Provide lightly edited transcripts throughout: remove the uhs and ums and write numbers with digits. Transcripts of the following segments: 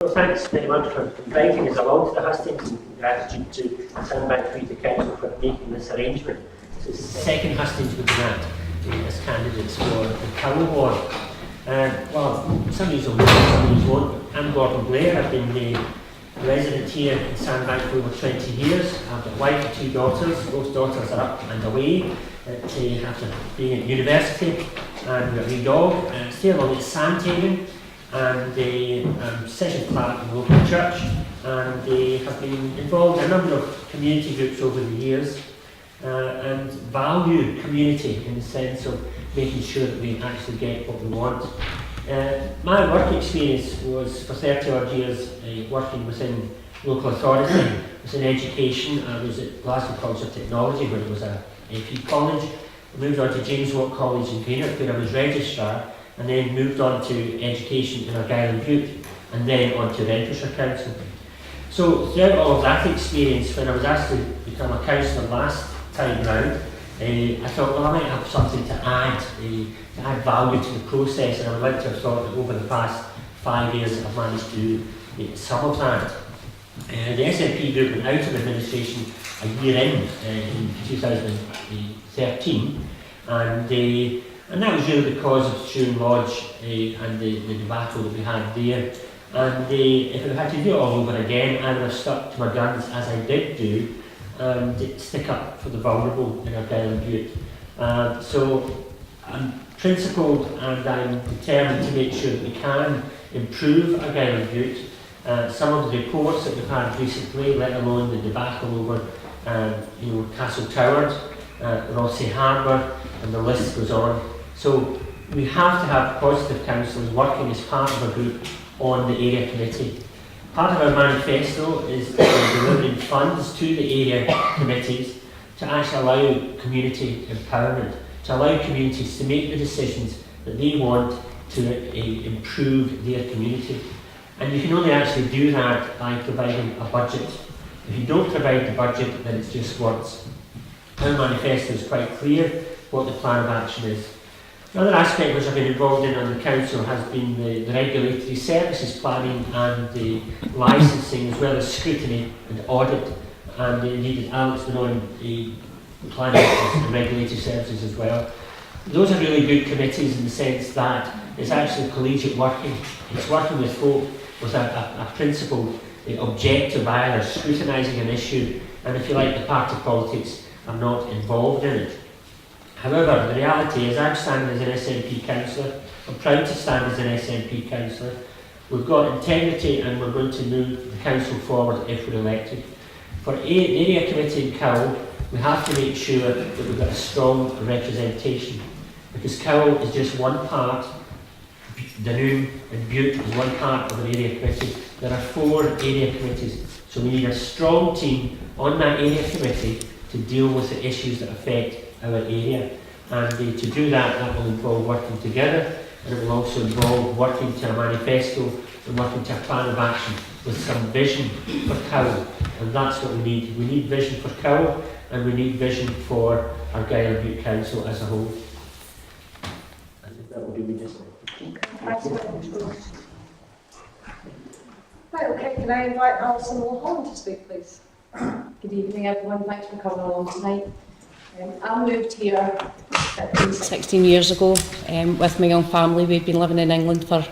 Well, thanks very much for inviting us along to the hustings, and gratitude to Sandbank Community Council for making this arrangement. So it's the second hustings we've been at as candidates for the Cowl Ward. Well, some of you will know, some of you won't. I'm Blair. I've been the resident here in Sandbank for over 20 years. I've got a wife and 2 daughters. Both daughters are up and away after being at university, and we've got a wee dog. Stay along at Sandhaven, and I'm session clerk in the local church, and they have been involved in a number of community groups over the years, and value community in the sense of making sure that we actually get what we want. My work experience was for 30 odd years working within local authority, within education. I was at Glasgow College of Technology, where it was a AP college. I moved on to James Watt College in Greenock, where I was registrar, and then moved on to education in Argyll and Bute, and then on to Renfrewshire Council. So throughout all of that experience, when I was asked to become a councillor last time round, I thought, well, I might have something to add value to the process, and I would like to have thought that over the past 5 years I've managed to do some of that. The SNP group went out of administration a year in 2013, and that was really because of Stewart Lodge and the debacle that we had there. And if I had to do it all over again, I would have stuck to my guns, as I did do, and stick up for the vulnerable in Argyll and Bute. So I'm principled, and I'm determined to make sure that we can improve Argyll and Bute. Some of the reports that we've had recently, let alone the debacle over Castle Towers, Rothesay Harbour, and the list goes on. So we have to have positive councillors working as part of a group on the area committee. Part of our manifesto is delivering funds to the area committees to actually allow community empowerment, to allow communities to make the decisions that they want to improve their community. And you can only actually do that by providing a budget. If you don't provide the budget, then it's just words. Our manifesto is quite clear what the plan of action is. Another aspect which I've been involved in on the council has been the regulatory services planning and the licensing, as well as scrutiny and audit. And indeed, Alex been on the planning and regulatory services as well. Those are really good committees in the sense that it's actually collegiate working. It's working with folk with a principled objective, either scrutinising an issue, and if you like, the party politics are not involved in it. However, the reality is I'm standing as an SNP councillor. I'm proud to stand as an SNP councillor. We've got integrity, and we're going to move the council forward if we're elected. For the area committee in Cowl, we have to make sure that we've got a strong representation, because Cowl is just one part, Dunoon and Bute is one part of an area committee. There are 4 area committees, so we need a strong team on that area committee to deal with the issues that affect our area. And to do that, that will involve working together, and it will also involve working to a manifesto and working to a plan of action with some vision for Cowl. And that's what we need. We need vision for Cowl, and we need vision for Argyll and Bute Council as a whole. I think that will do me just now. Right, okay, can I invite Alison and Mulholland to speak, please? Good evening, everyone. Thanks for coming along tonight. I moved here 16 years ago with my young family. We've been living in England for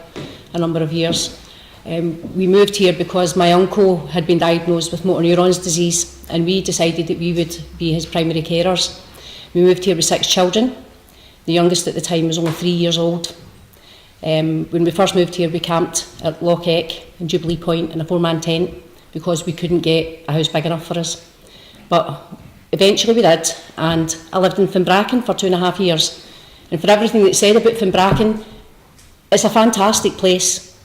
a number of years. We moved here because my uncle had been diagnosed with motor neurons disease, and we decided that we would be his primary carers. We moved here with 6 children. The youngest at the time was only 3 years old. When we first moved here, we camped at Loch Eck and Jubilee Point in a 4-man tent because we couldn't get a house big enough for us. But eventually we did, and I lived in Finbracken for 2.5 years. And for everything that's said about Finbracken, it's a fantastic place.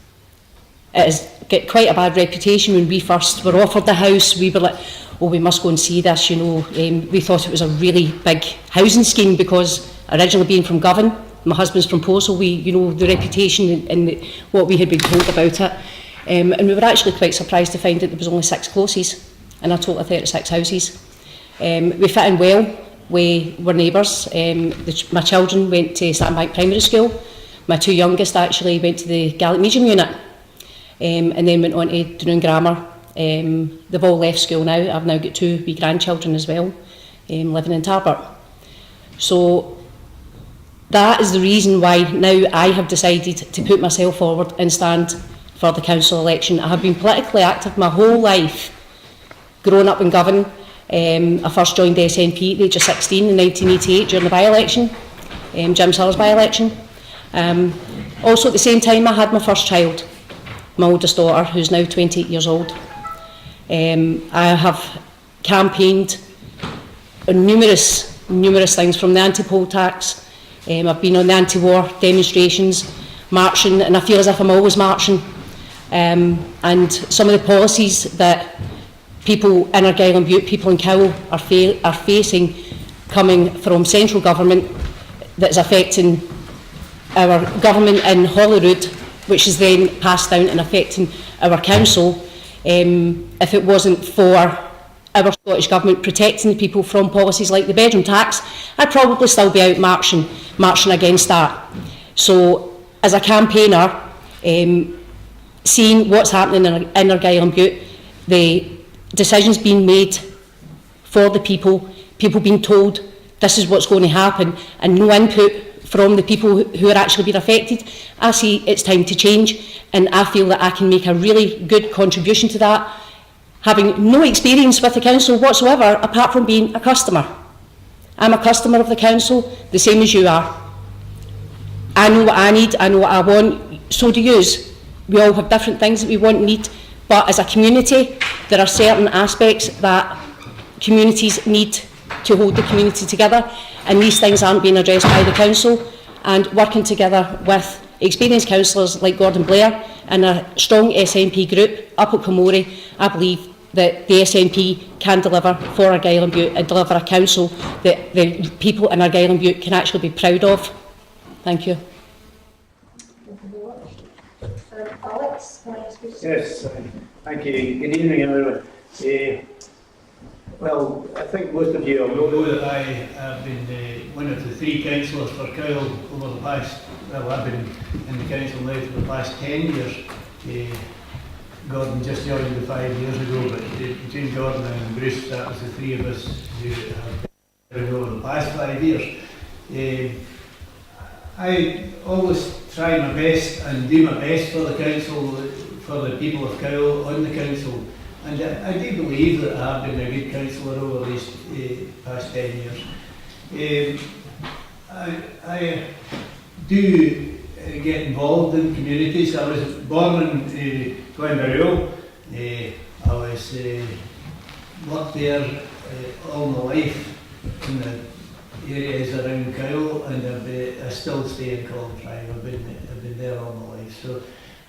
It has got quite a bad reputation. When we first were offered the house, we were like, oh, we must go and see this, you know. We thought it was a really big housing scheme because originally being from Govan, my husband's from Posel, the reputation and what we had been told about it. And we were actually quite surprised to find that there was only 6 closes in a total of 36 houses. We fit in well, we were neighbours. My children went to Sandbank Primary School. My 2 youngest actually went to the Gaelic Medium Unit. and then went on to Doon Grammar. They've all left school now. I've now got 2 wee grandchildren as well, living in Tarbert. So that is the reason why now I have decided to put myself forward and stand for the council election. I have been politically active my whole life, growing up in Govan. I first joined the SNP at the age of 16 in 1988 during the by-election, Jim Siller's by-election. Also at the same time I had my first child, my oldest daughter, who's now 28 years old. I have campaigned on numerous things, from the anti-poll tax. I've been on the anti-war demonstrations, marching, and I feel as if I'm always marching. And some of the policies that people in Argyll and Bute, people in Cowell are facing, coming from central government, that is affecting our government in Holyrood, which is then passed down and affecting our council. If it wasn't for our Scottish Government protecting the people from policies like the bedroom tax, I'd probably still be out marching against that. So, as a campaigner, seeing what's happening in Argyll and Bute, the decisions being made for the people being told this is what's going to happen, and no input from the people who are actually being affected, I see it's time to change, and I feel that I can make a really good contribution to that, having no experience with the council whatsoever, apart from being a customer. I'm a customer of the council, the same as you are. I know what I need, I know what I want, so do yous. We all have different things that we want and need, but as a community, there are certain aspects that communities need to hold the community together, and these things aren't being addressed by the council. And working together with experienced councillors like Gordon Blair and a strong SNP group up at Comori, I believe that the SNP can deliver for Argyll and Bute and deliver a council that the people in Argyll and Bute can actually be proud of. Thank you. Thank you very much. Alex, can I ask you? Yes, thank you. Good evening, everyone. Well, I think most of you will know that I have been one of the 3 councillors for Cowell over the past, well, I've been in the council now for the past 10 years. Gordon just joined 5 years ago, but between Gordon and Bruce, that was the 3 of us who have been over the past 5 years. I always try my best and do my best for the council, for the people of Cowell on the council. And I do believe that I have been a good councillor over these past 10 years. I do get involved in communities. I was born in Glenbarrow. I was worked there all my life in the areas around Cowell, and I still stay in Coltraine. I've been there all my life. So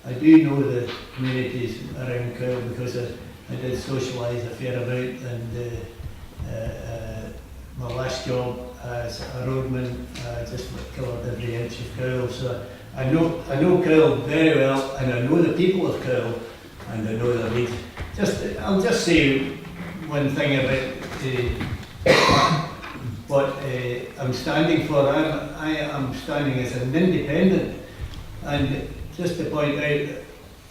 I do know the communities around Cowell because I did socialise a fair amount, and my last job as a roadman just covered every inch of Cowell. So I know Cowell very well, and I know the people of Cowell, and I know their needs. I'll just say one thing about what I'm standing for. I am standing as an independent, and just to point out,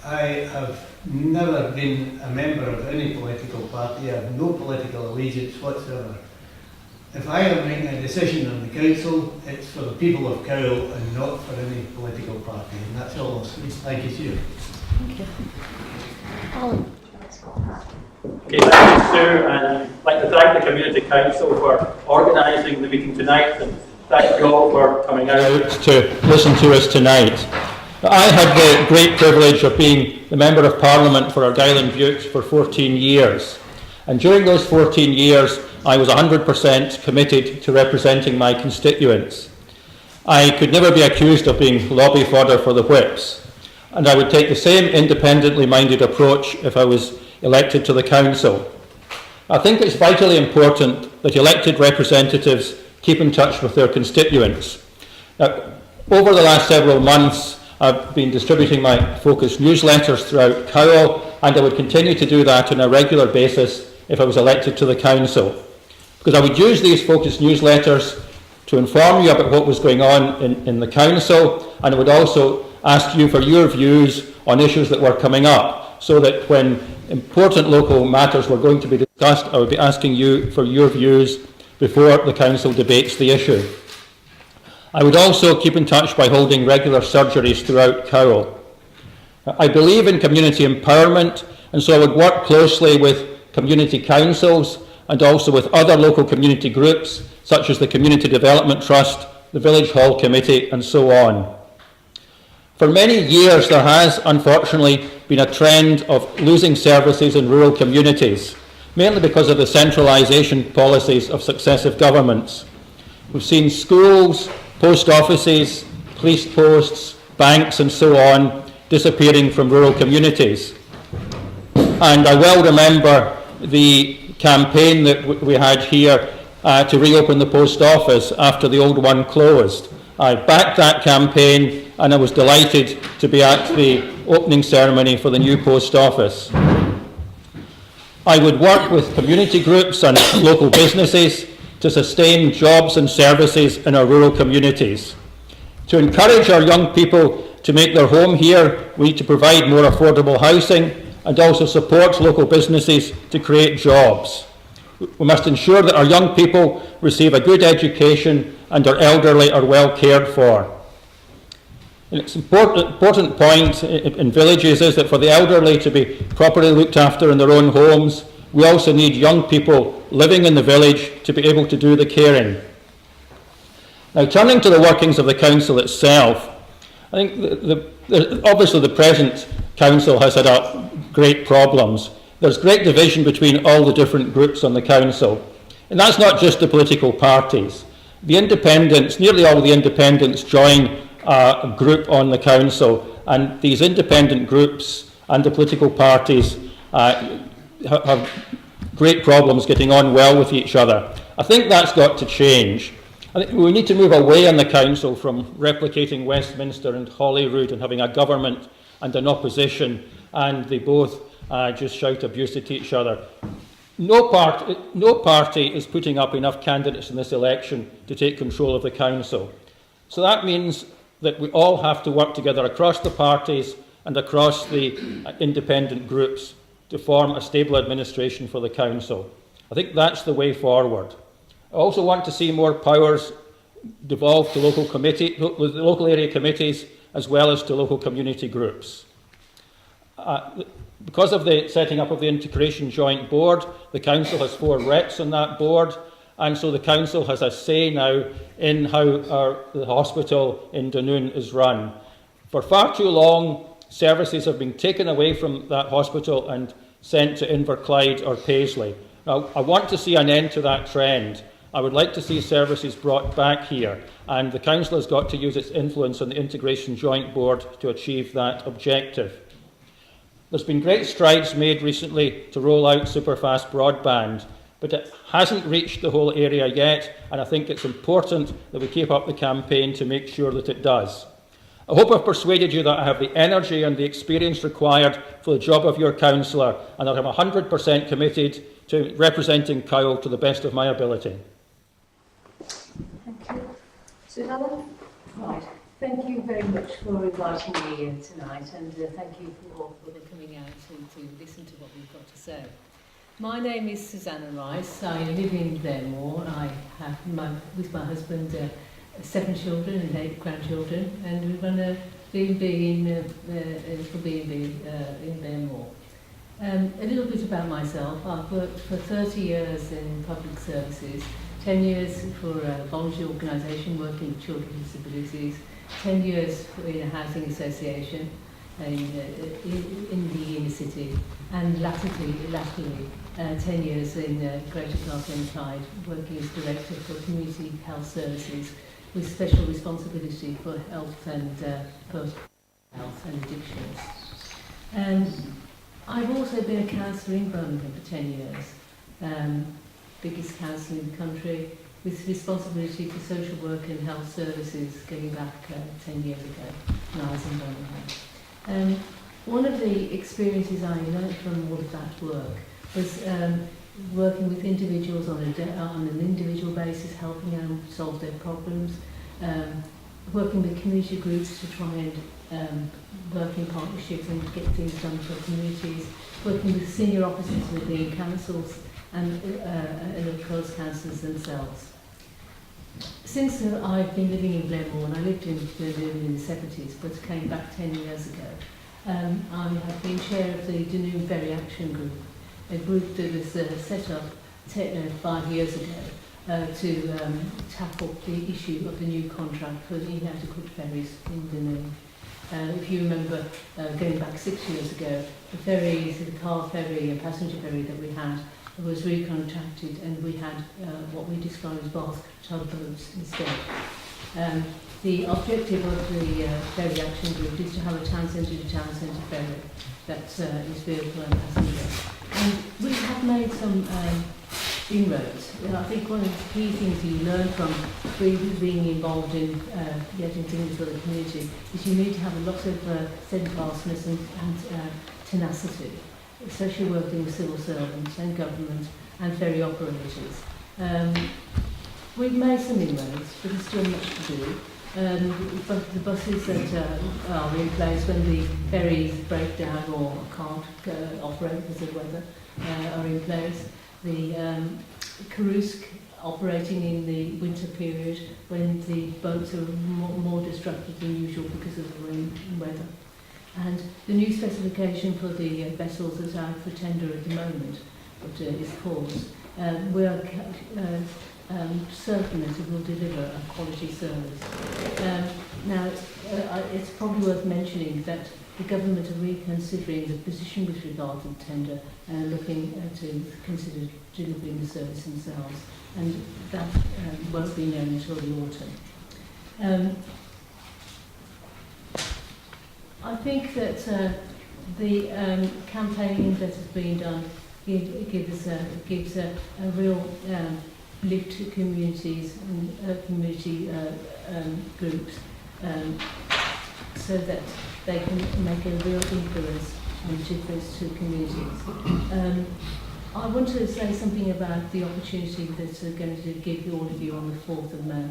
I have never been a member of any political party. I have no political allegiance whatsoever. If I am making a decision on the council, it's for the people of Cowell and not for any political party, and that's all I'll say. Thank you, Sue. Thank you. Alan. Okay, thank you, Sue, and I'd like to thank the Community Council for organising the meeting tonight, and thank you all for coming out to listen to us tonight. I had the great privilege of being the Member of Parliament for Argyll and Bute for 14 years, and during those 14 years I was 100% committed to representing my constituents. I could never be accused of being lobby fodder for the whips, and I would take the same independently minded approach if I was elected to the council. I think it's vitally important that elected representatives keep in touch with their constituents. Now, over the last several months, I've been distributing my focus newsletters throughout Cowell, and I would continue to do that on a regular basis if I was elected to the council, because I would use these focus newsletters to inform you about what was going on in the council, and I would also ask you for your views on issues that were coming up, so that when important local matters were going to be discussed, I would be asking you for your views before the Council debates the issue. I would also keep in touch by holding regular surgeries throughout Cowal. I believe in community empowerment, and so I would work closely with community councils and also with other local community groups, such as the Community Development Trust, the Village Hall Committee, and so on. For many years, there has, unfortunately, been a trend of losing services in rural communities, mainly because of the centralisation policies of successive governments. We've seen schools, post offices, police posts, banks, and so on disappearing from rural communities. And I well remember the campaign that we had here to reopen the post office after the old one closed. I backed that campaign, and I was delighted to be at the opening ceremony for the new post office. I would work with community groups and local businesses to sustain jobs and services in our rural communities. To encourage our young people to make their home here, we need to provide more affordable housing and also support local businesses to create jobs. We must ensure that our young people receive a good education and our elderly are well cared for. And it's an important point in villages is that for the elderly to be properly looked after in their own homes, we also need young people living in the village to be able to do the caring. Now, turning to the workings of the council itself, I think obviously the present council has had great problems. There's great division between all the different groups on the council, and that's not just the political parties. The independents, nearly all the independents join a group on the council, and these independent groups and the political parties have great problems getting on well with each other. I think that's got to change. I think we need to move away on the council from replicating Westminster and Holyrood and having a government and an opposition, and they both just shout abuse at each other. No party is putting up enough candidates in this election to take control of the council. So that means that we all have to work together across the parties and across the independent groups to form a stable administration for the council. I think that's the way forward. I also want to see more powers devolved to local area committees as well as to local community groups. Because of the setting up of the Integration Joint Board, the council has 4 reps on that board, and so the council has a say now in how the hospital in Dunoon is run. For far too long, services have been taken away from that hospital and sent to Inverclyde or Paisley. Now, I want to see an end to that trend. I would like to see services brought back here, and the council has got to use its influence on the Integration Joint Board to achieve that objective. There's been great strides made recently to roll out superfast broadband, but it hasn't reached the whole area yet, and I think it's important that we keep up the campaign to make sure that it does. I hope I've persuaded you that I have the energy and the experience required for the job of your councillor, and that I'm 100% committed to representing Cowal to the best of my ability. Thank you. Susanna? Right. Thank you very much for inviting me tonight, and thank you for coming out to listen to what we've got to say. My name is Susanna Rice. I live in Blairmore. I have, with my husband, 7 children and 8 grandchildren, and we run a B&B for B&B in Blairmore. A little bit about myself. I've worked for 30 years in public services, 10 years for a voluntary organisation working with children with disabilities, 10 years in a housing association in the inner city, and latterly 10 years in Greater Glasgow and Clyde, working as Director for Community Health Services with special responsibility for health and post-health and addictions. I've also been a councillor in Birmingham for 10 years, biggest council in the country, with responsibility for social work and health services going back 10 years ago when I was in Birmingham. One of the experiences I learned from all of that work was working with individuals on an individual basis, helping them solve their problems, working with community groups to try and work in partnership and get things done for communities, working with senior officers within councils and of course councillors themselves. Since I've been living in Blair, and I lived in Dunoon in the 70s, but came back 10 years ago, I have been chair of the Dunoon Ferry Action Group, a group that was set up 5 years ago to tackle the issue of the new contract for inadequate ferries in Dunoon. If you remember, going back 6 years ago, the ferries, the car ferry and passenger ferry that we had was recontracted, and we had what we describe as bathtub boats instead. The objective of the Ferry Action Group is to have a town centre to town centre ferry that is vehicle and passenger. And we have made some inroads. I think one of the key things you learn from being involved in getting things for the community is you need to have a lot of steadfastness and tenacity, especially working with civil servants and government and ferry operators. We've made some inroads, but there's still much to do. But the buses that are in place when the ferries break down or can't operate because of weather are in place. The Karusk operating in the winter period when the boats are more disrupted than usual because of the rain and weather. And the new specification for the vessels that's out for tender at the moment, but is paused, we are certain that it will deliver a quality service. Now, it's probably worth mentioning that the government are reconsidering the position with regard to the tender and looking to consider delivering the service themselves, and that won't be known until the autumn. I think that the campaigning that has been done gives a real lift to communities and community groups so that they can make a real influence and difference to communities. I want to say something about the opportunity that's going to give all of you on the 4th of May.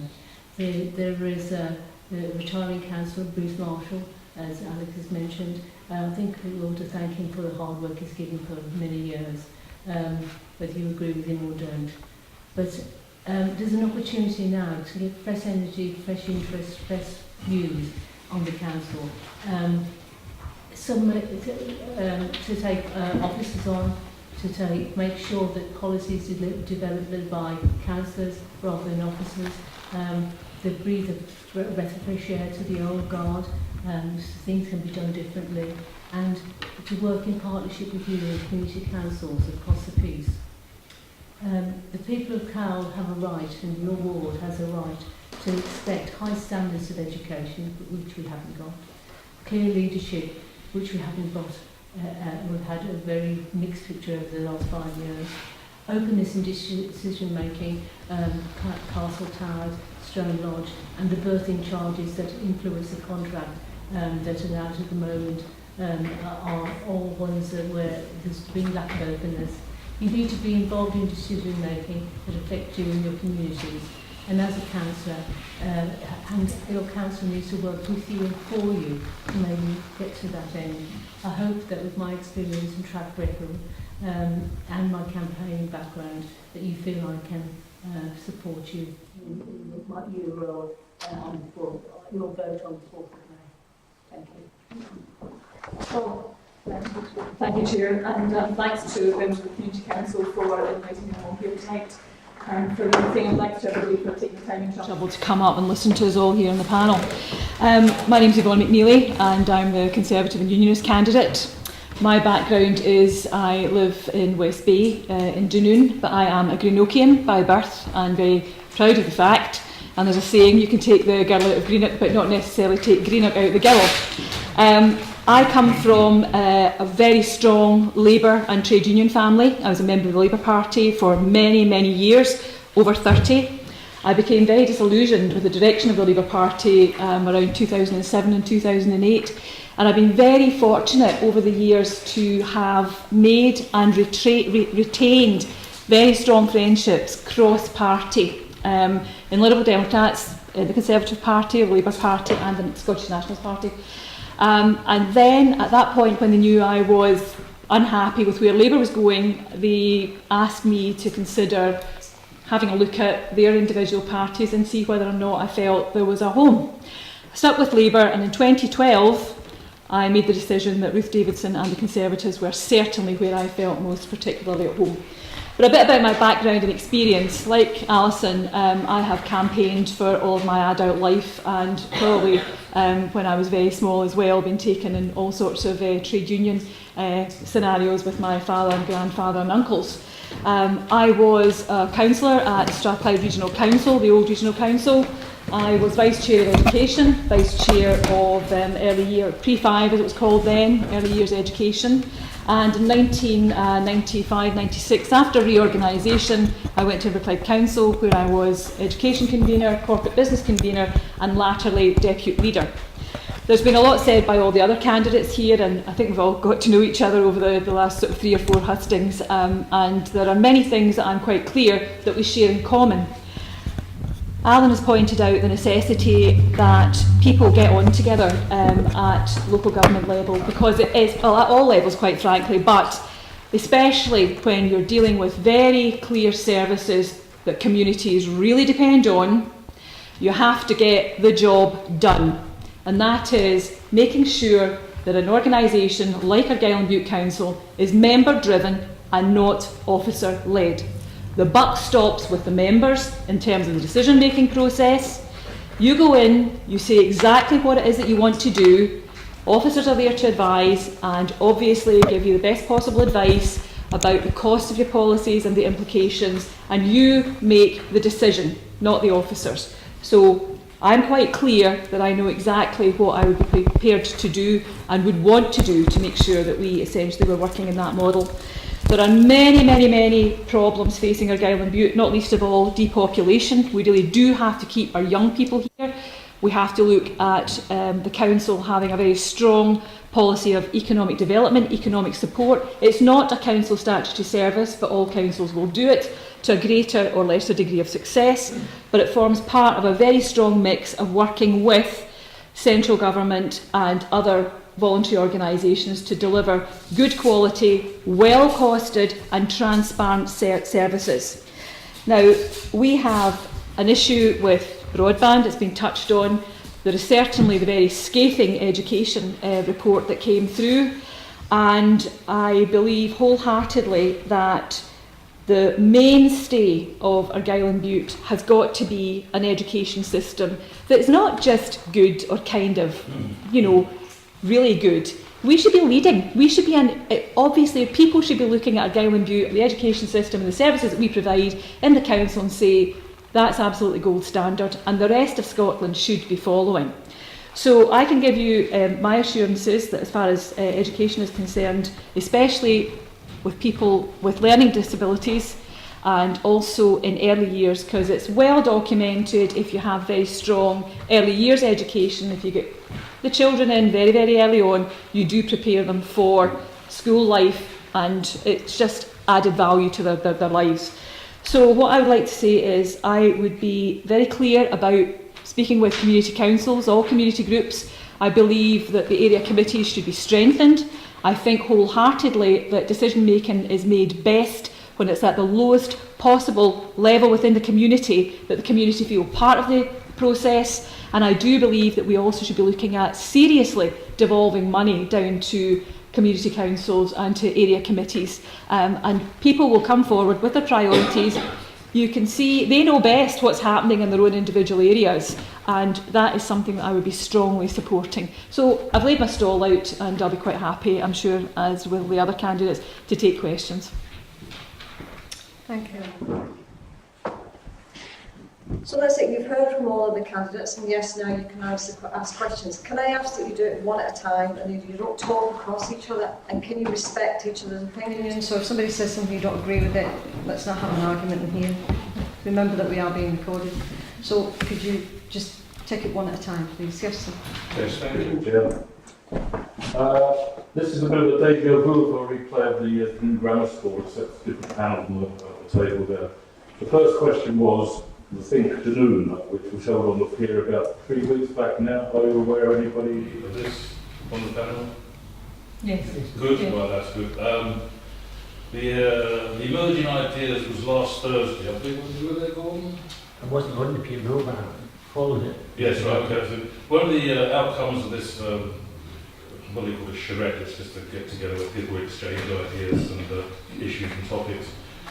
There is the retiring councillor, Bruce Marshall, as Alex has mentioned. I think we ought to thank him for the hard work he's given for many years, whether you agree with him or don't. But there's an opportunity now to give fresh energy, fresh interest, fresh views on the council. To take officers on, to make sure that policies developed by councillors rather than officers, to breathe a breath of fresh air to the old guard, things can be done differently, and to work in partnership with you and community councils across the piece. The people of Cowell have a right, and your ward has a right, to expect high standards of education, which we haven't got, clear leadership, which we haven't got. We've had a very mixed picture over the last 5 years. Openness in decision making, Castle Towers, Stone Lodge, and the birthing charges that influence the contract that are out at the moment are all ones where there's been lack of openness. You need to be involved in decision making that affect you and your communities. And as a councillor, and your council needs to work with you and for you to maybe get to that end. I hope that with my experience and track record and my campaigning background, that you feel I can support you in your role on the 4th, your vote on the 4th of May. Thank you. Well, thank you, Chair, and thanks to the members of the Community Council for inviting me all here tonight. And for one thing, I'd like to everybody for taking the time and trouble to come up and listen to us all here on the panel. My name is Yvonne McNeilly, and I'm the Conservative and Unionist candidate. My background is I live in West Bay in Dunoon, but I am a Greenokian by birth and very proud of the fact. And there's a saying, you can take the girl out of Greenock, but not necessarily take Greenock out of the girl. I come from a very strong Labour and trade union family. I was a member of the Labour Party for many, many years, over 30. I became very disillusioned with the direction of the Labour Party around 2007 and 2008. And I've been very fortunate over the years to have made and retained very strong friendships cross-party. In Liberal Democrats, in the Conservative Party, the Labour Party and the Scottish Nationalist Party. And then at that point, when they knew I was unhappy with where Labour was going, they asked me to consider having a look at their individual parties and see whether or not I felt there was a home. I stuck with Labour, and in 2012 I made the decision that Ruth Davidson and the Conservatives were certainly where I felt most particularly at home. But a bit about my background and experience. Like Alison, I have campaigned for all of my adult life, and probably when I was very small as well, been taken in all sorts of trade union scenarios with my father and grandfather and uncles. I was a councillor at Strathclyde Regional Council, the old Regional Council. I was Vice Chair of Education, Vice Chair of Early Year, Pre-5 as it was called then, Early Years Education. And in 1995-96, after reorganisation, I went to Inverclyde Council, where I was Education Convener, Corporate Business Convener, and latterly Deputy Leader. There's been a lot said by all the other candidates here, and I think we've all got to know each other over the last sort of 3 or 4 hustings, and there are many things that I'm quite clear that we share in common. Alan has pointed out the necessity that people get on together at local government level, because it is, well, at all levels quite frankly, but especially when you're dealing with very clear services that communities really depend on, you have to get the job done. And that is making sure that an organisation like Argyll and Bute Council is member driven and not officer led. The buck stops with the members in terms of the decision making process. You go in, you say exactly what it is that you want to do, officers are there to advise and obviously give you the best possible advice about the cost of your policies and the implications, and you make the decision, not the officers. So I'm quite clear that I know exactly what I would be prepared to do and would want to do to make sure that we essentially were working in that model. There are many problems facing Argyll and Bute, not least of all depopulation. We really do have to keep our young people here. We have to look at the council having a very strong policy of economic development, economic support. It's not a council statutory service, but all councils will do it to a greater or lesser degree of success, but it forms part of a very strong mix of working with central government and other voluntary organisations to deliver good quality, well costed and transparent services. Now, we have an issue with broadband, it's been touched on. There is certainly the very scathing education report that came through, and I believe wholeheartedly that the mainstay of Argyll and Bute has got to be an education system that's not just good or kind of, you know, really good. We should be leading. We should be, obviously, people should be looking at Argyll and Bute, the education system and the services that we provide in the council and say, that's absolutely gold standard, and the rest of Scotland should be following. So I can give you my assurances that as far as education is concerned, especially with people with learning disabilities and also in early years, because it's well documented if you have very strong early years education, if you get the children in very early on, you do prepare them for school life, and it's just added value to their lives. So what I would like to say is I would be very clear about speaking with community councils, all community groups. I believe that the area committees should be strengthened. I think wholeheartedly that decision making is made best when it's at the lowest possible level within the community, that the community feel part of the process. And I do believe that we also should be looking at seriously devolving money down to community councils and to area committees. And people will come forward with their priorities. You can see they know best what's happening in their own individual areas, and that is something that I would be strongly supporting. So I've laid my stall out, and I'll be quite happy, I'm sure, as will the other candidates, to take questions. Thank you. So that's it, you've heard from all of the candidates, and yes, now you can ask questions. Can I ask that you do it one at a time, and you don't talk across each other, and can you respect each other's opinions? So if somebody says something you don't agree with it, let's not have an argument in here. Remember that we are being recorded. So could you just take it one at a time, please? Yes, sir. Yes, thank you, Chair. This is a bit of a deja vu for a replay of the grammar school, except different panel on the table there. The first question was, the Think Afternoon, which was held on the pier about 3 weeks back now. Are you aware of anybody of this on the panel? Yes. Good, Yeah. well that's good. The emerging ideas was last Thursday. I think were they gone? I wasn't on the peer no, but I followed it. Yes, right. Okay. So one of the outcomes of this, what they call a charrette, it's just a get together where people exchange ideas and issues and topics,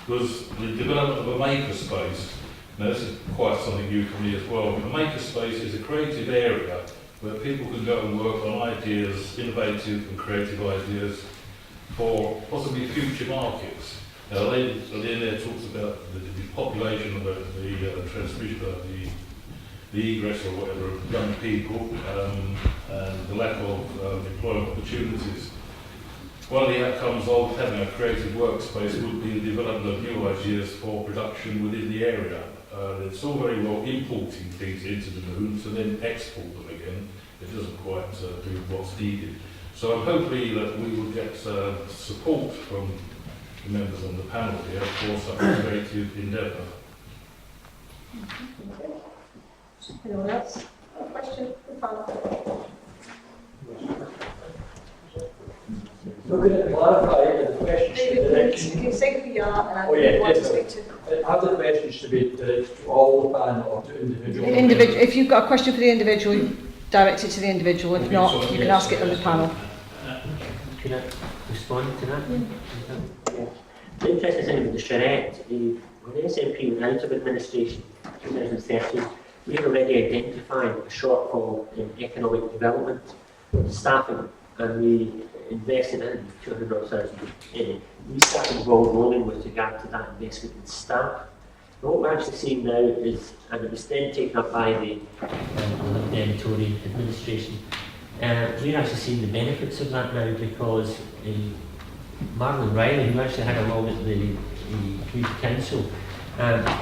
was the development of a makerspace. Now this is quite something new for me as well. A makerspace is a creative area where people can go and work on ideas, innovative and creative ideas for possibly future markets. Now, the lady in there talks about the population, the transmission, the egress or whatever of young people, and the lack of employment opportunities. One of the outcomes of having a creative workspace would be the development of new ideas for production within the area. It's all very well importing things into the moons and then export them again. It doesn't quite do what's needed. So hopefully that we will get support from the members on the panel here for such a creative endeavour. Anyone else? A question from the panel? So could it clarify the questions to David, direction? can you say who you are and I Oh, yeah, want to yes, speak to? Have the questions to be directed to all the panel or to individual? If you've got a question for the individual, direct it to the individual. If not, you can ask it on the panel. Could I respond to that? Yeah. The interesting thing with the charrette, when the SNP went out of administration in 2013, we had already identified a shortfall in economic development, staffing, and we invested in 200,000. We started the ball rolling with regard to that investment in staff. And what we're actually seeing now is, and it was then taken up by the LibDem Tory administration, we're actually seeing the benefits of that now because Marlon Riley, who actually had a role at the Community Council,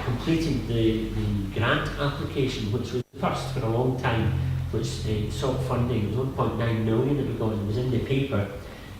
completed the grant application, which was the first for a long time, which sought funding. It was 1.9 million that we got, it was in the paper.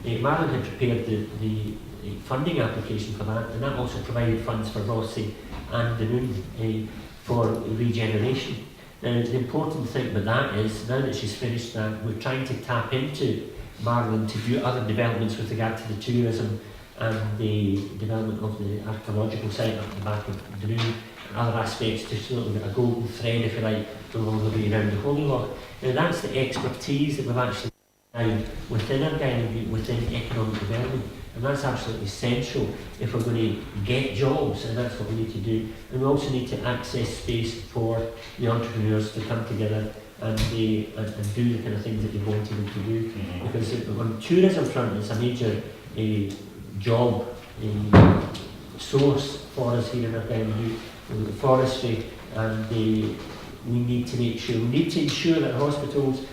Marlon had prepared the funding application for that, and that also provided funds for Rossi and Dunoon for regeneration. Now, the important thing about that is, now that she's finished that, we're trying to tap into Marlon to do other developments with regard to the tourism and the development of the archaeological site up the back of Dunoon and other aspects to sort of a golden thread, if you like, along the way around the Holy Loch. Now, that's the expertise that we've actually found within Argyll and Bute, within economic development. And that's absolutely essential if we're going to get jobs, and that's what we need to do. And we also need to access space for the entrepreneurs to come together and do the kind of things that they wanted them to do. Because on the tourism front, it's a major job source for us here in Argyll and Bute, the forestry, and we need to make sure, we need to ensure that hospitals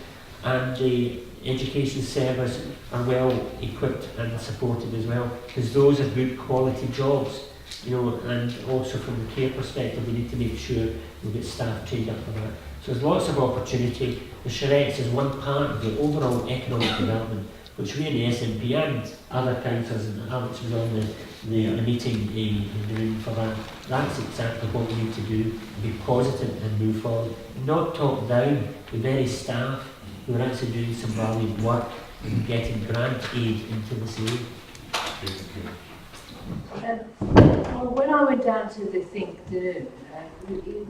and the education service are well equipped and supported as well, because those are good quality jobs, you know, and also from the care perspective we need to make sure we get staff trained up for that. So there's lots of opportunity. The charrettes is one part of the overall economic development, which we in the SNP and other councils, and Alex was on the meeting in the room for that. That's exactly what we need to do, be positive and move forward. Not top down, the very staff who are actually doing some valued work and getting grant aid into this area. Well, when I went down to the Think, it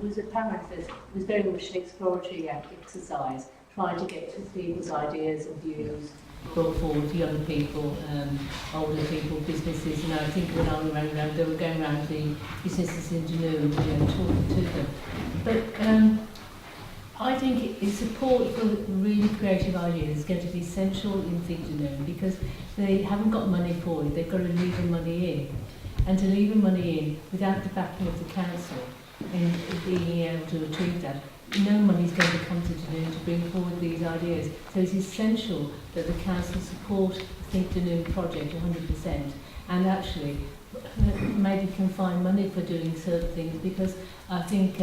was apparent that it was very much an exploratory exercise, trying to get to people's ideas and views brought forward to young people, older people, businesses. And I think when I went around, they were going around the businesses in Dunoon, talking to them. But I think support for really creative ideas is going to be essential in Think Dunoon, because they haven't got money for it. They've got to leave the money in. And to leave the money in without the backing of the council and being able to achieve that, no money is going to come to Dunoon to bring forward these ideas. So it's essential that the council support the Think Dunoon project 100%, and actually maybe can find money for doing certain things, because I think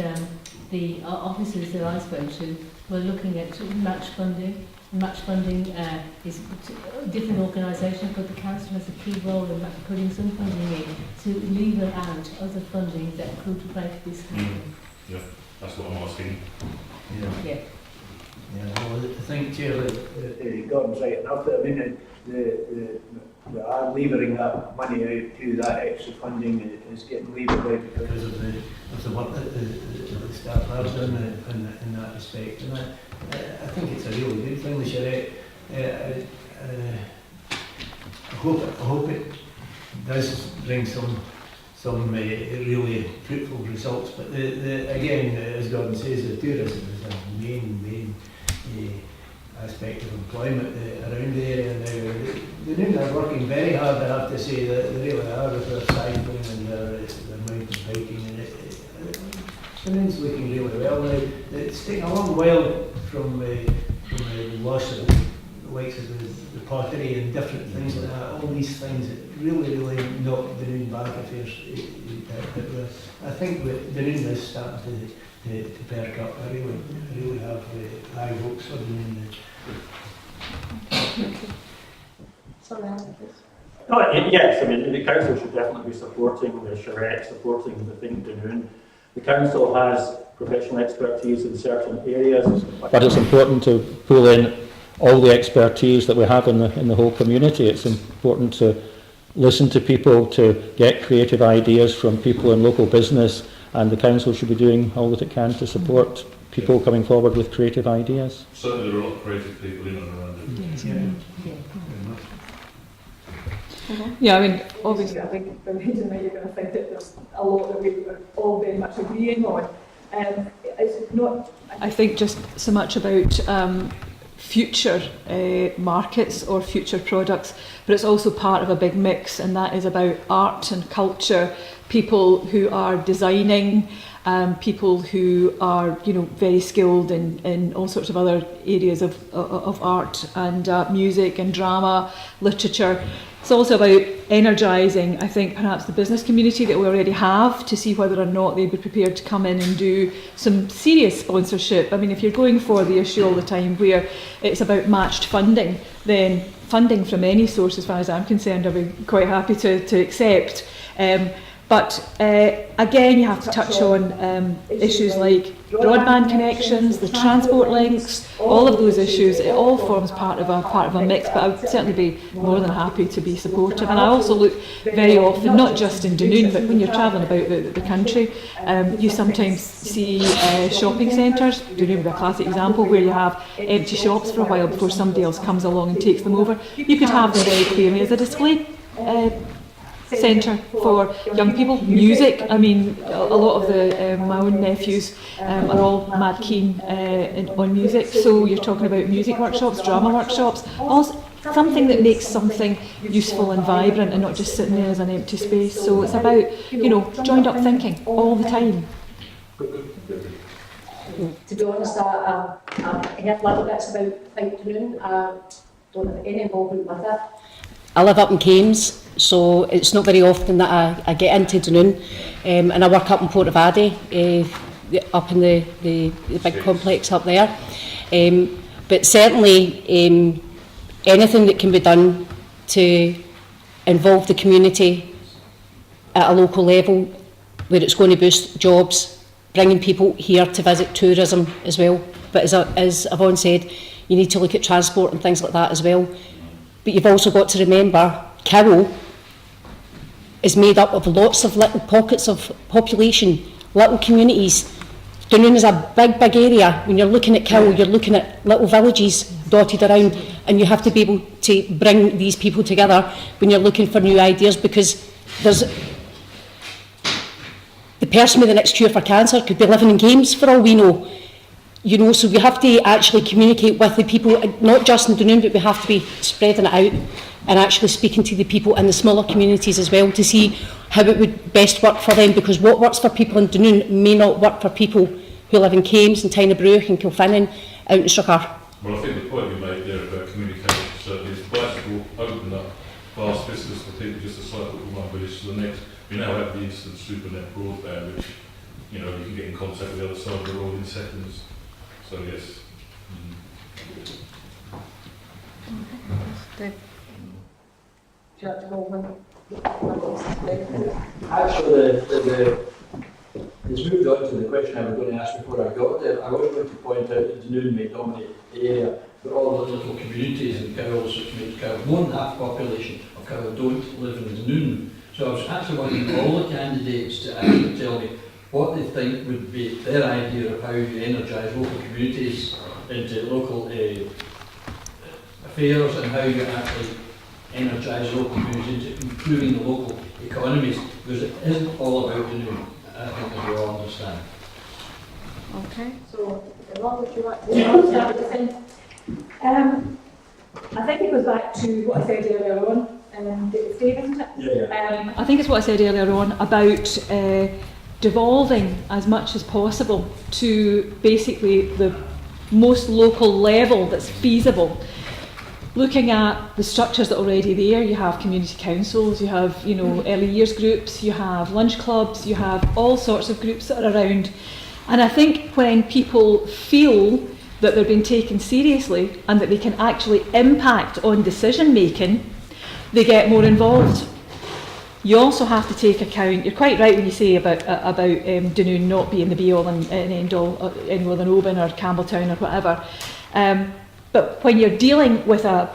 the officers that I spoke to were looking at match funding. Match funding is different organisations, but the council has a key role in putting some funding in to lever out other funding that could make this happen. Yeah, that's what I'm asking. Yeah. Yeah, well, I think, Chair, Gordon's right enough. I mean, the levering that money out to that extra funding is getting levered out because of the work that the staff have done in that respect. And I think it's a really good thing, the charrette. I hope it does bring some really fruitful results. But again, as Gordon says, the tourism is a main aspect of employment around the area now. The Noon are working very hard, I have to say, that they really are with their cycling and their mountain biking, and the Noon's looking really well now. It's taken a long while from the loss of the likes of the pottery and different things like that, all these things that really knocked the Noon back a fair. I think that the Noon is starting to perk up. I really have high hopes for the Noon. Sorry, Alan, please. Oh, yes, I mean, the council should definitely be supporting the charrette, supporting the thing to noon. The council has professional expertise in certain areas. But it's important to pull in all the expertise that we have in the whole community. It's important to listen to people, to get creative ideas from people in local business, and the council should be doing all that it can to support people coming forward with creative ideas. Certainly there are a lot of creative people in and around it. Yeah, I mean, obviously, I think the reason that you're going to think that there's a lot that we're all very much agreeing on. It's not, I think, just so much about future markets or future products, but it's also part of a big mix, and that is about art and culture, people who are designing, people who are, very skilled in all sorts of other areas of art and music and drama, literature. It's also about energising, I think, perhaps the business community that we already have, to see whether or not they'd be prepared to come in and do some serious sponsorship. I mean, if you're going for the issue all the time where it's about matched funding, then funding from any source, as far as I'm concerned, I'd be quite happy to accept. But again, you have to touch on issues like broadband connections, the transport links, all of those issues. It all forms part of a mix. But I would certainly be more than happy to be supportive. And I also look very often, not just in Dunoon, but when you're travelling about the country, you sometimes see shopping centres. Dunoon would be a classic example, where you have empty shops for a while before somebody else comes along and takes them over. You could have them very clearly as a display centre for young people. Music, I mean, a lot of my own nephews are all mad keen on music, so you're talking about music workshops, drama workshops, something that makes something useful and vibrant and not just sitting there as an empty space. So it's about, joined up thinking all the time. To be honest, I heard little bits about Think Dunoon. I don't have any involvement with it. I live up in Kames, so it's not very often that I get into Dunoon, and I work up in Portavadie, up in the big complex up there. But certainly anything that can be done to involve the community at a local level, where it's going to boost jobs, bringing people here to visit, tourism as well. But as Yvonne said, you need to look at transport and things like that as well. But you've also got to remember, Cowell is made up of lots of little pockets of population, little communities. Dunoon is a big area. When you're looking at Cowell, you're looking at little villages dotted around, and you have to be able to bring these people together when you're looking for new ideas, because there's the person with the next cure for cancer could be living in Kames for all we know. So we have to actually communicate with the people, not just in Dunoon, but we have to be spreading it out and actually speaking to the people in the smaller communities as well, to see how it would best work for them, because what works for people in Dunoon may not work for people who live in Kames and Tynebrew and Kilfinnan out in Sugar. Well, I think the point you made there about communication certainly is bicycle open up vast vistas for people just to cycle from one village to the next. We now have the instant supernet broadband, which you can get in contact with the other side of the road in seconds. So yes. Actually, It's moved on to the question I was going to ask before I got there. I was going to point out that Dunoon may dominate the area, but all the little communities in Cowles, which makes Cowles, more than half the population of Cowles don't live in Dunoon. So I was actually wanting all the candidates to actually tell me what they think would be their idea of how you energise local communities into local affairs, and how you actually energise local communities into improving the local economies, because it isn't all about Dunoon, I think, as we all understand. Okay. So, Yvonne, would you like to I think it goes back to what I said earlier on. It's Dave, isn't it? Yeah. I think it's what I said earlier on about devolving as much as possible to basically the most local level that's feasible. Looking at the structures that are already there, you have community councils, you have, you know, early years groups, you have lunch clubs, you have all sorts of groups that are around. And I think when people feel that they're being taken seriously and that they can actually impact on decision making, they get more involved. You also have to take account, you're quite right when you say about Dunoon not being the be all and end all, any more than Oban or Campbelltown or whatever. But when you're dealing with a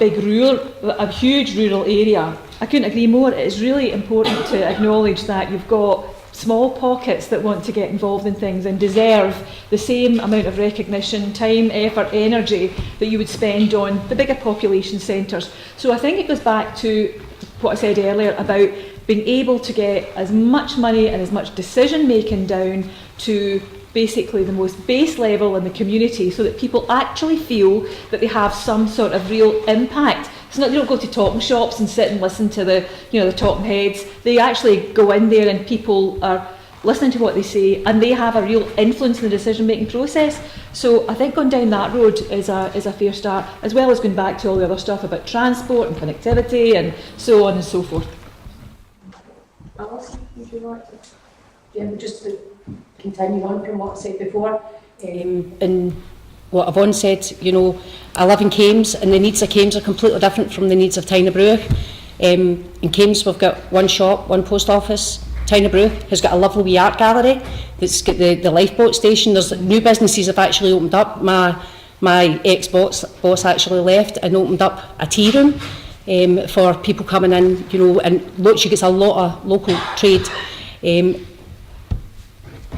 huge rural area, I couldn't agree more. It is really important to acknowledge that you've got small pockets that want to get involved in things and deserve the same amount of recognition, time, effort, energy that you would spend on the bigger population centres. So I think it goes back to what I said earlier about being able to get as much money and as much decision making down to basically the most base level in the community, so that people actually feel that they have some sort of real impact. It's not, you don't go to talking shops and sit and listen to the talking heads. They actually go in there and people are listening to what they say, and they have a real influence in the decision making process. So I think going down that road is a fair start, as well as going back to all the other stuff about transport and connectivity and so on and so forth. Alison, would you like to? Yeah, just to continue on from what I said before, and what Yvonne said, you know, I live in Kames, and the needs of Kames are completely different from the needs of Tynebrew. In Kames we've got one shop, one post office. Tynebrew has got a lovely wee art gallery that's got the lifeboat station. There's new businesses have actually opened up. My ex-boss actually left and opened up a tea room for people coming in, you know, and she gets a lot of local trade.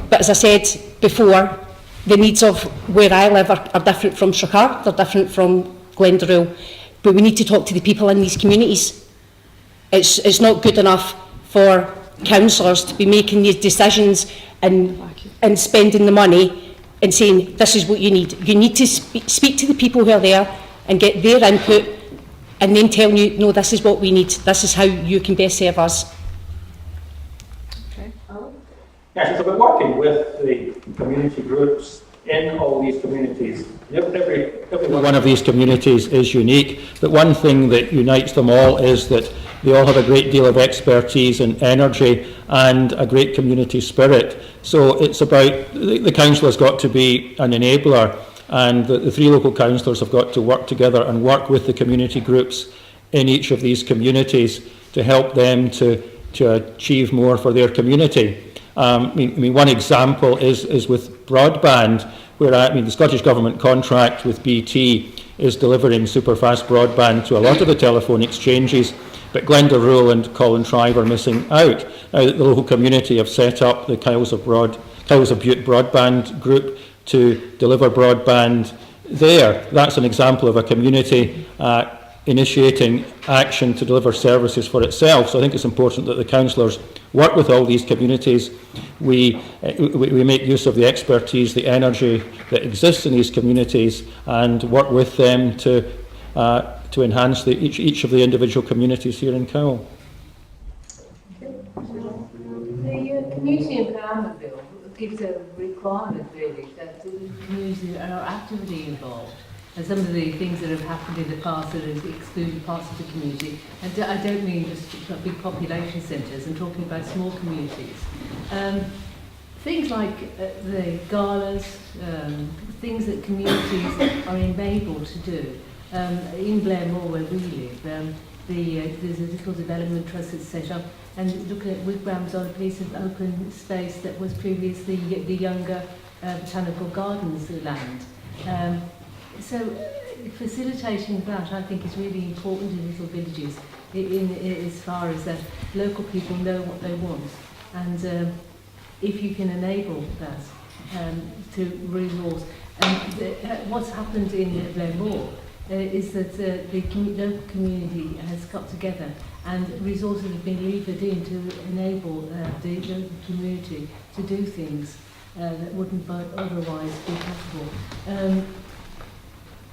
But as I said before, the needs of where I live are different from Stracar, they're different from Glendaruel, but we need to talk to the people in these communities. It's not good enough for councillors to be making these decisions and spending the money and saying, this is what you need. You need to speak to the people who are there and get their input, and then tell you, no, this is what we need, this is how you can best serve us. Yes, it's about working with the community groups in all these communities. Every one of these communities is unique, but one thing that unites them all is that they all have a great deal of expertise and energy and a great community spirit. So it's about, the council has got to be an enabler, and the three local councillors have got to work together and work with the community groups in each of these communities to help them to achieve more for their community. I mean, one example is with broadband, where the Scottish Government contract with BT is delivering superfast broadband to a lot of the telephone exchanges, but Glendaruel and Collintrive are missing out. Now, the local community have set up the Cowles of Bute broadband group to deliver broadband there. That's an example of a community initiating action to deliver services for itself. So I think it's important that the councillors work with all these communities. We make use of the expertise, the energy that exists in these communities, and work with them to enhance each of the individual communities here in Cowell. The community empowerment bill gives a requirement really that the community are actively involved. And some of the things that have happened in the past that have excluded parts of the community, and I don't mean just big population centres, I'm talking about small communities. Things like the galas, things that communities are enabled to do. In Blair Moor, where we live, there's a little development trust that's set up and looking at wigwams on a piece of open space that was previously the younger botanical gardens land. So facilitating that, I think, is really important in little villages, as far as that local people know what they want, and if you can enable that to resource. And what's happened in Blair is that the local community has got together and resources have been levered in to enable the local community to do things that wouldn't otherwise be possible.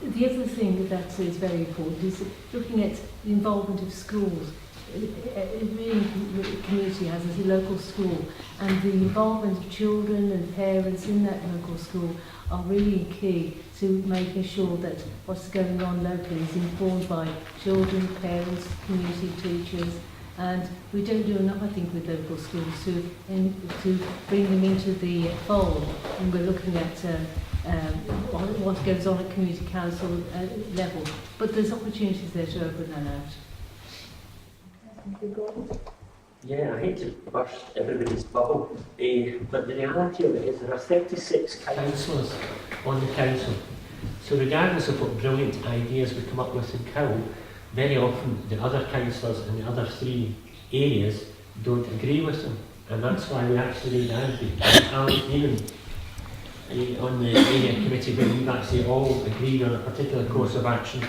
The other thing that is very important is looking at the involvement of schools. Really, the community has a local school, and the involvement of children and parents in that local school are really key to making sure that what's going on locally is informed by children, parents, community teachers, and we don't do enough, I think, with local schools to bring them into the fold. And we're looking at what goes on at community council level, but there's opportunities there to open that out. Yeah, I hate to burst everybody's bubble, but the reality of it is there are 36 councillors on the council. So regardless of what brilliant ideas we come up with in Cowell, very often the other councillors in the other 3 areas don't agree with them. And that's why we actually even on the area committee where we've actually all agreed on a particular course of action,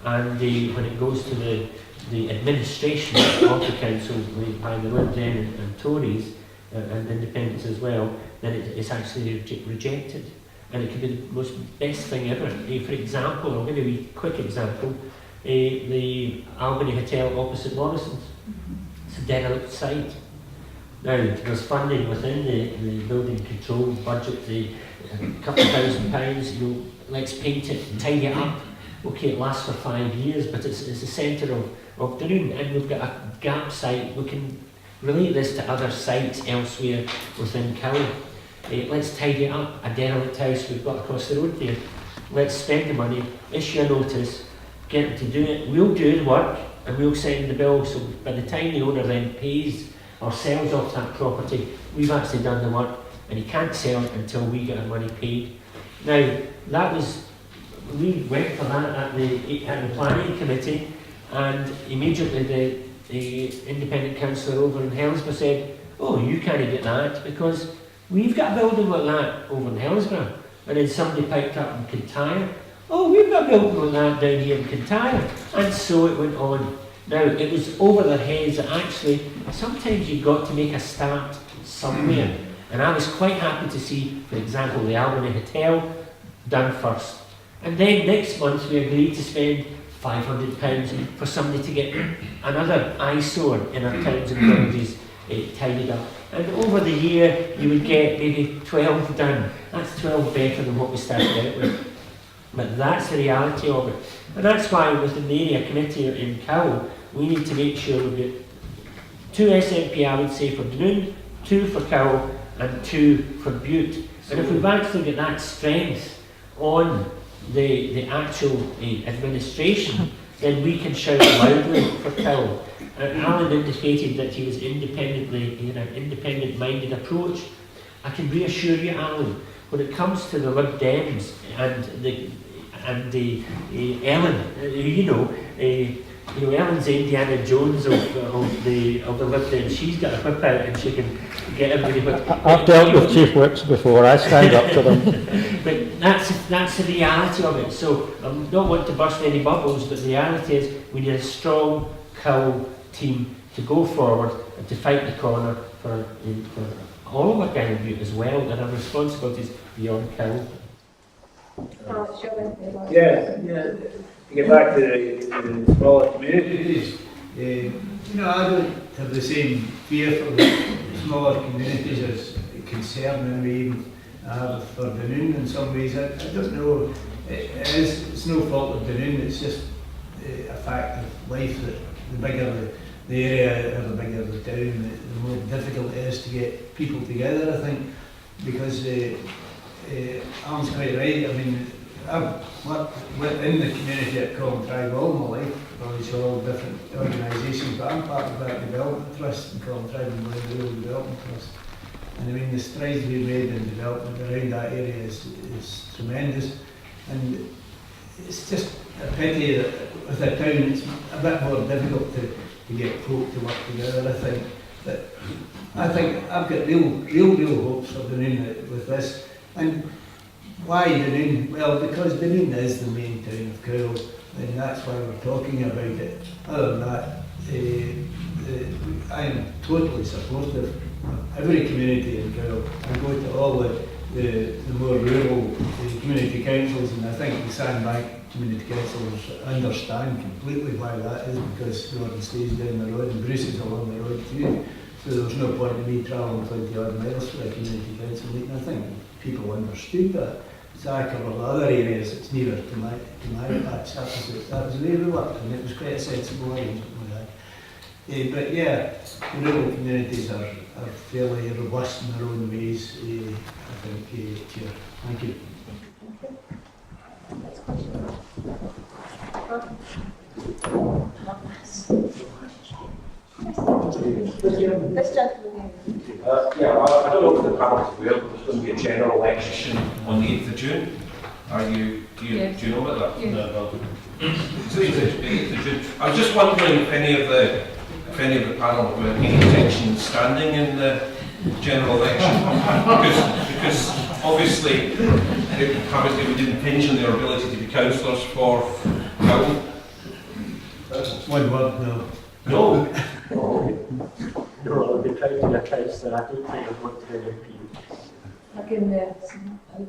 and when it goes to the administration of the council by the LibDem and Tories and independents as well, then it's actually rejected. And it could be the best thing ever. For example, I'll give you a wee quick example, the Albany Hotel opposite Morrison's. It's a derelict site. Now, there's funding within the building control budget, a couple of £1,000, let's paint it and tidy it up. Okay, it lasts for 5 years, but it's the centre of Dunoon, and we've got a gap site. We can relate this to other sites elsewhere within Cowell. Let's tidy it up, a derelict house we've got across the road there. Let's spend the money, issue a notice, get them to do it. We'll do the work and we'll send the bill, so by the time the owner then pays or sells off that property, we've actually done the work, and he can't sell it until we get our money paid. Now, we went for that at the planning committee, and immediately the independent councillor over in Hillsborough said, oh, you can't get that because we've got a building like that over in Hillsborough. And then somebody piped up in Kintyre, oh, we've got a building like that down here in Kintyre. And so it went on. Now, it was over their heads that actually sometimes you've got to make a start somewhere. And I was quite happy to see, for example, the Albany Hotel done first. And then next month we agreed to spend £500 for somebody to get another eyesore in our towns and villages tidied up. And over the year you would get maybe 12 done. That's 12 better than what we started out with. But that's the reality of it. And that's why within the area committee in Cowell, we need to make sure we get 2 SNP, I would say, for Dunoon, 2 for Cowell, and 2 for Bute. And if we've actually got that strength on the actual administration, then we can shout loudly for Cowell. And Alan indicated that he was an independent-minded approach. I can reassure you, Alan, when it comes to the LibDems and the Ellen, Ellen's the Indiana Jones of the LibDem. She's got a whip out and she can get everybody. But I've dealt with chief whips before. I stand up to them. But that's the reality of it. So I don't want to burst any bubbles, but the reality is we need a strong Cowell team to go forward and to fight the corner for all of Argyll and Bute as well. There are responsibilities beyond Cowell. Yeah. To get back to the smaller communities, I don't have the same fear for the smaller communities as concern in me even have for Dunoon in some ways. I don't know, it's no fault of Dunoon, it's just a fact of life that the bigger the area or the bigger the town, the more difficult it is to get people together, I think, because Alan's quite right. I mean, I've worked within the community at Colin all my life, obviously all different organisations, but I'm part of that development trust and Colin and Rural Development Trust. And I mean, the strides we've made in development around that area is tremendous. And it's just a pity that with a town it's a bit more difficult to get folk to work together. I think I've got real hopes for Dunoon with this. And why Dunoon? Well, because Dunoon is the main town of Cowell, and that's why we're talking about it. Other than that, I am totally supportive of every community in Cowell. I go to all the more rural community councils, and I think the Sandbank community councils understand completely why that is, because Gordon stays down the road and Bruce is along the road too. So there's no point in me travelling 20 odd miles for a community council meeting. I think people understood that. So I covered other areas that's nearer to my patch. That was where we worked, and it was quite a sensible arrangement we had. But yeah, the rural communities are fairly robust in their own ways, I think, Chair. Thank you. Next question. This gentleman here. I don't know if the panel's aware, but there's going to be a general election on the 8th of June. Do you know about that? Yes. No. So it's the 8th of June. I was just wondering if any of the panel have any intention of standing in the general election, because obviously it would impinge on their ability to be councillors for Cowell. One word, no. No. No, I'll be proud to be a councillor. I don't think I'd want to be an MP. I can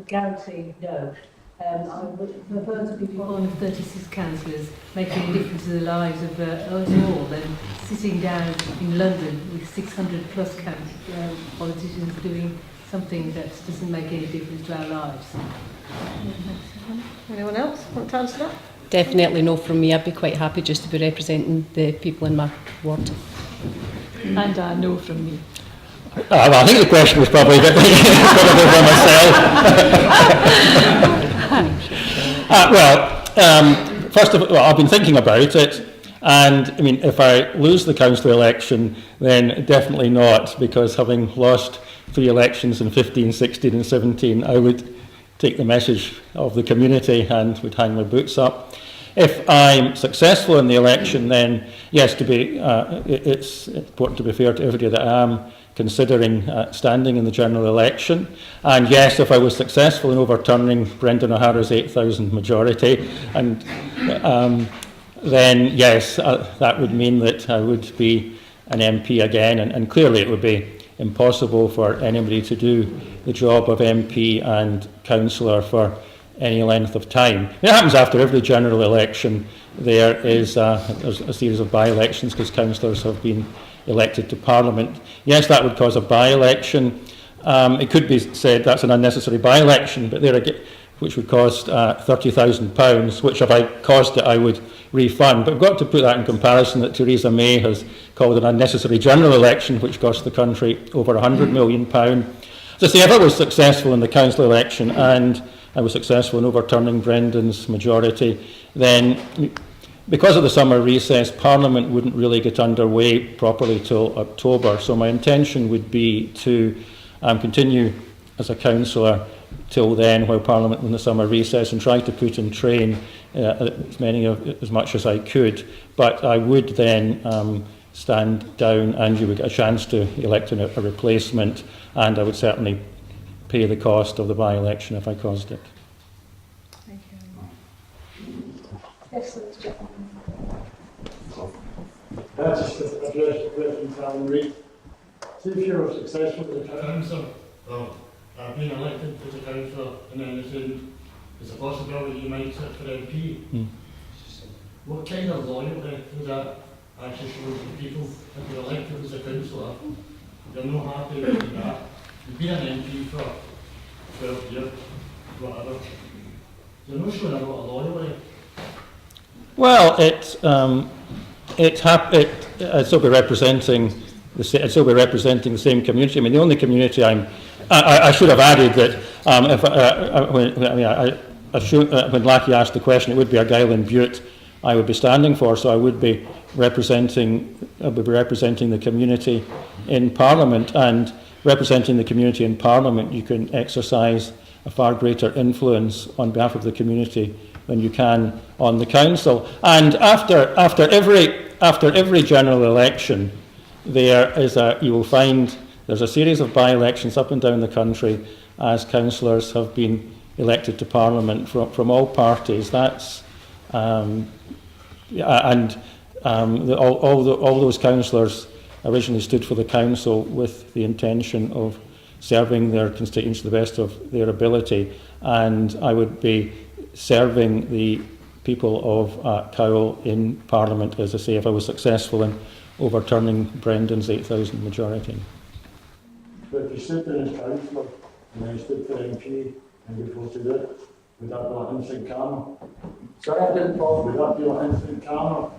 guarantee no. I would prefer to be one of 36 councillors making a difference to the lives of us all than sitting down in London with 600 plus politicians doing something that doesn't make any difference to our lives. Anyone else want to answer that? Definitely no from me. I'd be quite happy just to be representing the people in my ward. And no from me. Well, I think the question was probably for myself. First of all, I've been thinking about it, and I mean, if I lose the council election, then definitely not, because having lost 3 elections in 15, 16 and 17, I would take the message of the community and would hang my boots up. If I'm successful in the election, then yes, it's important to be fair to everybody that I am considering standing in the general election. And yes, if I was successful in overturning Brendan O'Hara's 8,000 majority, and then yes, that would mean that I would be an MP again, and clearly it would be impossible for anybody to do the job of MP and councillor for any length of time. It happens after every general election. There's a series of by-elections because councillors have been elected to Parliament. Yes, that would cause a by-election. It could be said that's an unnecessary by-election, but which would cost £30,000, which if I caused it I would refund. But we've got to put that in comparison that Theresa May has called an unnecessary general election, which cost the country over £100 million. So say if I was successful in the council election and I was successful in overturning Brendan's majority, then because of the summer recess, Parliament wouldn't really get underway properly till October. So my intention would be to continue as a councillor till then, while Parliament in the summer recess, and try to put in train as much as I could. But I would then stand down, and you would get a chance to elect a replacement, and I would certainly pay the cost of the by-election if I caused it. Thank you. Yes, let's check. That's just to address the question from Reid. See if you're successful as a councillor, I've been elected as a councillor, and then there's a possibility you might sit for MP. What kind of loyalty does that actually show to people if you're elected as a councillor? You're not happy with that. You've been an MP for 12 years, whatever. You're not showing a lot of loyalty. Well, I'd still be representing the same community. I mean, the only community I should have added that when Lackey asked the question, it would be Argyll and Bute I would be standing for, so I would be representing the community in Parliament, and representing the community in Parliament, you can exercise a far greater influence on behalf of the community than you can on the council. And after every general election, you will find there's a series of by-elections up and down the country as councillors have been elected to Parliament from all parties. That's all those councillors originally stood for the council with the intention of serving their constituents to the best of their ability, and I would be serving the people of Cowell in Parliament, as I say, if I was successful in overturning Brendan's 8,000 majority. But if you stood there as councillor and then you stood for MP and you voted it, would that be like instant karma? Sorry, I didn't follow. Would that be like instant karma?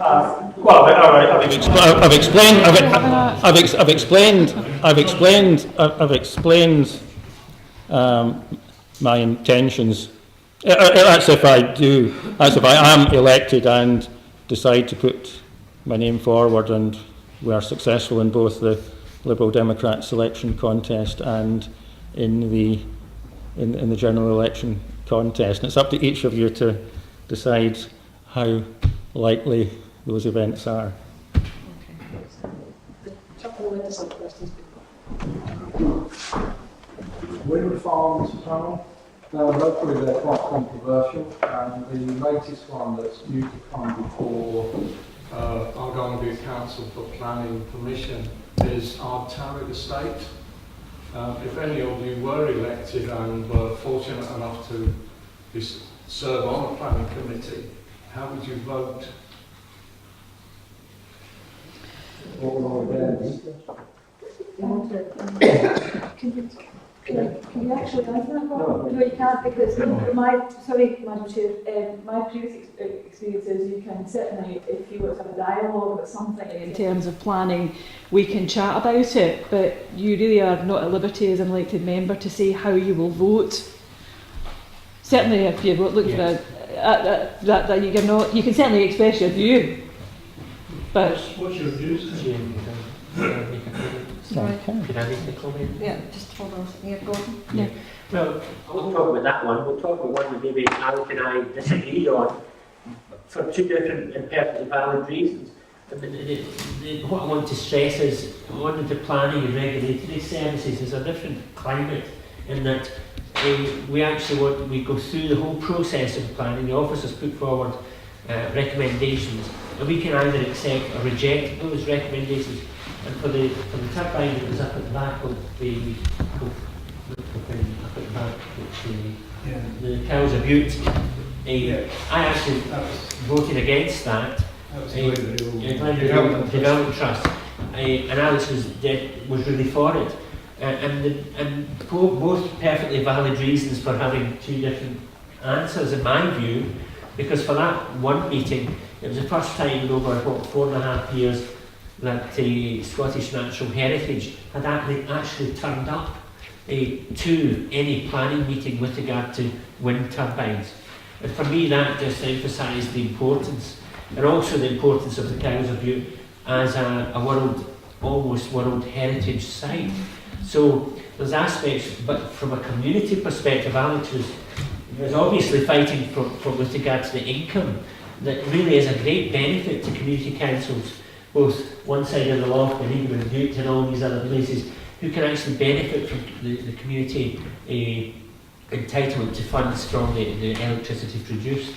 Well, all right. I've explained my intentions. That's if I am elected and decide to put my name forward, and we are successful in both the Liberal Democrat selection contest and in the general election contest. And it's up to each of you to decide how likely those events are. Wind farms panel. Now, locally they're quite controversial, and the latest one that's due to come before Argyll and Bute Council for planning permission is our Tarrant estate. If any of you were elected and were fortunate enough to serve on a planning committee, how would you vote? Can you actually answer that? No, you can't, because Madam Chair, my previous experience is you can certainly, if you want to have a dialogue about something in terms of planning, we can chat about it, but you really are not at liberty as an elected member to say how you will vote. Certainly, if you look for that you're not, you can certainly express your view. But what's your views? Sorry. Can I make a comment? Yeah, just hold on. Yeah, go on. Yeah. Well, I won't talk about that one. We'll talk about one that maybe Alec and I disagreed on for two different and perfectly valid reasons. What I want to stress is, on the planning and regulatory services, there's a different climate in that we go through the whole process of planning. The officers put forward recommendations, and we can either accept or reject those recommendations. And for the turbine that was up at the back of the Argyll and Bute, I actually voted against that. Development Trust, and Alison was really for it, and both perfectly valid reasons for having two different answers in my view, because for that one meeting, it was the first time in over 4.5 years that the Scottish Natural Heritage had actually turned up to any planning meeting with regard to wind turbines. And for me, that just emphasised the importance, and also the importance of the Argyll and Bute as a almost world heritage site. So there's aspects, but from a community perspective, Alex was obviously fighting with regard to the income that really is a great benefit to community councils, both one side of the loch and even in Bute and all these other places, who can actually benefit from the community entitlement to funds from the electricity produced.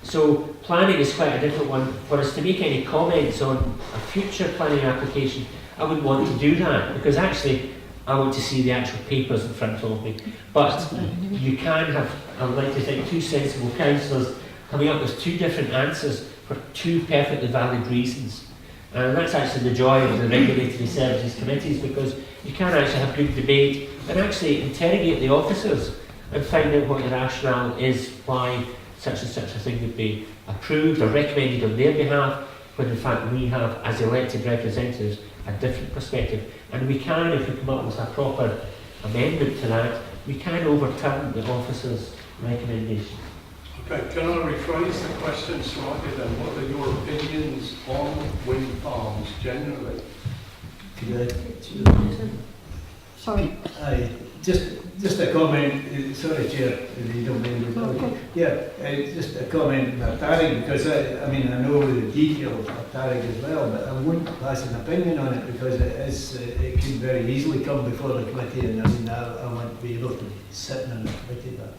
So planning is quite a different one. For us to make any comments on a future planning application, I wouldn't want to do that, because actually I want to see the actual papers in front of me. But you can have, I would like to think, two sensible councillors coming up with two different answers for two perfectly valid reasons. And that's actually the joy of the regulatory services committees, because you can actually have good debate and actually interrogate the officers and find out what the rationale is why such and such a thing would be approved or recommended on their behalf, when in fact we have, as elected representatives, a different perspective. And we can, if we come up with a proper amendment to that, we can overturn the officer's recommendation. Okay, can I rephrase the question slightly then? What are your opinions on wind farms generally? Sorry. Aye, just a comment, sorry Chair, if you don't mind. Okay. Yeah, just a comment about Tariq, because I mean, I know the details of Tariq as well, but I wouldn't pass an opinion on it because it can very easily come before the committee, and I mean, I want to be able to sit on the committee, but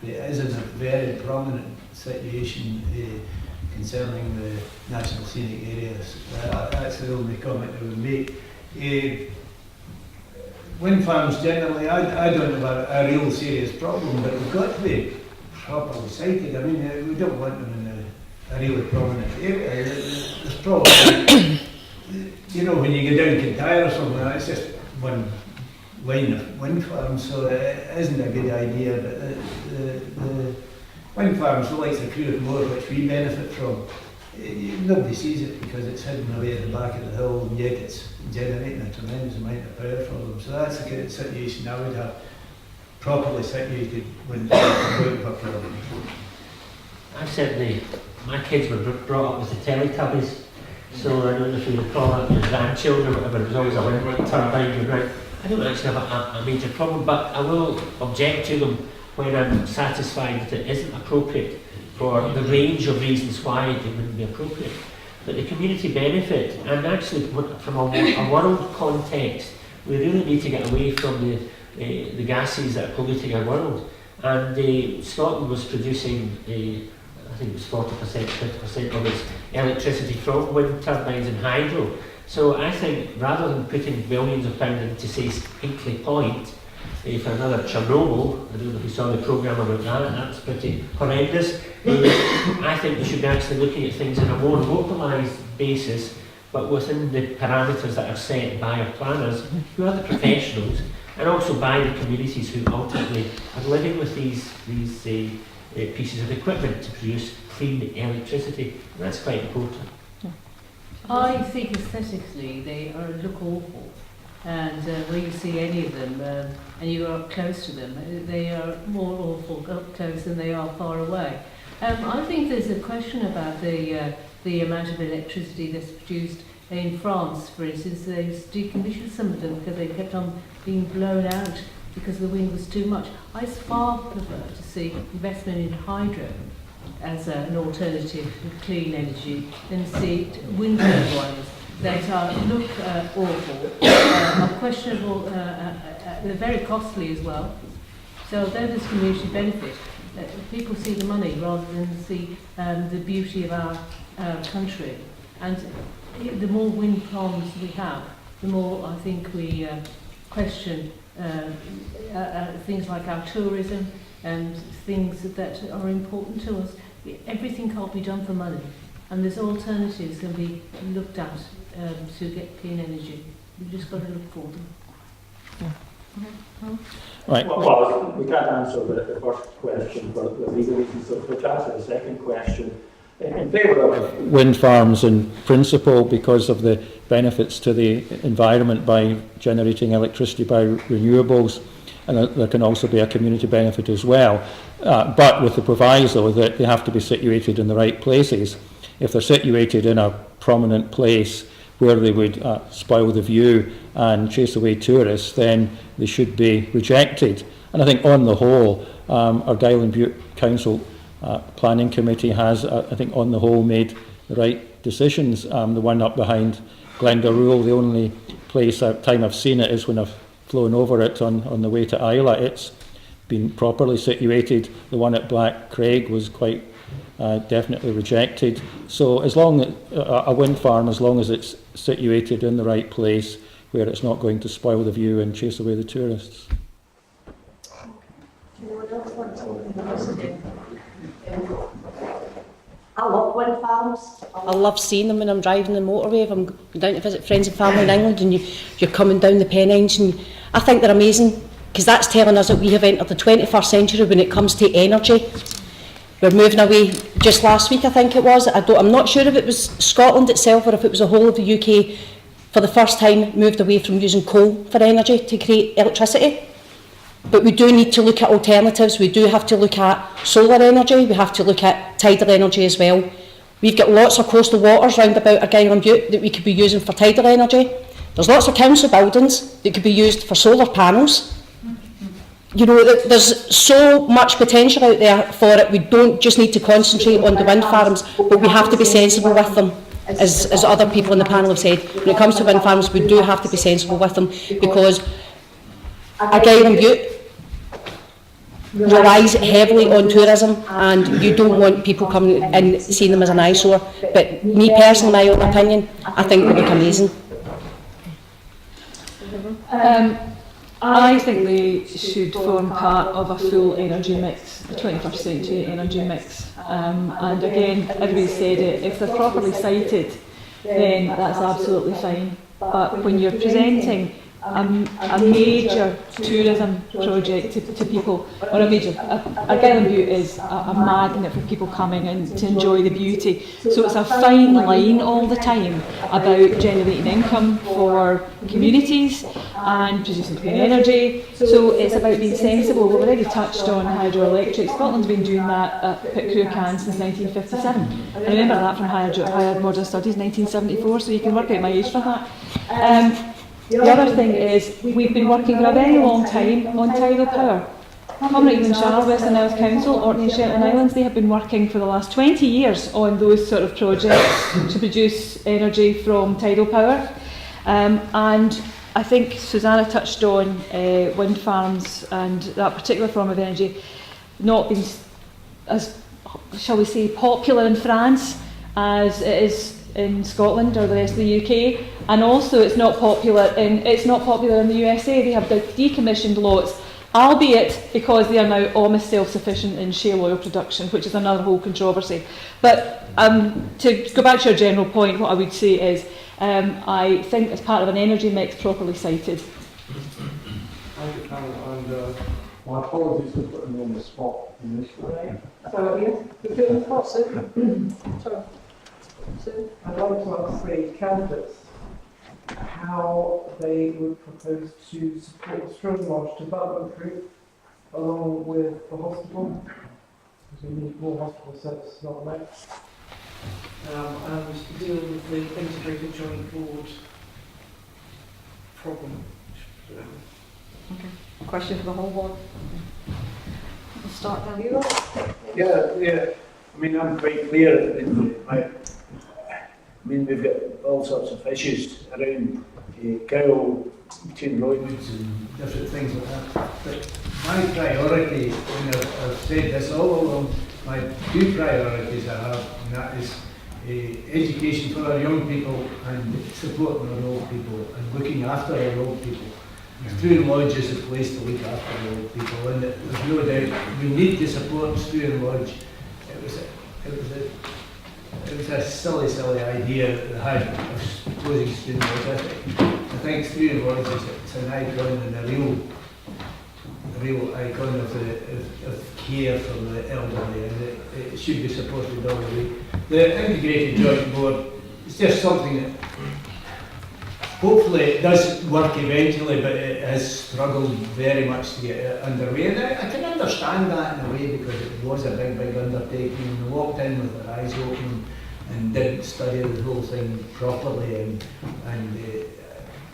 it is in a very prominent situation concerning the National Scenic Areas. That's the only comment I would make. Wind farms generally, I don't have a real serious problem, but they've got to be properly sited. I mean, we don't want them in a really prominent area. There's probably, you know, when you go down Kintyre or something, it's just one line of wind farms, so it isn't a good idea. But the wind farms, the likes of Cruit Moor, which we benefit from, nobody sees it because it's hidden away at the back of the hill, and yet it's generating a tremendous amount of power for them. So that's the kind of situation I would have, properly situated wind farms. I certainly, my kids were brought up with the Teletubbies, so I don't know if you would call that your grandchildren, whatever, there's always a wind turbine around. I don't actually have a major problem, but I will object to them when I'm satisfied that it isn't appropriate for the range of reasons why it wouldn't be appropriate. But the community benefit, and actually from a world context, we really need to get away from the gases that are polluting our world. And Scotland was producing, I think it was 40%, 50% of its electricity from wind turbines and hydro. So I think rather than putting billions of pounds into, say, Hinkley Point, for another Chernobyl, I don't know if you saw the programme about that, that's pretty horrendous. I think we should be actually looking at things on a more localised basis, but within the parameters that are set by our planners, who are the professionals, and also by the communities who ultimately are living with these pieces of equipment to produce clean electricity. And that's quite important. I think aesthetically they look awful. And where you see any of them, and you are close to them, they are more awful up close than they are far away. I think there's a question about the amount of electricity that's produced in France, for instance. They've decommissioned some of them because they kept on being blown out because the wind was too much. I far prefer to see investment in hydro as an alternative to clean energy than see wind turbines that look awful, are questionable, they're very costly as well. So there's community benefit. People see the money rather than see the beauty of our country. And the more wind farms we have, the more I think we question things like our tourism and things that are important to us. Everything can't be done for money. And there's alternatives can be looked at to get clean energy. We've just got to look for them. Yeah. Right. Well, we can't answer the first question for legal reasons, so we'll answer the second question. In favour of wind farms in principle because of the benefits to the environment by generating electricity by renewables, and there can also be a community benefit as well, but with the proviso that they have to be situated in the right places. If they're situated in a prominent place where they would spoil the view and chase away tourists, then they should be rejected. And I think on the whole, Argyll and Bute Council Planning Committee has, I think on the whole, made the right decisions. The one up behind Glendalough, the only time I've seen it is when I've flown over it on the way to Isla. It's been properly situated. The one at Black Craig was quite definitely rejected. So as long as a wind farm, as long as it's situated in the right place where it's not going to spoil the view and chase away the tourists. I love wind farms. I love seeing them when I'm driving the motorway. If I'm going down to visit friends and family in England and you're coming down the Pennines, and I think they're amazing because that's telling us that we have entered the 21st century when it comes to energy. We're moving away just last week, I think it was. I'm not sure if it was Scotland itself or if it was the whole of the UK for the first time moved away from using coal for energy to create electricity. But we do need to look at alternatives. We do have to look at solar energy. We have to look at tidal energy as well. We've got lots of coastal waters round about Argyll and Bute that we could be using for tidal energy. There's lots of council buildings that could be used for solar panels. You know, there's so much potential out there for it. We don't just need to concentrate on the wind farms, but we have to be sensible with them, as other people on the panel have said. When it comes to wind farms, we do have to be sensible with them, because Argyll and Bute relies heavily on tourism, and you don't want people coming and seeing them as an eyesore. But me personally, my own opinion, I think they look amazing. I think they should form part of a full energy mix, a 21st century energy mix. And again, everybody said it, if they're properly sited, then that's absolutely fine. But when you're presenting a major tourism project to people, or Argyll and Bute is a magnet for people coming in to enjoy the beauty. So it's a fine line all the time about generating income for communities and producing clean energy. So it's about being sensible. We've already touched on hydroelectric. Scotland's been doing that at Pitcrew since 1957. I remember that from Higher Modern Studies 1974, so you can work out my age from that. The other thing is, we've been working for a very long time on tidal power. Cumnock and Shire, Western Isles Council, Orkney and Shetland Islands, they have been working for the last 20 years on those sort of projects to produce energy from tidal power. And I think Susanna touched on wind farms and that particular form of energy not being as, shall we say, popular in France as it is in Scotland or the rest of the UK, and also it's not popular in the USA. They have decommissioned lots, albeit because they are now almost self-sufficient in shale oil production, which is another whole controversy. But to go back to your general point, what I would say is I think as part of an energy mix properly sited. Thank you, Carol, and my apologies for putting you on the spot initially. I'd like to ask the candidates how they would propose to support the String Lodge development group along with the hospital, because we need more hospital services on that, and deal with the integrated joint board problem. Okay. Question for the whole board. We'll start down here. Yeah. I mean, I'm quite clear in we've got all sorts of issues around cow, between roads and different things like that. But my priority, and I've said this all along, my two priorities I have, and that is education for our young people and supporting our old people and looking after our old people. Struan Lodge is a place to look after our old people, and there's no doubt we need to support Struan Lodge. It was a silly idea that they had of closing Struan Lodge. I think Struan Lodge is an icon and a real icon of care for the elderly, and it should be supported all the way. The integrated joint board is just something that hopefully it does work eventually, but it has struggled very much to get it underway. And I can understand that in a way, because it was a big undertaking. We walked in with our eyes open and didn't study the whole thing properly, and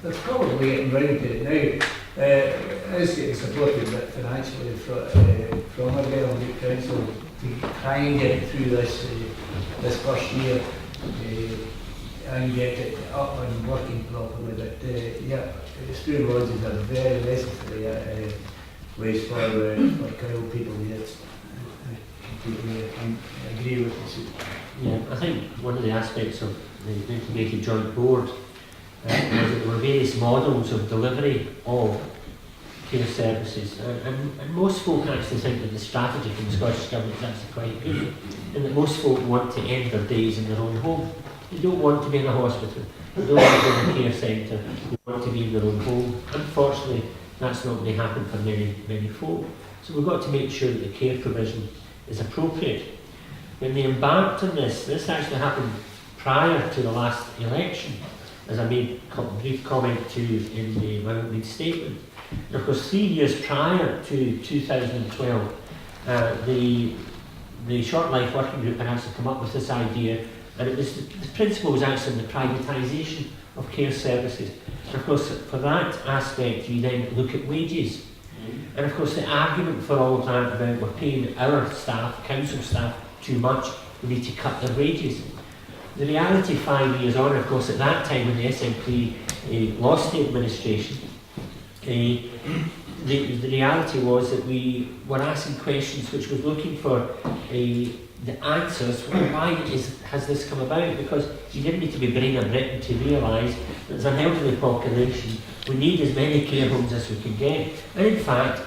they're probably getting round to it now. It is getting supported financially from Argyll and Bute Council to try and get through this first year. And get it up and working properly, but Struan Lodge is a very necessary place for cow people here. I agree with this. Yeah, I think one of the aspects of the integrated joint board was that there were various models of delivery of care services, and most folk actually think that the strategy from the Scottish Government is actually quite good, and that most folk want to end their days in their own home. They don't want to be in a hospital, they don't want to be in a care centre, they want to be in their own home. Unfortunately, that's not going to happen for many folk. So we've got to make sure that the care provision is appropriate When they embarked on this actually happened prior to the last election, as I made a brief comment to in my opening statement. And of course, 3 years prior to 2012, the Short Life Working Group had actually come up with this idea, and it was the principle was actually the privatisation of care services. And of course, for that aspect, you then look at wages. And of course, the argument for all of that about we're paying our staff, council staff, too much, we need to cut their wages. The reality 5 years on, of course, at that time when the SNP lost the administration, the reality was that we were asking questions which was looking for the answers. Why has this come about? Because you didn't need to be brain and Britain to realise that as an elderly population, we need as many care homes as we can get. And in fact,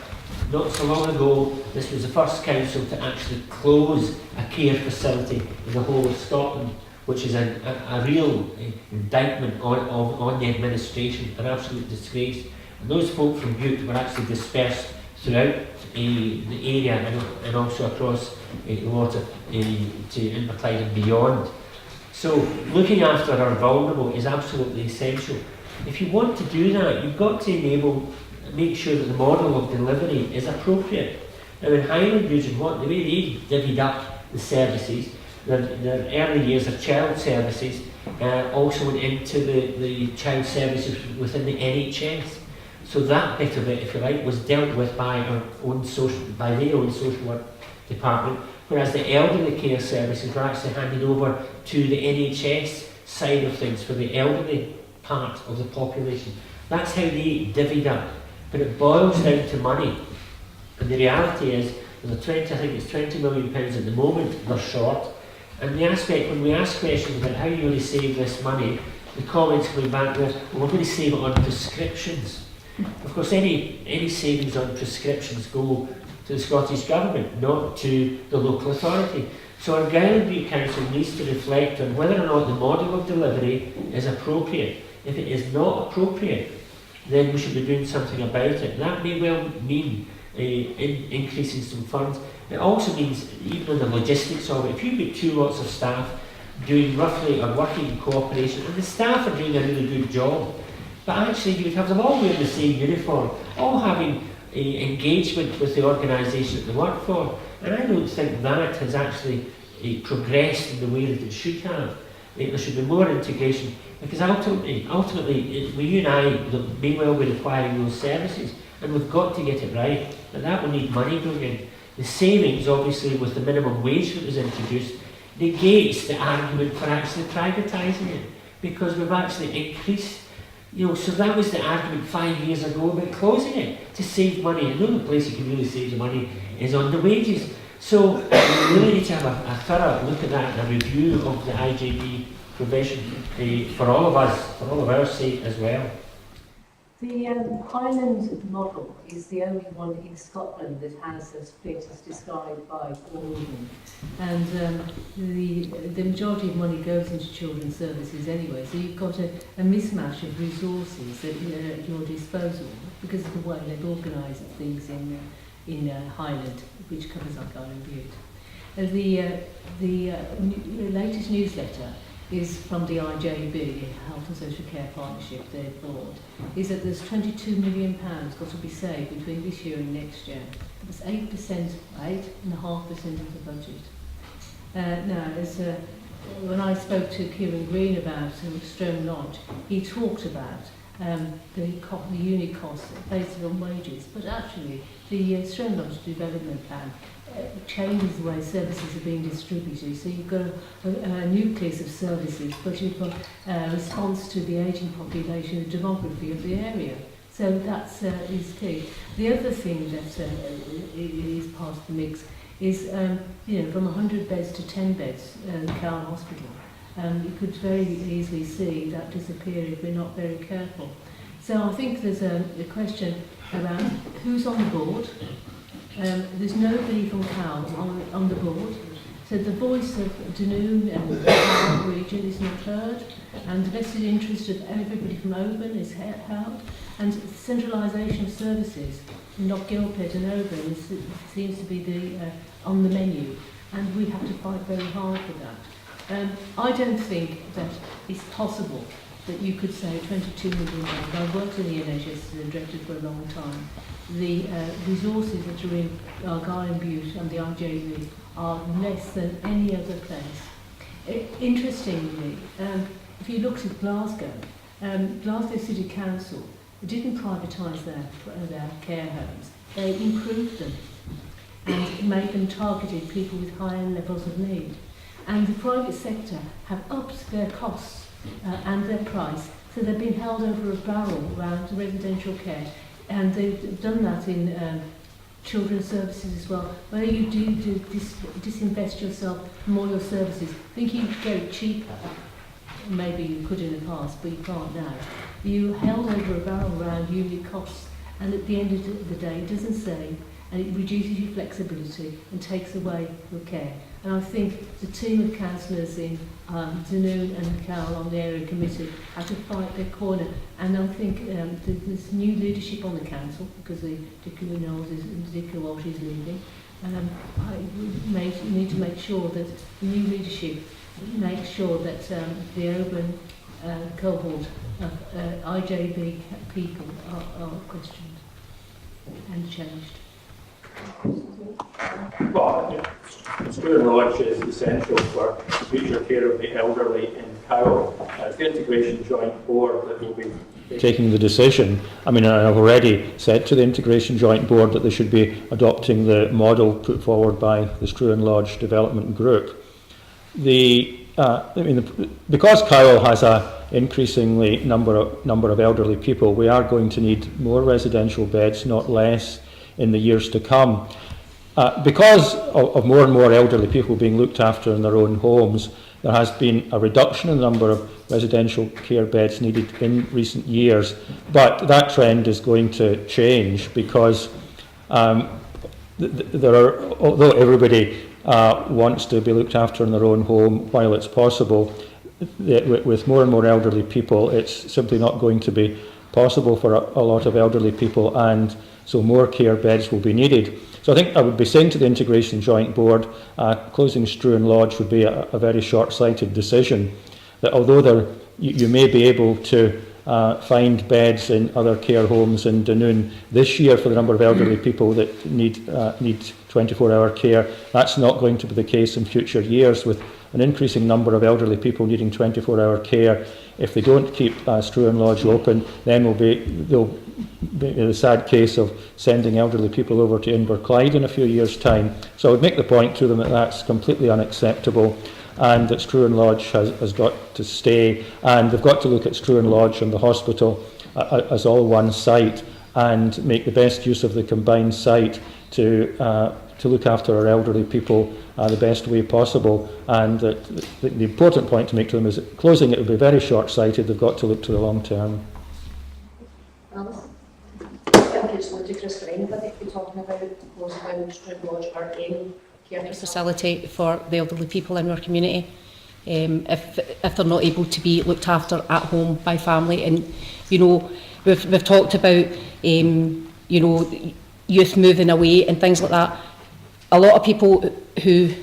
not so long ago, this was the first council to actually close a care facility in the whole of Scotland, which is a real indictment on the administration, an absolute disgrace. And those folk from Bute were actually dispersed throughout the area and also across a lot of to Inverclyde and beyond. So looking after our vulnerable is absolutely essential. If you want to do that, you've got to make sure that the model of delivery is appropriate. Now in Highland region, the way they divvied up the services, their early years of child services also went into the child services within the NHS. So that bit of it, if you like, was dealt with by their own social work department, whereas the elderly care services were actually handed over to the NHS side of things for the elderly part of the population. That's how they divvied up. But it boils down to money. And the reality is, there's I think it's £20 million at the moment they're short. And the aspect, when we ask questions about how you're going to save this money, the comments coming back with, well, we're going to save it on prescriptions. Of course, any savings on prescriptions go to the Scottish Government, not to the local authority. So Argyll and Bute Council needs to reflect on whether or not the model of delivery is appropriate. If it is not appropriate, then we should be doing something about it. That may well mean increasing some funds. It also means, even in the logistics of it, if you've got 2 lots of staff doing roughly or working in cooperation, and the staff are doing a really good job, but actually you would have them all wearing the same uniform, all having engagement with the organisation that they work for. And I don't think that has actually progressed in the way that it should have. There should be more integration, because ultimately you and I may well be requiring those services, and we've got to get it right, but that will need money going in. The savings, obviously, with the minimum wage that was introduced, negates the argument for actually privatising it, because we've actually increased, so that was the argument 5 years ago about closing it, to save money. And the only place you can really save the money is on the wages. So we really need to have a thorough look at that and a review of the IJB provision for all of us, for all of our sake as well. The Highland model is the only one in Scotland that has a split as described by Alden. And the majority of money goes into children's services anyway, so you've got a mismatch of resources at your disposal because of the way they've organised things in Highland, which covers Argyll and Bute. The latest newsletter is from the IJB, Health and Social Care Partnership, their board, is that there's £22 million got to be saved between this year and next year. That's 8.5% of the budget. Now, when I spoke to Kieran Green about Stone Lodge, he talked about the unit costs based on wages, but actually the Stone Lodge development plan changes the way services are being distributed. So you've got a nucleus of services, but you've got a response to the ageing population, the demography of the area. So that's is key. The other thing that is part of the mix is, from 100 beds to 10 beds, Cowan Hospital. You could very easily see that disappear if we're not very careful. So I think there's a question about who's on the board. There's nobody from Cowan on the board, so the voice of Dunoon and the Cowan region is not heard, and the vested interest of everybody from Oban is held, and centralisation of services in Loch Gilpet and Oban seems to be on the menu. and we have to fight very hard for that. I don't think that it's possible that you could say £22 million. I've worked in the NHS as a director for a long time. The resources that are in Argyll and Bute and the RJV are less than any other place. Interestingly, if you look at Glasgow, Glasgow City Council didn't privatise their care homes. They improved them and made them targeted people with higher levels of need. And the private sector have upped their costs and their price, so they've been held over a barrel around residential care. And they've done that in children's services as well. Where you do disinvest yourself from all your services, think you could go cheaper. Maybe you could in the past, but you can't now. You held over a barrel around unit costs, and at the end of the day, it doesn't save, and it reduces your flexibility and takes away your care. And I think the team of councillors in Dunoon and Carol on the area committee have to fight their corner. And I think there's new leadership on the council, because Dicky Knowles and Dicky Walsh is leaving. I need to make sure that the new leadership makes sure that the urban cohort of IJB people are questioned and changed. Well, Stuart Lodge is essential for the future care of the elderly in Cowell. It's the integration joint board that will be taking the decision. I mean, I've already said to the integration joint board that they should be adopting the model put forward by the Struan Lodge Development Group. Because Cowell has an increasingly number of elderly people, we are going to need more residential beds, not less, in the years to come. Because of more and more elderly people being looked after in their own homes, there has been a reduction in the number of residential care beds needed in recent years. But that trend is going to change, because there are, although everybody wants to be looked after in their own home while it's possible, with more and more elderly people, it's simply not going to be possible for a lot of elderly people, and so more care beds will be needed. So I think I would be saying to the Integration Joint Board, closing Struan Lodge would be a very short-sighted decision, that although you may be able to find beds in other care homes in Dunoon this year for the number of elderly people that need 24-hour care, that's not going to be the case in future years, with an increasing number of elderly people needing 24-hour care. If they don't keep Struan Lodge open, then there'll be the sad case of sending elderly people over to Inverclyde in a few years' time. So I would make the point to them that that's completely unacceptable, and that Struan Lodge has got to stay, and they've got to look at Struan Lodge and the hospital as all one site, and make the best use of the combined site to look after our elderly people the best way possible. And the important point to make to them is that closing it will be very short-sighted. They've got to look to the long term. Alison? I think it's ludicrous for anybody to be talking about closing down Struan Lodge or any care facility for the elderly people in our community, if they're not able to be looked after at home by family. And we've talked about youth moving away and things like that. A lot of people who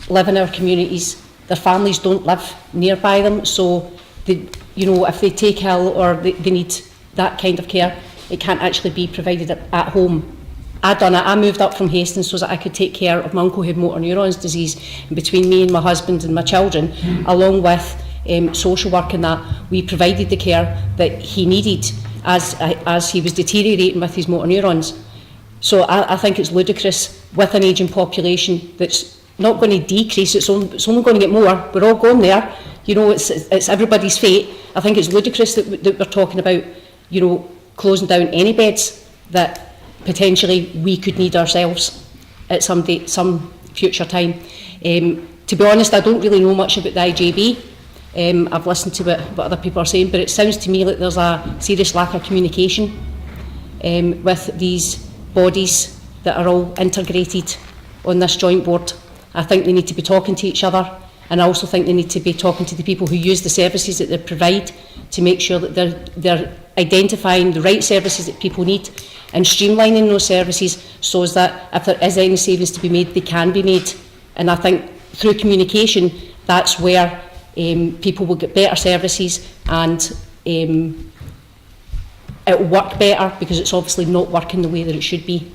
live in our communities, their families don't live nearby them, so if they take ill or they need that kind of care, it can't actually be provided at home. I moved up from Hastings so that I could take care of my uncle who had motor neurons disease, and between me and my husband and my children, along with social work and that, we provided the care that he needed as he was deteriorating with his motor neurons. So I think it's ludicrous with an ageing population that's not going to decrease, it's only going to get more. We're all going there. It's everybody's fate. I think it's ludicrous that we're talking about, closing down any beds that potentially we could need ourselves at some future time. To be honest, I don't really know much about the IJB. I've listened to what other people are saying, but it sounds to me like there's a serious lack of communication with these bodies that are all integrated on this joint board. I think they need to be talking to each other, and I also think they need to be talking to the people who use the services that they provide to make sure that they're identifying the right services that people need and streamlining those services so that if there is any savings to be made, they can be made And I think through communication, that's where people will get better services, and it will work better, because it's obviously not working the way that it should be.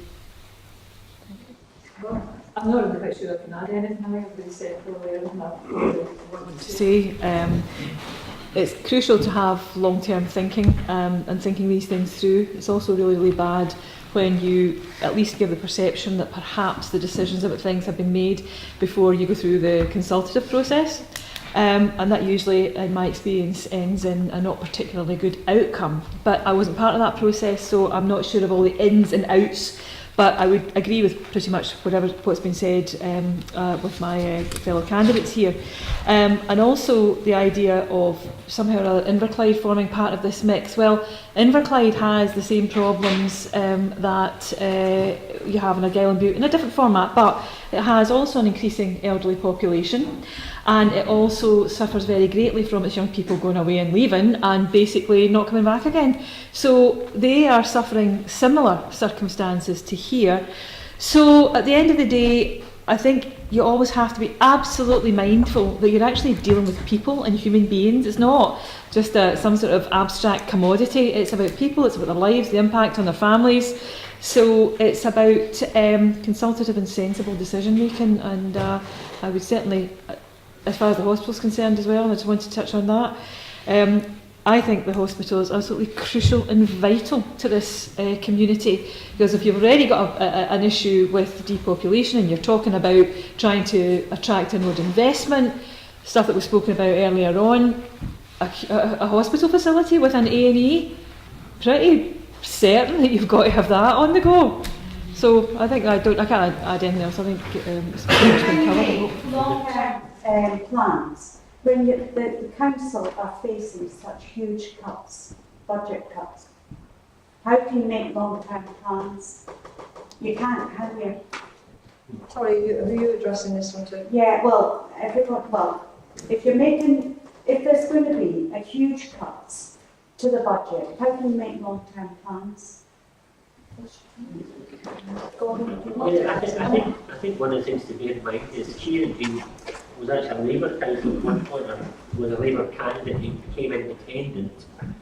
I'm not really quite sure I can add anything. I think everybody said probably everything I wanted to say. It's crucial to have long-term thinking and thinking these things through. It's also really, really bad when you at least give the perception that perhaps the decisions about things have been made before you go through the consultative process. And that usually, in my experience, ends in a not particularly good outcome. But I wasn't part of that process, so I'm not sure of all the ins and outs. But I would agree with pretty much what's been said with my fellow candidates here. And also the idea of somehow or other Inverclyde forming part of this mix. Well, Inverclyde has the same problems that you have in Argyll and Bute in a different format, but it has also an increasing elderly population. And it also suffers very greatly from its young people going away and leaving and basically not coming back again. So they are suffering similar circumstances to here. So at the end of the day, I think you always have to be absolutely mindful that you're actually dealing with people and human beings. It's not just some sort of abstract commodity. It's about people, it's about their lives, the impact on their families. So it's about consultative and sensible decision making, and I would certainly, as far as the hospital is concerned as well, and I just want to touch on that, I think the hospital is absolutely crucial and vital to this community, because if you've already got an issue with depopulation and you're talking about trying to attract inward investment, stuff that was spoken about earlier on, a hospital facility with an A&E, pretty certain that you've got to have that on the go. So I think I can't add anything else. I think it's pretty much been covered. Long-term plans, when the council are facing such huge cuts, budget cuts, how can you make long-term plans? You can't, can you? Sorry, who are you addressing this one to? Yeah, well, everyone, well, if there's going to be a huge cuts to the budget, how can you make long-term plans? Yeah, I think one of the things to bear in mind is here was actually a Labour council at one point with a Labour candidate who became independent, and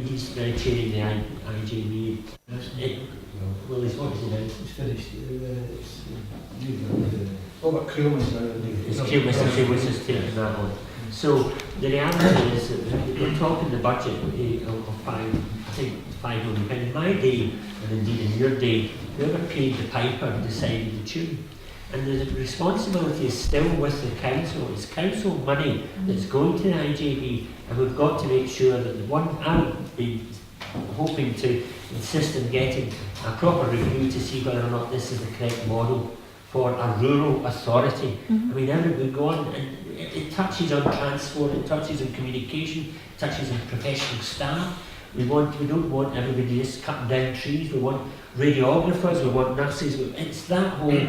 he's now chairing the IJB. Well, what is it now? It's finished. Robert Creelman's now. It's Creelman was taking that on. So the reality is that we're talking the budget of £5 million. In my day, and indeed in your day, whoever paid the piper decided the tune. And the responsibility is still with the council. It's council money that's going to the IJB, and we've got to make sure that the one I would be hoping to insist on getting a proper review to see whether or not this is the correct model for a rural authority. I mean, everybody go on, and it touches on transport, it touches on communication, it touches on professional staff. We don't want everybody just cutting down trees. We want radiographers, we want nurses. It's that whole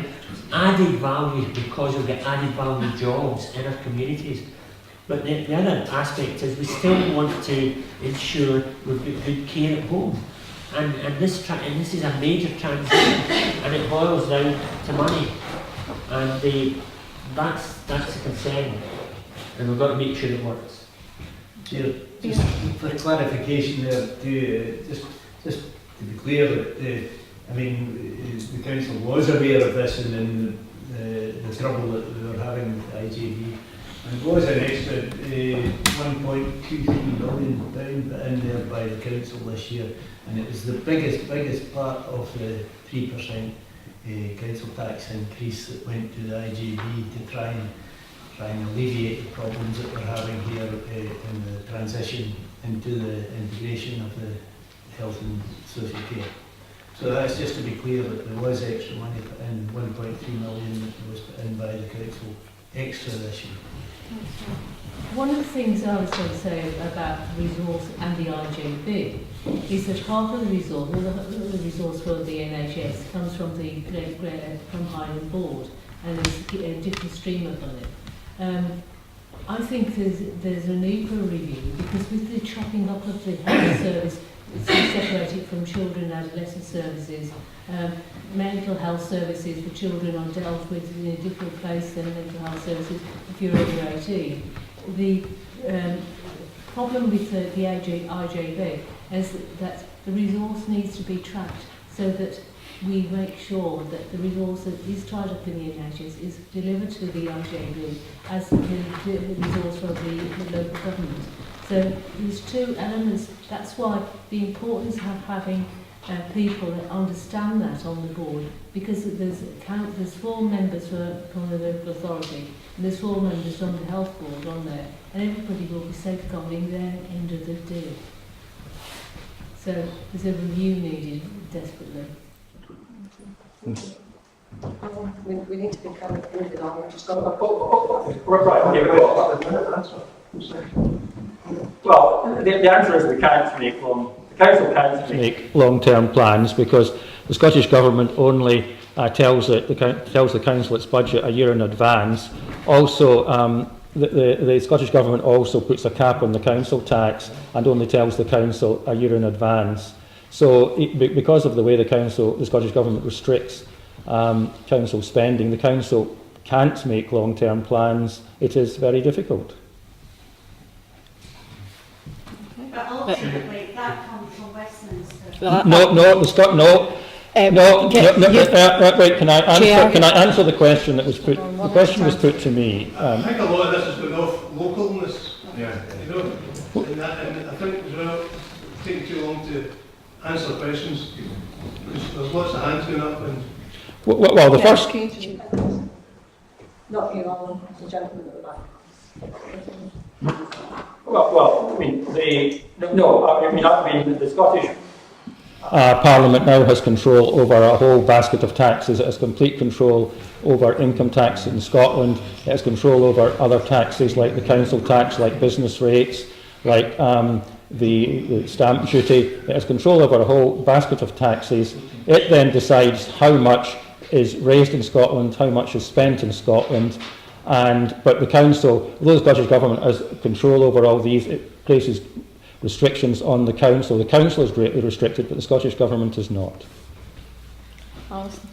added value, because you'll get added value jobs in our communities. But the other aspect is we still want to ensure we've got good care at home. And this is a major transition, and it boils down to money. And that's the concern. And we've got to make sure it works. Chair, just for clarification there, just to be clear, that the council was aware of this and then the trouble that we were having with the IJB, and it was an extra £1.23 million put in there by the council this year, and it was the biggest part of the 3% council tax increase that went to the IJB to try and alleviate the problems that we're having here in the transition into the integration of the health and social care. So that's just to be clear that there was extra money put in, 1.3 million that was put in by the council extra this year. One of the things I was going to say about the resource and the IJB is that half of the resource, the resource for the NHS comes from the Highland Board, and there's a different stream of money. I think there's a need for a review, because with the chopping up of the health service separated from children and adolescent services. Mental health services for children are dealt with in a different place than mental health services if you're over 18. The problem with the IJB is that the resource needs to be tracked so that we make sure that the resource that is tied up in the NHS is delivered to the IJB as the resource for the local government. So there's two elements. That's why the importance of having people that understand that on the board, because there's 4 members from the local authority and there's 4 members from the health board on there, and everybody will be safeguarding their end of the deal. So there's a review needed desperately. We need to be kind of moving on. We're just going Well, the answer is we can't make the council can't make long-term plans because the Scottish Government only tells the council its budget a year in advance. Also, the Scottish Government also puts a cap on the council tax and only tells the council a year in advance. So, because of the way the Scottish Government restricts council spending, the council can't make long-term plans. It is very difficult. But ultimately, that comes from Westminster. Wait, can I answer the question that was put? The question was put to me. I think a lot of this has been off localness. Yeah. You know, and I think as well, it's taking too long to answer questions because there's lots of hands going up and. Well, the first. Not you, Alan, the gentleman at the back. Well, I mean, the Scottish Parliament now has control over a whole basket of taxes. It has complete control over income tax in Scotland. It has control over other taxes like the council tax, like business rates, like the stamp duty. It has control over a whole basket of taxes. It then decides how much is raised in Scotland, how much is spent in Scotland. But the council, although the Scottish Government has control over all these, it places restrictions on the council. The council is greatly restricted, but the Scottish Government is not. Alison.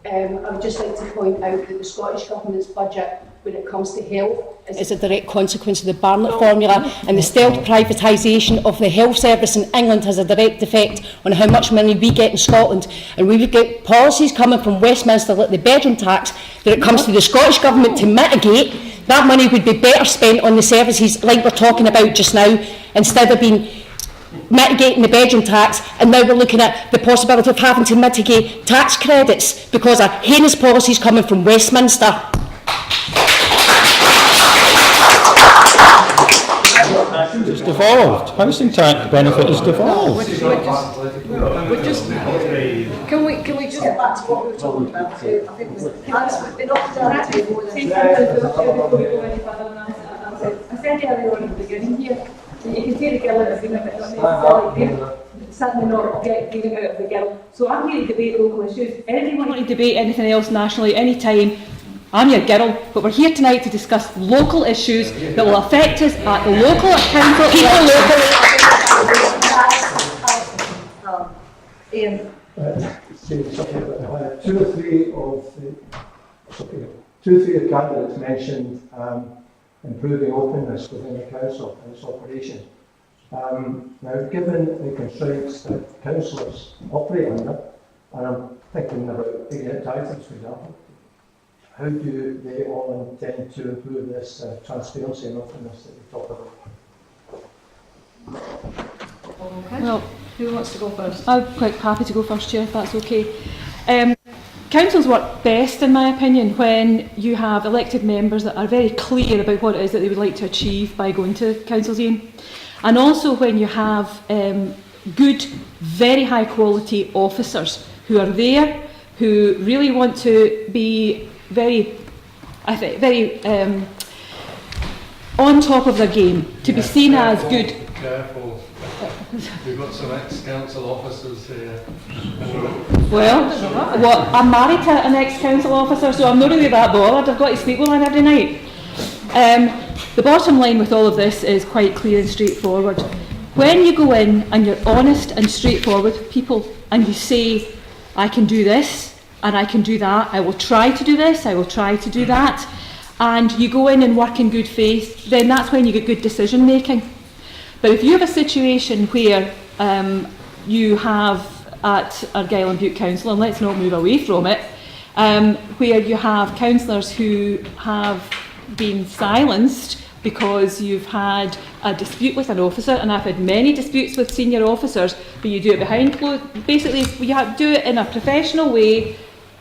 I would just like to point out that the Scottish Government's budget, when it comes to health, is a direct consequence of the Barnett formula, and the stealth privatisation of the health service in England has a direct effect on how much money we get in Scotland. And we would get policies coming from Westminster like the bedroom tax that it comes to the Scottish Government to mitigate. That money would be better spent on the services like we're talking about just now, instead of being mitigating the bedroom tax, and now we're looking at the possibility of having to mitigate tax credits because of heinous policies coming from Westminster. It's devolved. Housing tax benefit is devolved. Can we just get back to what we were talking about? I think we've been off down the table with I said earlier on in the beginning here that you can see the girl in the room, but not necessarily there. Certainly not getting out of the girl. So I'm here to debate local issues. Anyone want to debate anything else nationally, any time, I'm your girl, but we're here tonight to discuss local issues that will affect us at the local council. Ian. Two or three of the candidates mentioned improving openness within the council and its operation. Now, given the constraints that councillors operate under, and I'm thinking about ignorant items, for example, how do they all intend to improve this transparency and openness that we talk about? Okay. Well, who wants to go first? I'm quite happy to go first, Chair, if that's okay. Councils work best, in my opinion, when you have elected members that are very clear about what it is that they would like to achieve by going to councils, Ian. And also when you have good, very high quality officers who are there, who really want to be very on top of their game, to be seen as good. Careful. We've got some ex-council officers here. Well, I'm married to an ex-council officer, so I'm not really that bothered. I've got to sleep with one every night. The bottom line with all of this is quite clear and straightforward. When you go in and you're honest and straightforward with people and you say, I can do this and I can do that, I will try to do this, I will try to do that, and you go in and work in good faith, then that's when you get good decision making. But if you have a situation where you have at Argyll and Bute Council, and let's not move away from it, where you have councillors who have been silenced because you've had a dispute with an officer, and I've had many disputes with senior officers, but you do it behind closed. Basically, you have to do it in a professional way,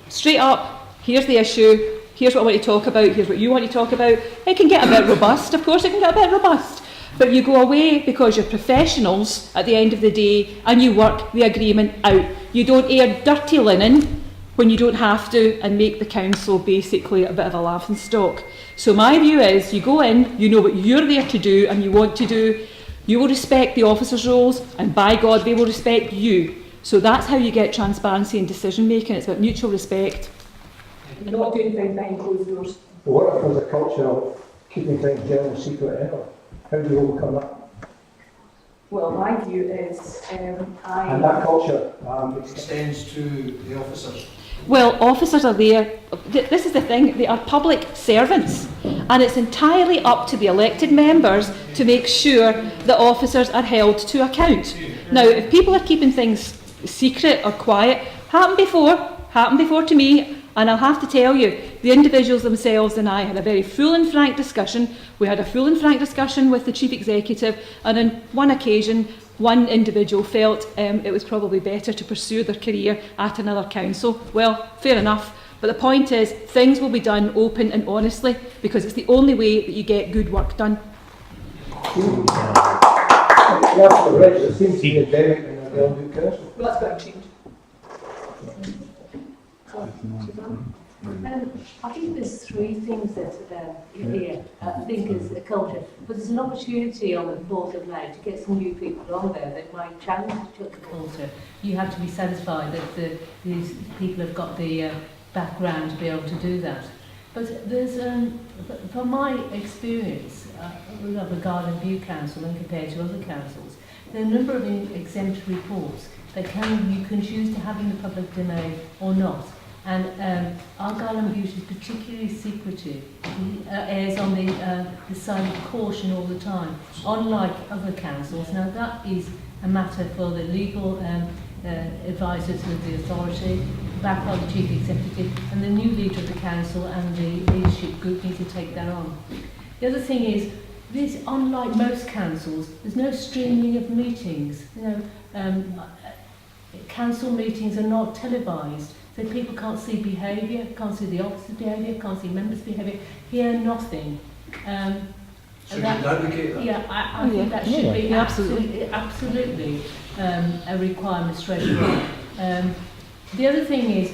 straight up. Here's the issue. Here's what I want to talk about. Here's what you want to talk about. It can get a bit robust, of course. It can get a bit robust, but you go away because you're professionals at the end of the day, and you work the agreement out. You don't air dirty linen when you don't have to, and make the council basically a bit of a laughing stock. So my view is, you go in, you know what you're there to do and you want to do, you will respect the officers' roles, and by God, they will respect you. So that's how you get transparency in decision making. It's about mutual respect. You're not doing things behind closed doors. What if there's a culture of keeping things general secret anyway? How do you overcome that? Well, my view is, And that culture extends to the officers. well, officers are there. This is the thing, they are public servants, and it's entirely up to the elected members to make sure that officers are held to account. Now, if people are keeping things secret or quiet, happened before to me, and I'll have to tell you, the individuals themselves and I had a very full and frank discussion. We had a full and frank discussion with the Chief Executive, and on one occasion, one individual felt it was probably better to pursue their career at another council. Well, fair enough. But the point is, things will be done open and honestly, because it's the only way that you get good work done. Yeah, right. It seems to be endemic in the Argyll and Bute Council. Well, that's got to change. I think there's three things that here I think is a culture, but there's an opportunity on the 4th of May to get some new people on there that might challenge the culture. You have to be satisfied that these people have got the background to be able to do that. But there's, from my experience of Argyll and Bute Council and compared to other councils, there are a number of exempt reports that you can choose to have in the public domain or not. And Argyll and Bute is particularly secretive. It airs on the side of caution all the time, unlike other councils. Now that is a matter for the legal advisors of the authority, backed by the Chief Executive, and the new leader of the council and the leadership group need to take that on. The other thing is, this, unlike most councils, there's no streaming of meetings. Council meetings are not televised. So people can't see behaviour, can't see the officers' behaviour, can't see members' behaviour, hear nothing. So you can advocate that? Yeah, I think that should be absolutely a requirement straight away. The other thing is,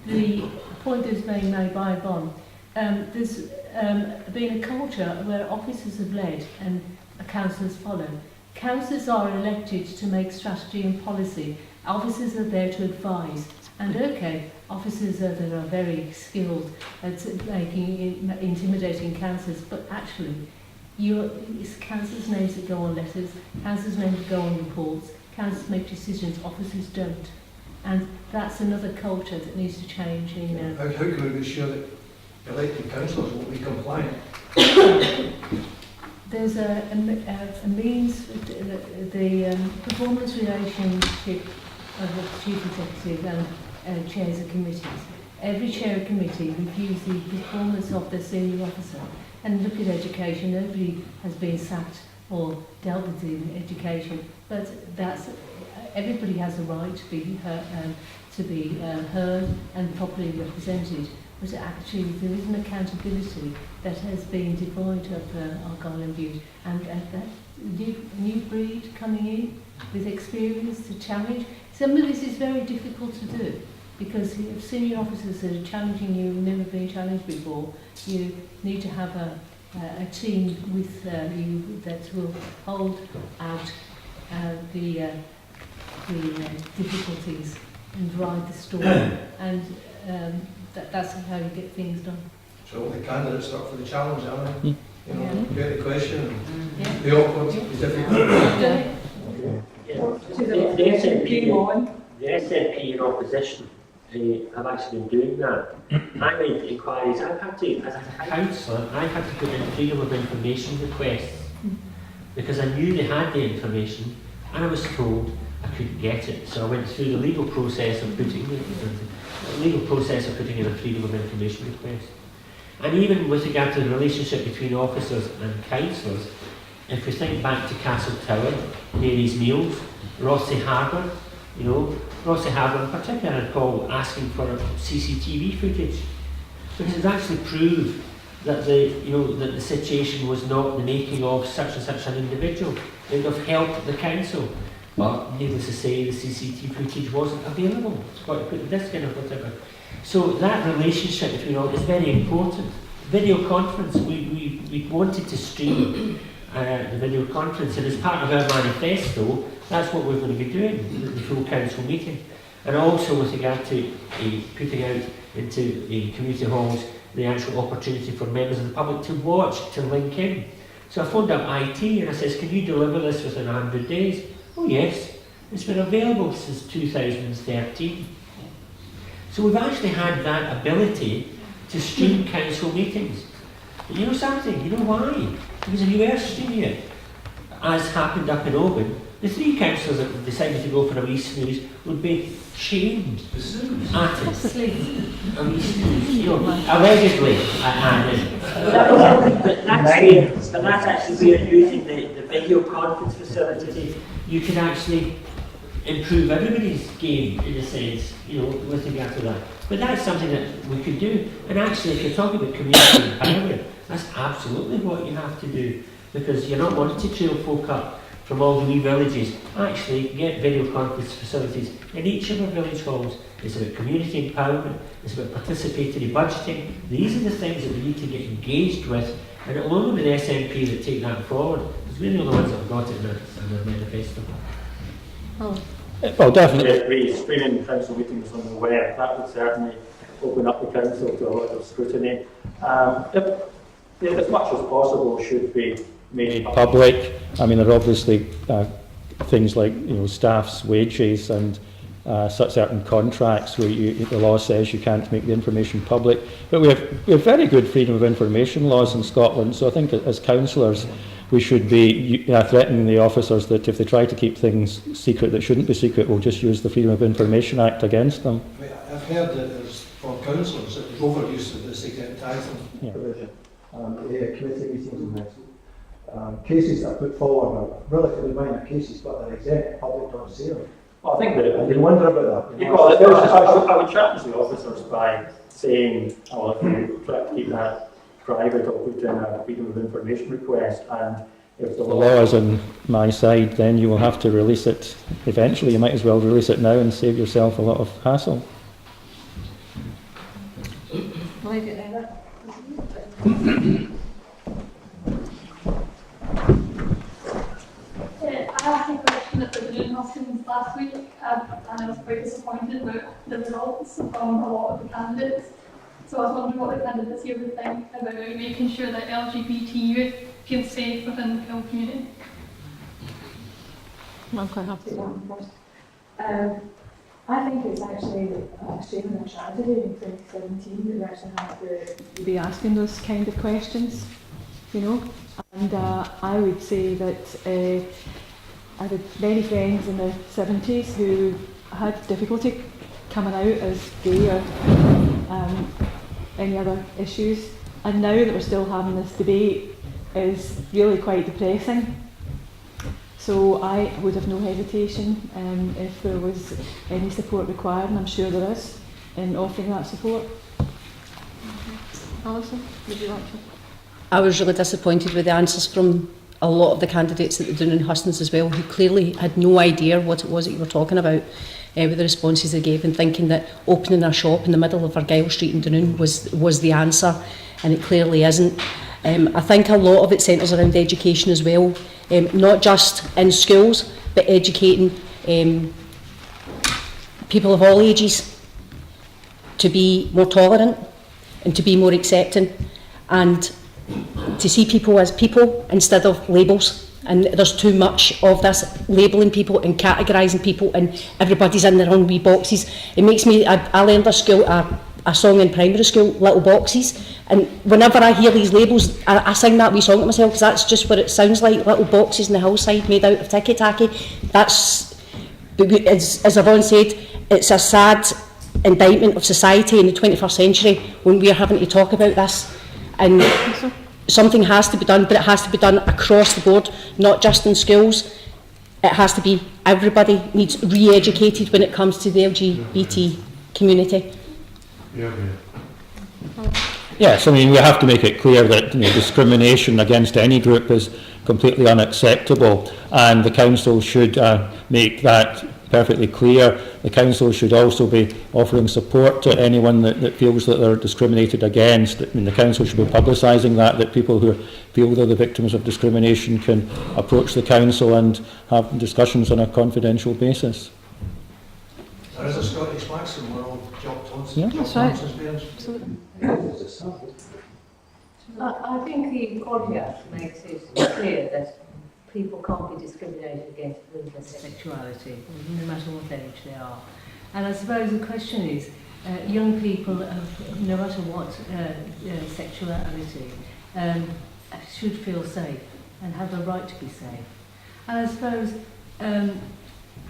the point that's being made by Yvonne, there's been a culture where officers have led and councillors follow. Councillors are elected to make strategy and policy. Officers are there to advise, and officers that are very skilled at making intimidating councillors, but actually, it's councillors' names that go on letters, councillors' names that go on reports, councillors make decisions, officers don't, and that's another culture that needs to change. How can we be sure that elected councillors will be compliant? There's a means, the performance relationship of the Chief Executive and chairs of committees. Every chair of committee reviews the performance of the senior officer. And look at education, nobody has been sacked or dealt with in education, but everybody has a right to be heard and properly represented. But actually there is an accountability that has been devoid of Argyll and Bute, and that new breed coming in with experience to challenge. Some of this is very difficult to do because if senior officers that are challenging you and never been challenged before, you need to have a team with you that will hold out the difficulties and ride the storm, and that's how you get things done. So the candidates are up for the challenge, aren't they? You know, get the question, The awkward, difficult. The SNP in opposition have actually been doing that. I made inquiries. I've had to, as a councillor, I had to put in freedom of information requests because I knew they had the information and I was told I couldn't get it. So I went through the legal process of putting in a freedom of information request. And even with regard to the relationship between officers and councillors, if we think back to Castle Tower, Mary's Meals, Rothesay Harbour, Rothesay Harbour in particular, I recall asking for CCTV footage because it's actually proved that that the situation was not the making of such and such an individual. It would have helped the council, but needless to say, the CCTV footage wasn't available. It's got to put the disc in or whatever. So that relationship between all is very important. Video conference, we wanted to stream the video conference, and as part of our manifesto, that's what we're going to be doing, the full council meeting. And also with regard to putting out into community halls the actual opportunity for members of the public to watch, to link in. So I phoned up IT and I says, can you deliver this within 100 days? Oh yes, it's been available since 2013. So we've actually had that ability to stream council meetings. But you know something, you know why? Because if you were streaming it, as happened up in Oban, the 3 councillors that decided to go for a wee snooze would be shamed at it. A wee snooze, allegedly, I added. But that's actually where using the video conference facility, you can actually improve everybody's game in a sense, with regard to that. But that's something that we could do. And actually, if you're talking about community empowerment, that's absolutely what you have to do. Because you're not wanting to trail folk up from all the wee villages. Actually, get video conference facilities in each of our village halls. It's about community empowerment, it's about participatory budgeting. These are the things that we need to get engaged with. And it will only be the SNP that take that forward. Because we're the only ones that have got it in our manifesto. Well, definitely. Streaming council meetings on the web, that would certainly open up the council to a lot of scrutiny. As much as possible should be made public. I mean, there are obviously things like staff's wages and certain contracts where the law says you can't make the information public. But we have very good freedom of information laws in Scotland. So I think as councillors, we should be threatening the officers that if they try to keep things secret that shouldn't be secret, we'll just use the Freedom of Information Act against them. I've heard that there's, for councillors, that there's overuse of the secret title. Committee meetings and this. Cases that are put forward are relatively minor cases, but they're exempt, the public don't see them. I think that I can wonder about that. I would challenge the officers by saying, if you try to keep that private, I'll put in a freedom of information request, and if the law is on my side, then you will have to release it eventually. You might as well release it now and save yourself a lot of hassle. I asked a question at the Argyll hustings last week, and I was quite disappointed about the results from a lot of the candidates. So I was wondering what the candidates here would think about making sure that LGBT youth feel safe within the Kill community. I'm quite happy with that. I think it's actually a shame and a tragedy in 2017 that we actually have to be asking those kind of questions, And I would say that I had many friends in the 70s who had difficulty coming out as gay or any other issues, and now that we're still having this debate is really quite depressing. So I would have no hesitation if there was any support required, and I'm sure there is, in offering that support. Alison, would you like to? I was really disappointed with the answers from a lot of the candidates at the Doon hustings as well, who clearly had no idea what it was that you were talking about with the responses they gave, and thinking that opening a shop in the middle of Argyll Street in Doon was the answer, and it clearly isn't. I think a lot of it centres around education as well, not just in schools, but educating people of all ages to be more tolerant and to be more accepting, and to see people as people instead of labels. And there's too much of this labelling people and categorising people, and everybody's in their own wee boxes. It makes me, I learned a song in primary school, Little Boxes, and whenever I hear these labels, I sing that wee song to myself, because that's just what it sounds like, little boxes in the hillside made out of ticky-tacky. That's, as Yvonne said, it's a sad indictment of society in the 21st century when we're having to talk about this. And something has to be done, but it has to be done across the board, not just in schools. It has to be, everybody needs re-educated when it comes to the LGBT community. Yes, I mean, we have to make it clear that discrimination against any group is completely unacceptable, and the council should make that perfectly clear. The council should also be offering support to anyone that feels that they're discriminated against. I mean, the council should be publicising that people who feel they're the victims of discrimination can approach the council and have discussions on a confidential basis. There is a Scottish maxim, we're all jocked on. Yeah, that's right. Absolutely. I think the equality Act makes it clear that people can't be discriminated against because of their sexuality, no matter what age they are. And I suppose the question is, young people, no matter what sexuality, should feel safe and have a right to be safe. And I suppose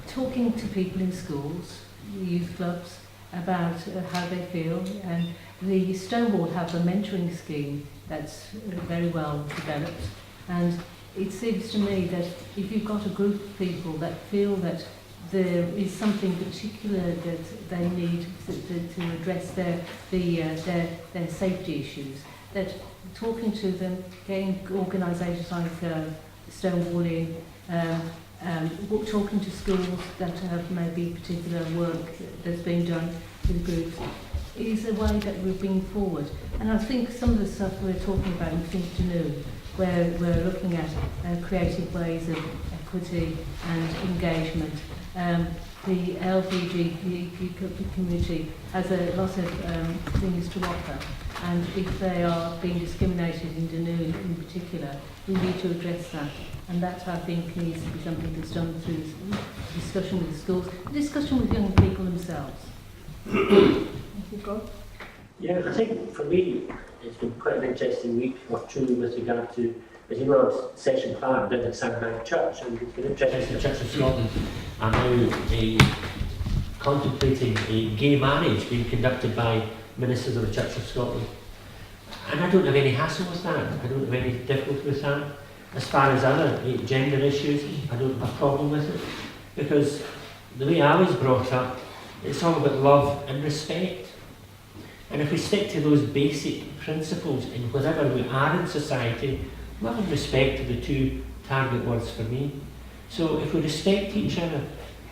talking to people in schools, youth clubs, about how they feel, and the Stonewall have a mentoring scheme that's very well developed, and it seems to me that if you've got a group of people that feel that there is something particular that they need to address their safety issues, that talking to them, getting organisations like Stonewalling, talking to schools that have maybe particular work that's being done with groups, is a way that we're bringing forward. And I think some of the stuff we're talking about in Think to Know, where we're looking at creative ways of equity and engagement. The LGBT community has a lot of things to offer, and if they are being discriminated in Dunoon in particular, we need to address that. And that, I think, needs to be something that's done through discussion with the schools, discussion with young people themselves. Yeah, I think for me, it's been quite an interesting week or two with regard to, as you know, session plan down at Sandbank Church, and it's been interesting. The Church of Scotland are now contemplating a gay marriage being conducted by ministers of the Church of Scotland. And I don't have any hassle with that. I don't have any difficulty with that. As far as other gender issues, I don't have a problem with it. Because the way I was brought up, it's all about love and respect. And if we stick to those basic principles in wherever we are in society, love and respect are the two target words for me. So if we respect each other,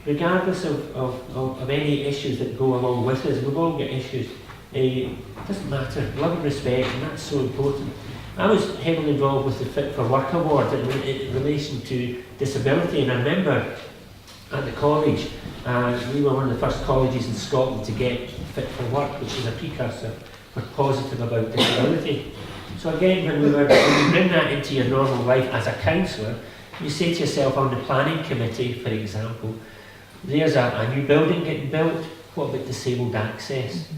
regardless of any issues that go along with us, we've all got issues, it doesn't matter, love and respect, and that's so important. I was heavily involved with the Fit for Work Award in relation to disability, and I remember at the college, we were one of the first colleges in Scotland to get Fit for Work, which is a precursor for positive about disability. So again, when you bring that into your normal life as a councillor, you say to yourself on the planning committee, for example, there's a new building getting built, what about disabled access?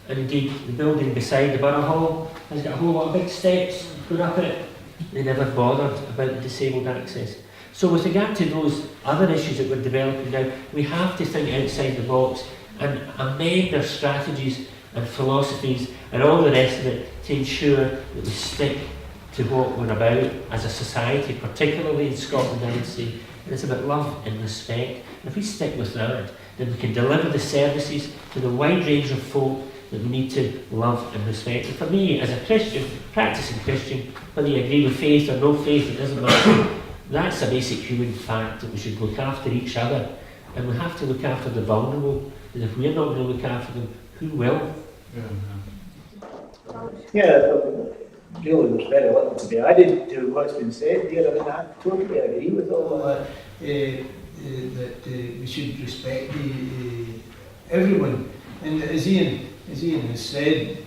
And indeed, the building beside the Borough Hall has got a whole lot of big steps going up it. They never bothered about the disabled access. So with regard to those other issues that we're developing now, we have to think outside the box and amend our strategies and philosophies and all the rest of it to ensure that we stick to what we're about as a society, particularly in Scotland, I would say. And it's about love and respect. And if we stick with that, then we can deliver the services to the wide range of folk that we need to love and respect. And for me, as a Christian, practicing Christian, whether you agree with faith or no faith, it doesn't matter. That's a basic human fact, that we should look after each other. And we have to look after the vulnerable, because if we're not going to look after them, who will? Yeah, really was very little to be added to what's been said here. I mean, I totally agree with all that, that we should respect everyone. And as Ian as Ian has said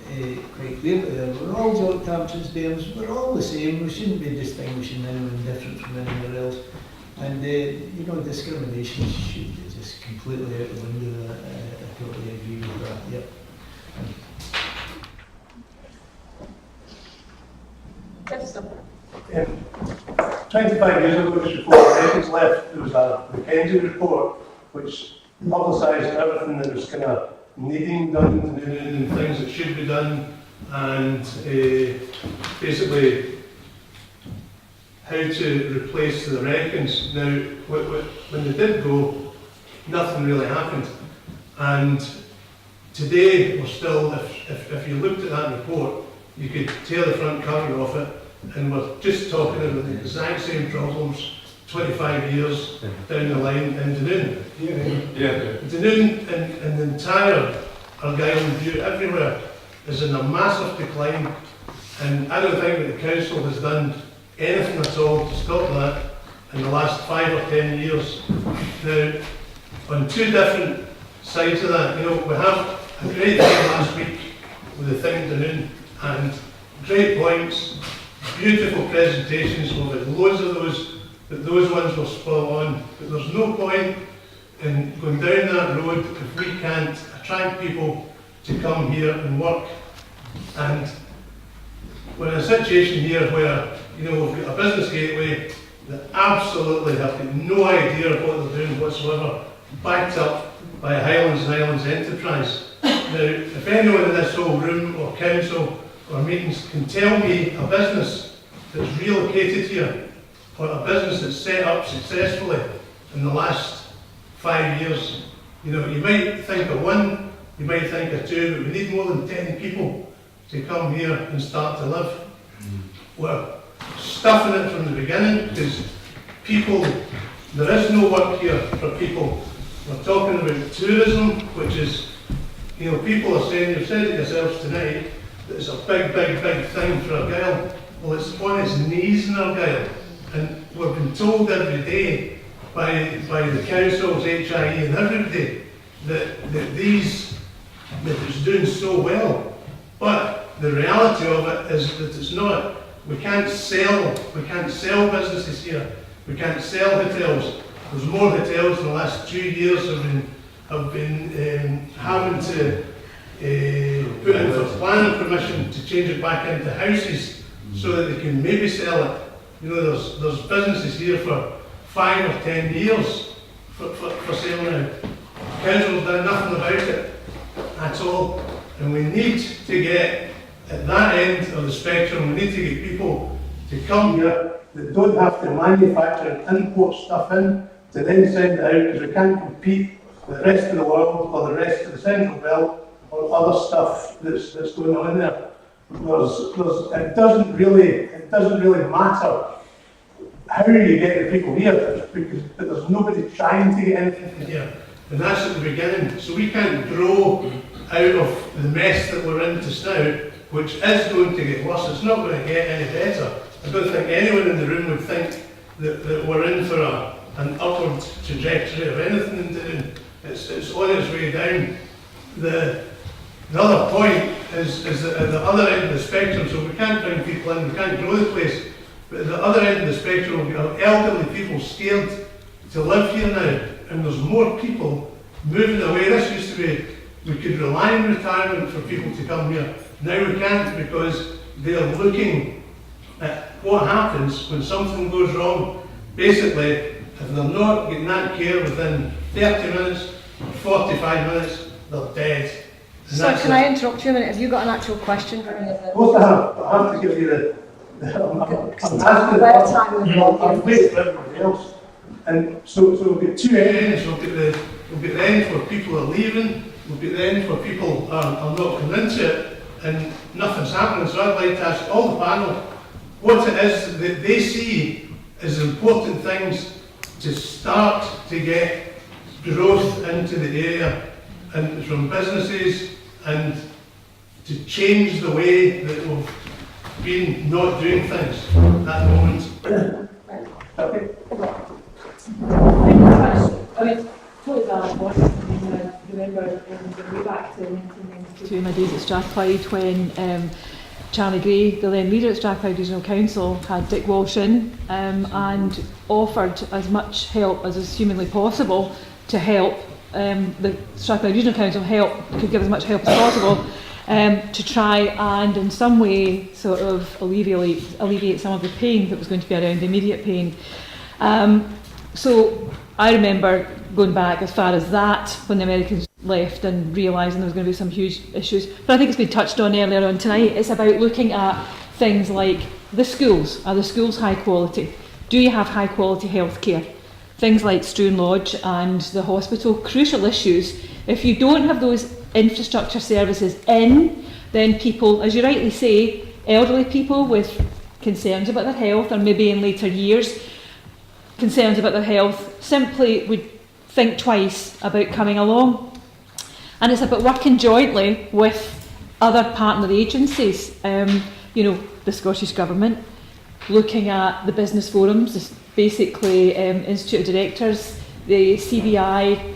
quite clearly there, we're all joint captains bears, we're all the same, we shouldn't be distinguishing anyone different from anywhere else. And you know, discrimination should be just completely out the window. I totally agree with that. Yep. 25 years ago, just before the Records left, there was a McKenzie report which publicised everything that was kind of needing done and things that should be done, and basically how to replace the wreckings. Now, when they did go, nothing really happened. And today, we're still, if you looked at that report, you could tear the front cover off it, and we're just talking about the exact same problems 25 years down the line in Dunoon. Dunoon and the entire Argyll and Bute, everywhere, is in a massive decline, and I don't think that the council has done anything at all to stop that in the last 5 or 10 years. Now, on two different sides of that, you know, we have a great day last week with the thing in Dunoon, and great points, beautiful presentations, we've had loads of those, but those ones were spot on. But there's no point in going down that road if we can't attract people to come here and work. And we're in a situation here where, you know, we've got a business gateway that absolutely have got no idea of what they're doing whatsoever, backed up by a Highlands and Islands enterprise. Now, if anyone in this whole room or council or meetings can tell me a business that's relocated here, or a business that's set up successfully in the last 5 years, you know, you might think of one, you might think of two, but we need more than 10 people to come here and start to live. We're stuffing it from the beginning because people, there is no work here for people. We're talking about tourism, which is, you know, people are saying, you've said it yourselves tonight, that it's a big, big, big thing for Argyll. Well, it's on its knees in Argyll, and we've been told every day by the councils, HIE and everybody that it's doing so well. But the reality of it is that it's not. We can't sell businesses here. We can't sell hotels. There's more hotels in the last 2 years have been having to put in for planning permission to change it back into houses so that they can maybe sell it. You know, there's businesses here for 5 or 10 years for sale now. The council's done nothing about it at all, and we need to get at that end of the spectrum. We need to get people to come here that don't have to manufacture and import stuff in to then send it out, because we can't compete with the rest of the world or the rest of the Central Belt or other stuff that's going on in there. It doesn't really matter how you get the people here, because there's nobody trying to get anything here, and that's at the beginning. So we can't grow out of the mess that we're in just now, which is going to get worse. It's not going to get any better. I don't think anyone in the room would think that we're in for an upward trajectory of anything in doing. It's on its way down. The other point is that at the other end of the spectrum, so we can't bring people in, we can't grow the place, but at the other end of the spectrum, we have elderly people scared to live here now, and there's more people moving away. This used to be, we could rely on retirement for people to come here. Now we can't, because they're looking at what happens when something goes wrong. Basically, if they're not getting that care within 30 minutes or 45 minutes, they're dead. So can I interrupt you a minute? Have you got an actual question for me? Of course I have to give you I'm asking I'm waiting for everybody else. And so we've got two ends. We've got the end where people are leaving, we've got the end where people are not coming into it, and nothing's happening. So I'd like to ask all the panel what it is that they see as important things to start to get growth into the area, and from businesses, and to change the way that we've been not doing things at the moment. Okay. I mean, totally valid point. remember way back to 1992, my days at Strathclyde, when Charlie Gray, the then leader at Strathclyde Regional Council, had Dick Walsh in and offered as much help as is humanly possible to help the Strathclyde Regional Council could give as much help as possible to try and in some way sort of alleviate some of the pain that was going to be around, the immediate pain. So I remember going back as far as that when the Americans left and realising there was going to be some huge issues. But I think it's been touched on earlier on tonight. It's about looking at things like the schools. Are the schools high quality? Do you have high quality healthcare? Things like Struan Lodge and the hospital, crucial issues. If you don't have those infrastructure services in, then people, as you rightly say, elderly people with concerns about their health, or maybe in later years, concerns about their health, simply would think twice about coming along. And it's about working jointly with other partner agencies, you know, the Scottish Government, looking at the business forums, basically Institute of Directors, the CBI,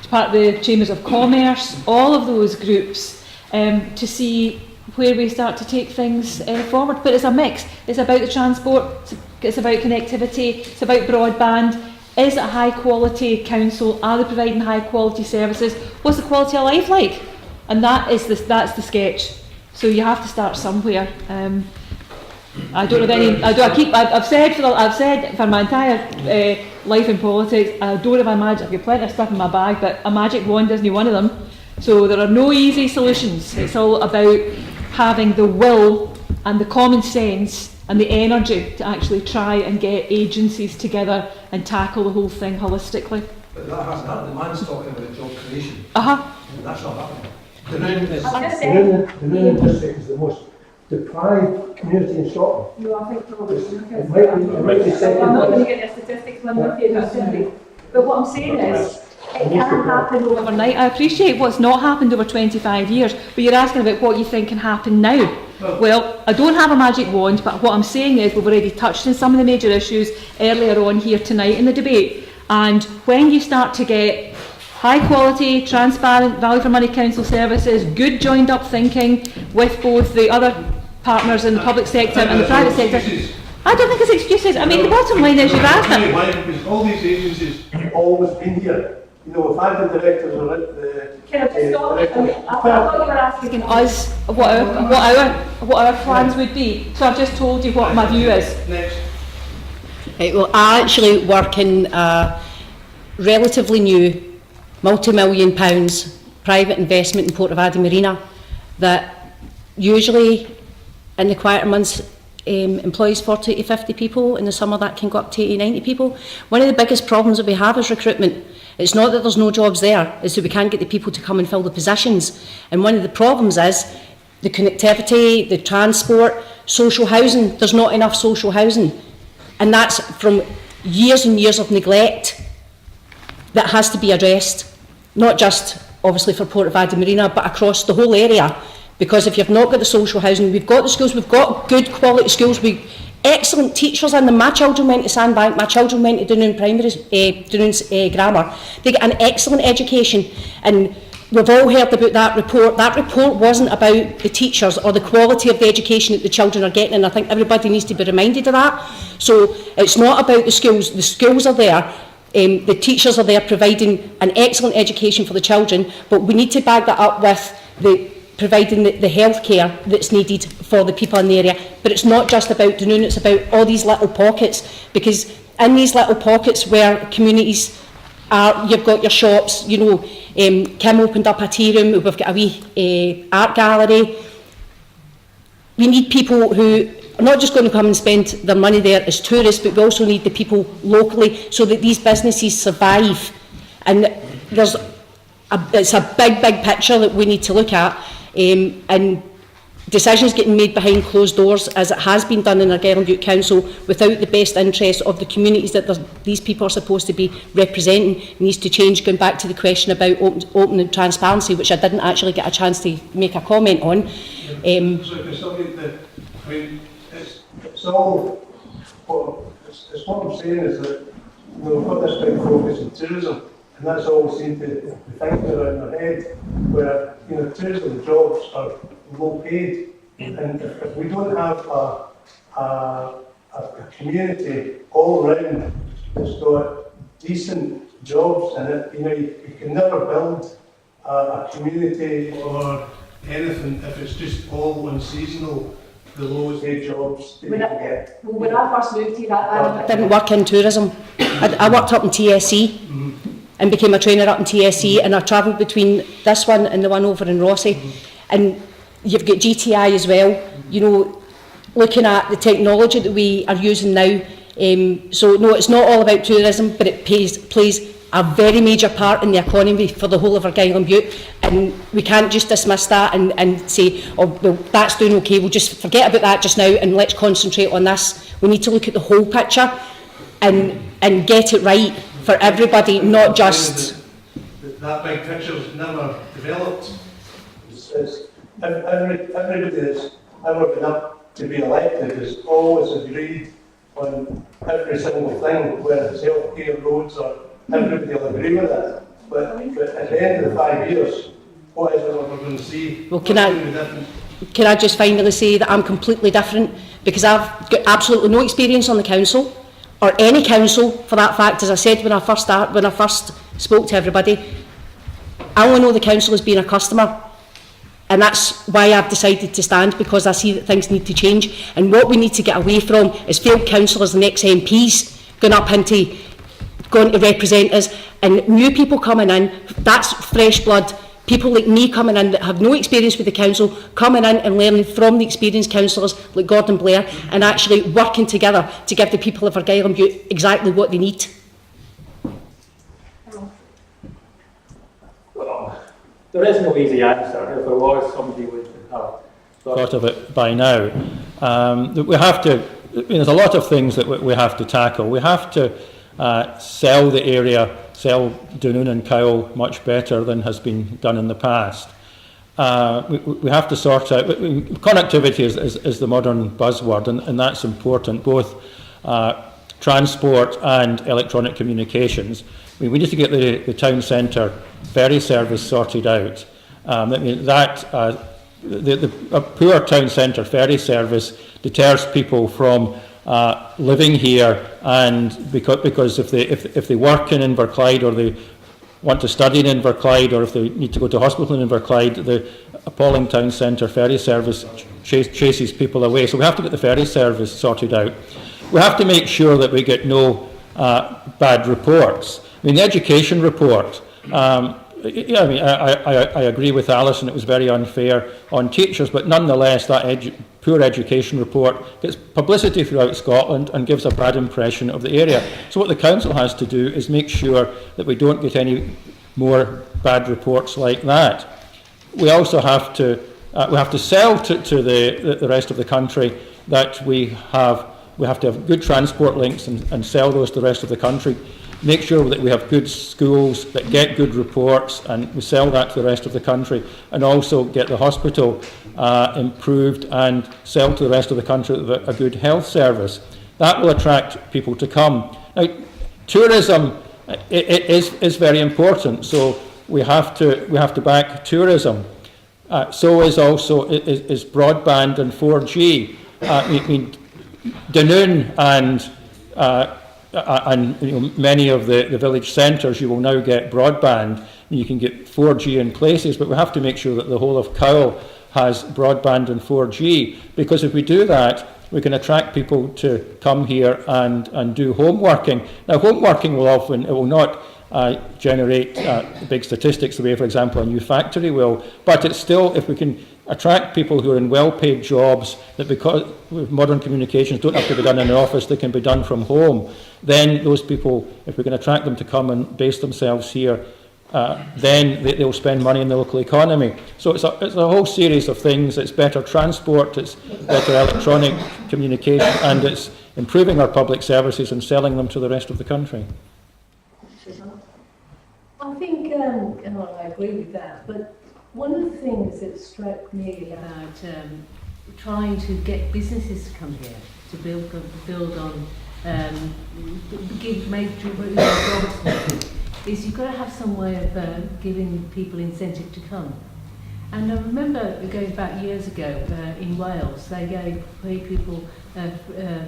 part of the Chambers of Commerce, all of those groups, to see where we start to take things forward. But it's a mix. It's about the transport, it's about connectivity, it's about broadband. Is it a high quality council? Are they providing high quality services? What's the quality of life like? And that's the sketch. So you have to start somewhere. I don't have any. I've said for my entire life in politics, I don't have a magic. I've got plenty of stuff in my bag, but a magic wand isn't one of them. So there are no easy solutions. It's all about having the will and the common sense and the energy to actually try and get agencies together and tackle the whole thing holistically. But that hasn't happened. The man's talking about job creation. That's not happening. The Noonan district is the most deprived community in Scotland. No, I think probably it might be second. I'm not going to get the statistics when we're here, but what I'm saying is, it can happen overnight. I appreciate what's not happened over 25 years, but you're asking about what you think can happen now. Well, I don't have a magic wand, but what I'm saying is we've already touched on some of the major issues earlier on here tonight in the debate. And when you start to get high quality, transparent, value for money council services, good joined up thinking with both the other partners in the public sector and the private sector. I don't think it's excuses. I mean, the bottom line is you've asked them. Because all these agencies have always been here. You know, if I've been directors or can I just stop? I thought you were asking us what our plans would be. So I've just told you what my view is. Right, well, I actually work in a relatively new multi-million pounds private investment in Port of Adi Marina that usually in the quieter months employs 40 to 50 people. In the summer that can go up to 80, 90 people. One of the biggest problems that we have is recruitment. It's not that there's no jobs there, it's that we can't get the people to come and fill the positions. And one of the problems is the connectivity, the transport, social housing. There's not enough social housing. And that's from years and years of neglect that has to be addressed. Not just obviously for Port of Adi Marina, but across the whole area. Because if you've not got the social housing, we've got the schools, we've got good quality schools, we've excellent teachers in them. My children went to Sandbank, my children went to Dunoon Grammar. They get an excellent education, and we've all heard about that report. That report wasn't about the teachers or the quality of the education that the children are getting, and I think everybody needs to be reminded of that. So it's not about the schools are there. The teachers are there providing an excellent education for the children, but we need to back that up with providing the health care that's needed for the people in the area. But it's not just about Dunoon, it's about all these little pockets, because in these little pockets where communities are, you've got your shops, you know, Kim opened up a tea room, we've got a wee art gallery. We need people who are not just going to come and spend their money there as tourists, but we also need the people locally so that these businesses survive. And it's a big picture that we need to look at, and decisions getting made behind closed doors, as it has been done in Argyll and Bute Council, without the best interest of the communities that these people are supposed to be representing, needs to change. Going back to the question about open and transparency, which I didn't actually get a chance to make a comment on. It's what I'm saying is that we've got this big focus on tourism, and that's all seemed to be thinking around their head, where, you know, tourism jobs are low paid, and if we don't have a community all round that's got decent jobs in it, you know, you can never build a community or anything if it's just all unseasonal, the lowest paid jobs that you can get. When I first moved here, I didn't work in tourism. I worked up in TSE and became a trainer up in TSE, and I travelled between this one and the one over in Rossi. And you've got GTI as well, you know, looking at the technology that we are using now. So no, it's not all about tourism, but it plays a very major part in the economy for the whole of Argyll and Bute, and we can't just dismiss that and say, oh well, that's doing okay, we'll just forget about that just now and let's concentrate on this. We need to look at the whole picture and get it right for everybody, not just... That big picture's never developed. Everybody that's ever been up to be elected has always agreed on every single thing, whether it's healthcare, roads, or everybody will agree with it. But at the end of the 5 years, what is it we're going to see? Well, can I just finally say that I'm completely different, because I've got absolutely no experience on the council, or any council for that fact. As I said when I first spoke to everybody, I only know the council as being a customer. And that's why I've decided to stand, because I see that things need to change. And what we need to get away from is failed councillors and ex-MPs going to represent us, and new people coming in. That's fresh blood. People like me coming in that have no experience with the council, coming in and learning from the experienced councillors like Gordon Blair, and actually working together to give the people of Argyll and Bute exactly what they need. There is no easy answer. If there was, somebody would have thought of it by now. We have to, there's a lot of things that we have to tackle. We have to sell the area, sell Dunoon and Cowell much better than has been done in the past. We have to sort out, connectivity is the modern buzzword, and that's important, both transport and electronic communications. We need to get the town centre ferry service sorted out. The poor town centre ferry service deters people from living here, and because if they work in Inverclyde, or they want to study in Inverclyde, or if they need to go to hospital in Inverclyde, the appalling town centre ferry service chases people away. So we have to get the ferry service sorted out. We have to make sure that we get no bad reports. I mean, the education report, I agree with Alison, it was very unfair on teachers, but nonetheless that poor education report gets publicity throughout Scotland and gives a bad impression of the area. So what the council has to do is make sure that we don't get any more bad reports like that. We also have to sell to the rest of the country that we have to have good transport links and sell those to the rest of the country. Make sure that we have good schools that get good reports, and we sell that to the rest of the country, and also get the hospital improved and sell to the rest of the country a good health service. That will attract people to come. Now, tourism is very important, so we have to back tourism. So is also is broadband and 4G. Dunoon and many of the village centres, you will now get broadband. You can get 4G in places, but we have to make sure that the whole of Cowell has broadband and 4G, because if we do that, we can attract people to come here and do homeworking. Now, homeworking will not generate big statistics the way, for example, a new factory will, but it's still, if we can attract people who are in well-paid jobs that, because with modern communications don't have to be done in an office, they can be done from home, then those people, if we can attract them to come and base themselves here, then they'll spend money in the local economy. So it's a whole series of things. It's better transport, it's better electronic communication, and it's improving our public services and selling them to the rest of the country. I think, I agree with that, but one of the things that struck me about trying to get businesses to come here, to build on, make jobs, is you've got to have some way of giving people incentive to come. And I remember going back years ago in Wales, they gave people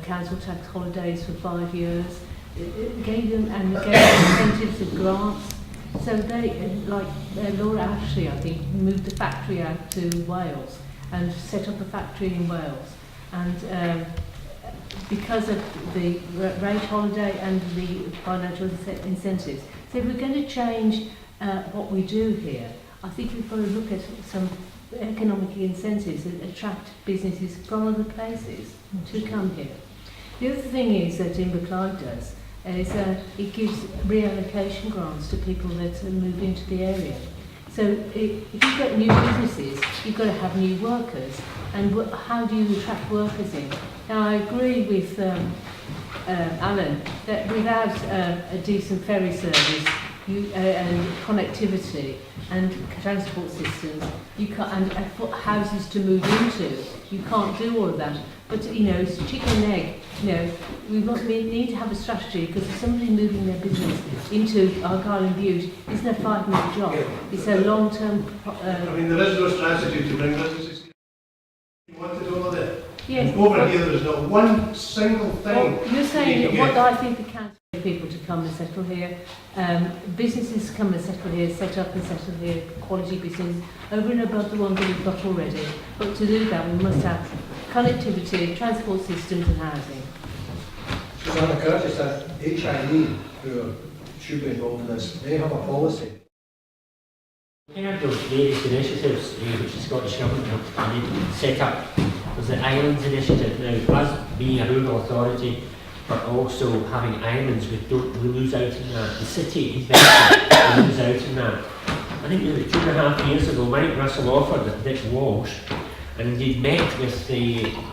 council tax holidays for 5 years, gave them incentives of grants. So they, like Laura Ashley, I think, moved the factory out to Wales and set up a factory in Wales. And because of the rate holiday and the financial incentives. So if we're going to change what we do here, I think we've got to look at some economic incentives that attract businesses from other places to come here. The other thing is that Inverclyde does is it gives reallocation grants to people that move into the area. So if you've got new businesses, you've got to have new workers. And how do you attract workers in? Now, I agree with Alan that without a decent ferry service and connectivity and transport systems, you can't, and houses to move into, you can't do all of that. But, you know, it's chicken and egg. You know, we need to have a strategy, because if somebody moving their business into Argyll and Bute isn't a 5-minute job. It's a long-term... I mean, there is no strategy to bring businesses. You want to do all that? Yes. Over here, there's not one single thing. Well, you're saying what I think we can for people to come and settle here. Businesses come and settle here, set up and settle here, quality business, over and above the ones that we've got already. But to do that, we must have connectivity, transport systems and housing. Susanna, could I just add, HIE, who should be involved in this, they have a policy. In terms of various initiatives which the Scottish Government have set up, there's the Islands Initiative. Now, us being a rural authority, but also having islands, we lose out in that. The city investment, we lose out in that. I think it was 2.5 years ago, Mike Russell offered that Dick Walsh, and indeed met with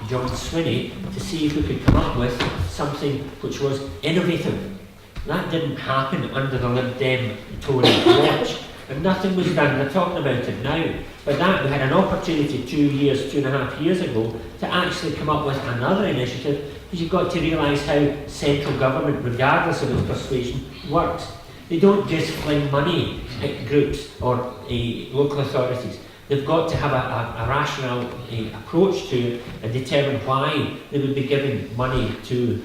John Swinney to see if we could come up with something which was innovative. That didn't happen under the LibDem Tory watch, and nothing was done. They're talking about it now. But that, we had an opportunity 2.5 years ago to actually come up with another initiative, because you've got to realise how central government, regardless of its persuasion, works. They don't just fling money at groups or local authorities. They've got to have a rational approach to it and determine why they would be giving money to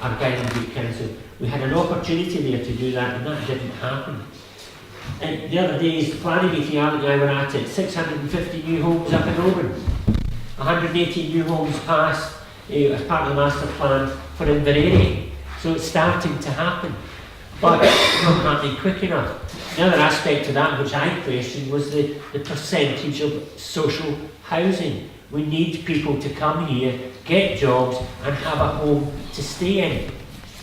Argyll and Bute Council. We had an opportunity there to do that, and that didn't happen. And the other day's planning meeting, Alan and I were at it, 650 new homes up in Oban, 180 new homes passed as part of the master plan for Inverary. So it's starting to happen, but it's not happening quick enough. The other aspect of that which I questioned was the percentage of social housing. We need people to come here, get jobs and have a home to stay in.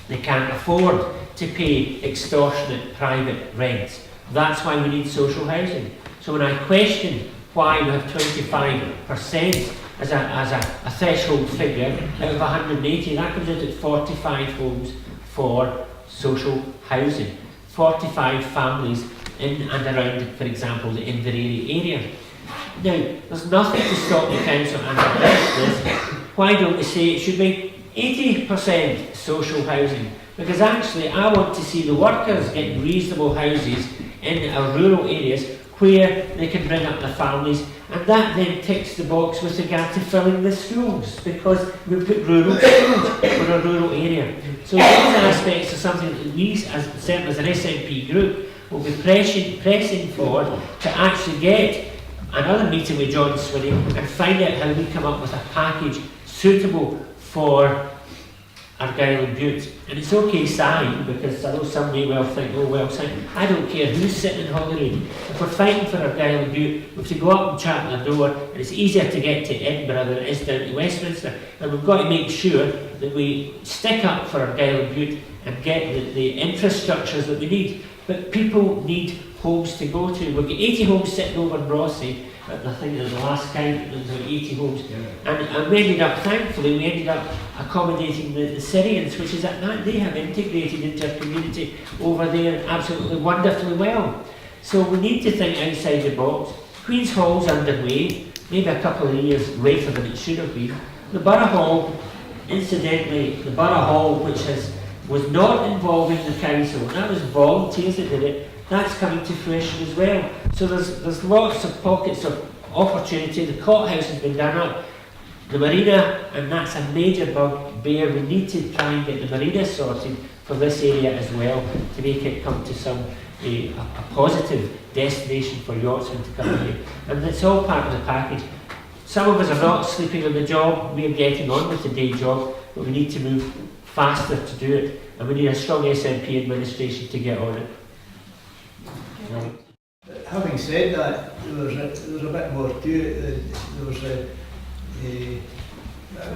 They can't afford to pay extortionate private rents. That's why we need social housing. So when I question why we have 25% as a threshold figure out of 180, that comes out at 45 homes for social housing. 45 families in and around, for example, the Inverary area. Now, there's nothing to stop the council and this. Why don't we say it should be 80% social housing? Because actually, I want to see the workers getting reasonable houses in our rural areas where they can bring up their families, and that then ticks the box with regard to filling the schools, because we've put rural schools for a rural area. So these aspects are something that we, certainly as an SNP group, will be pressing for to actually get another meeting with John Swinney and find out how we come up with a package suitable for Argyll and Bute. And it's okay sign, because I know some may well think, oh well, sign. I don't care who's sitting in Holyrood. If we're fighting for Argyll and Bute, we have to go up and chat at the door, and it's easier to get to Edinburgh than it is down to Westminster. And we've got to make sure that we stick up for Argyll and Bute and get the infrastructures that we need. But people need homes to go to. We've got 80 homes sitting over in Brossy. I think it was the last count, there was about 80 homes. And we ended up, thankfully, we ended up accommodating the Syrians, which is that they have integrated into our community over there absolutely wonderfully well. So we need to think outside the box. Queen's Hall's underway, maybe a couple of years later than it should have been. The Borough Hall, incidentally, the Borough Hall, which has was not involving the council, and that was volunteers that did it. That's coming to fruition as well. So there's lots of pockets of opportunity. The court house has been done up, the marina, and that's a major bugbear. We need to try and get the marina sorted for this area as well to make it come to some a positive destination for yachtsmen to come here. And it's all part of the package. Some of us are not sleeping on the job. We're getting on with the day job, but we need to move faster to do it, and we need a strong SNP administration to get on it. Having said that, there was a bit more to it. There was at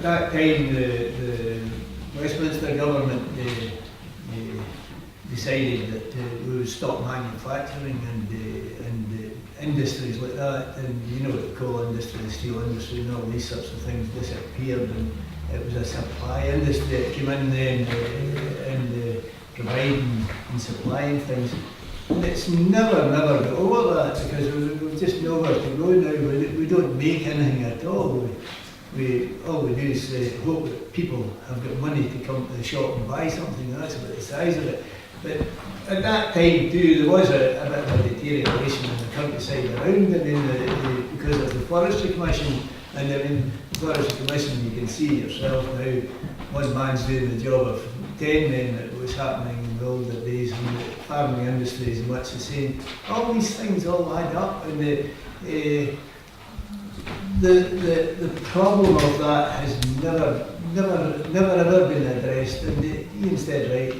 that time the Westminster government decided that we would stop manufacturing and industries like that, and you know what the coal industry, the steel industry, and all these sorts of things disappeared, and it was a supply industry that came in then and providing and supplying things. And it's never got over that, because we've just nowhere to go now. We don't make anything at all. All we do is hope that people have got money to come to the shop and buy something. That's about the size of it. But at that time too, there was a bit of a deterioration in the countryside around. I mean, because of the Forestry Commission, and I mean, the Forestry Commission, you can see yourself now, one man's doing the job of 10 men that was happening in the older days, and the farming industry is much the same. All these things all add up, and the problem of that has never ever been addressed. And Ian's dead right.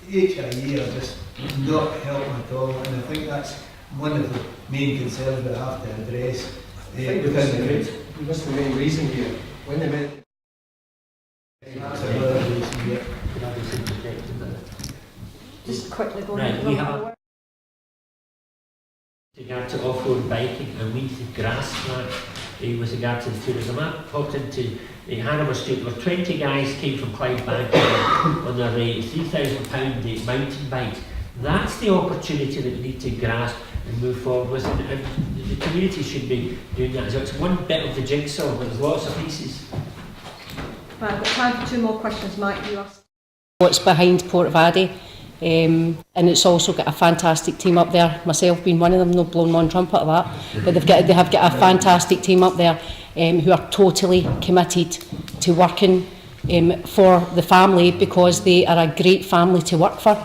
HIE are just not helping at all, and I think that's one of the main concerns we have to address within the country. That's the main reason here. When they meant that's another reason, yeah. Just quickly going Right, we have on. with regard to off-road biking, and we need to grasp that with regard to the tourism. I popped into Hanover Street, where 20 guys came from Clydebank on their £3,000 mountain bike. That's the opportunity that we need to grasp and move forward with, and the community should be doing that. So it's one bit of the jigsaw, but there's lots of pieces. Right, I've got time for 2 more questions. Mike, you asked. What's behind Portavadie, and it's also got a fantastic team up there. Myself being one of them, no blowing one trumpet of that, but they have got a fantastic team up there who are totally committed to working for the family, because they are a great family to work for.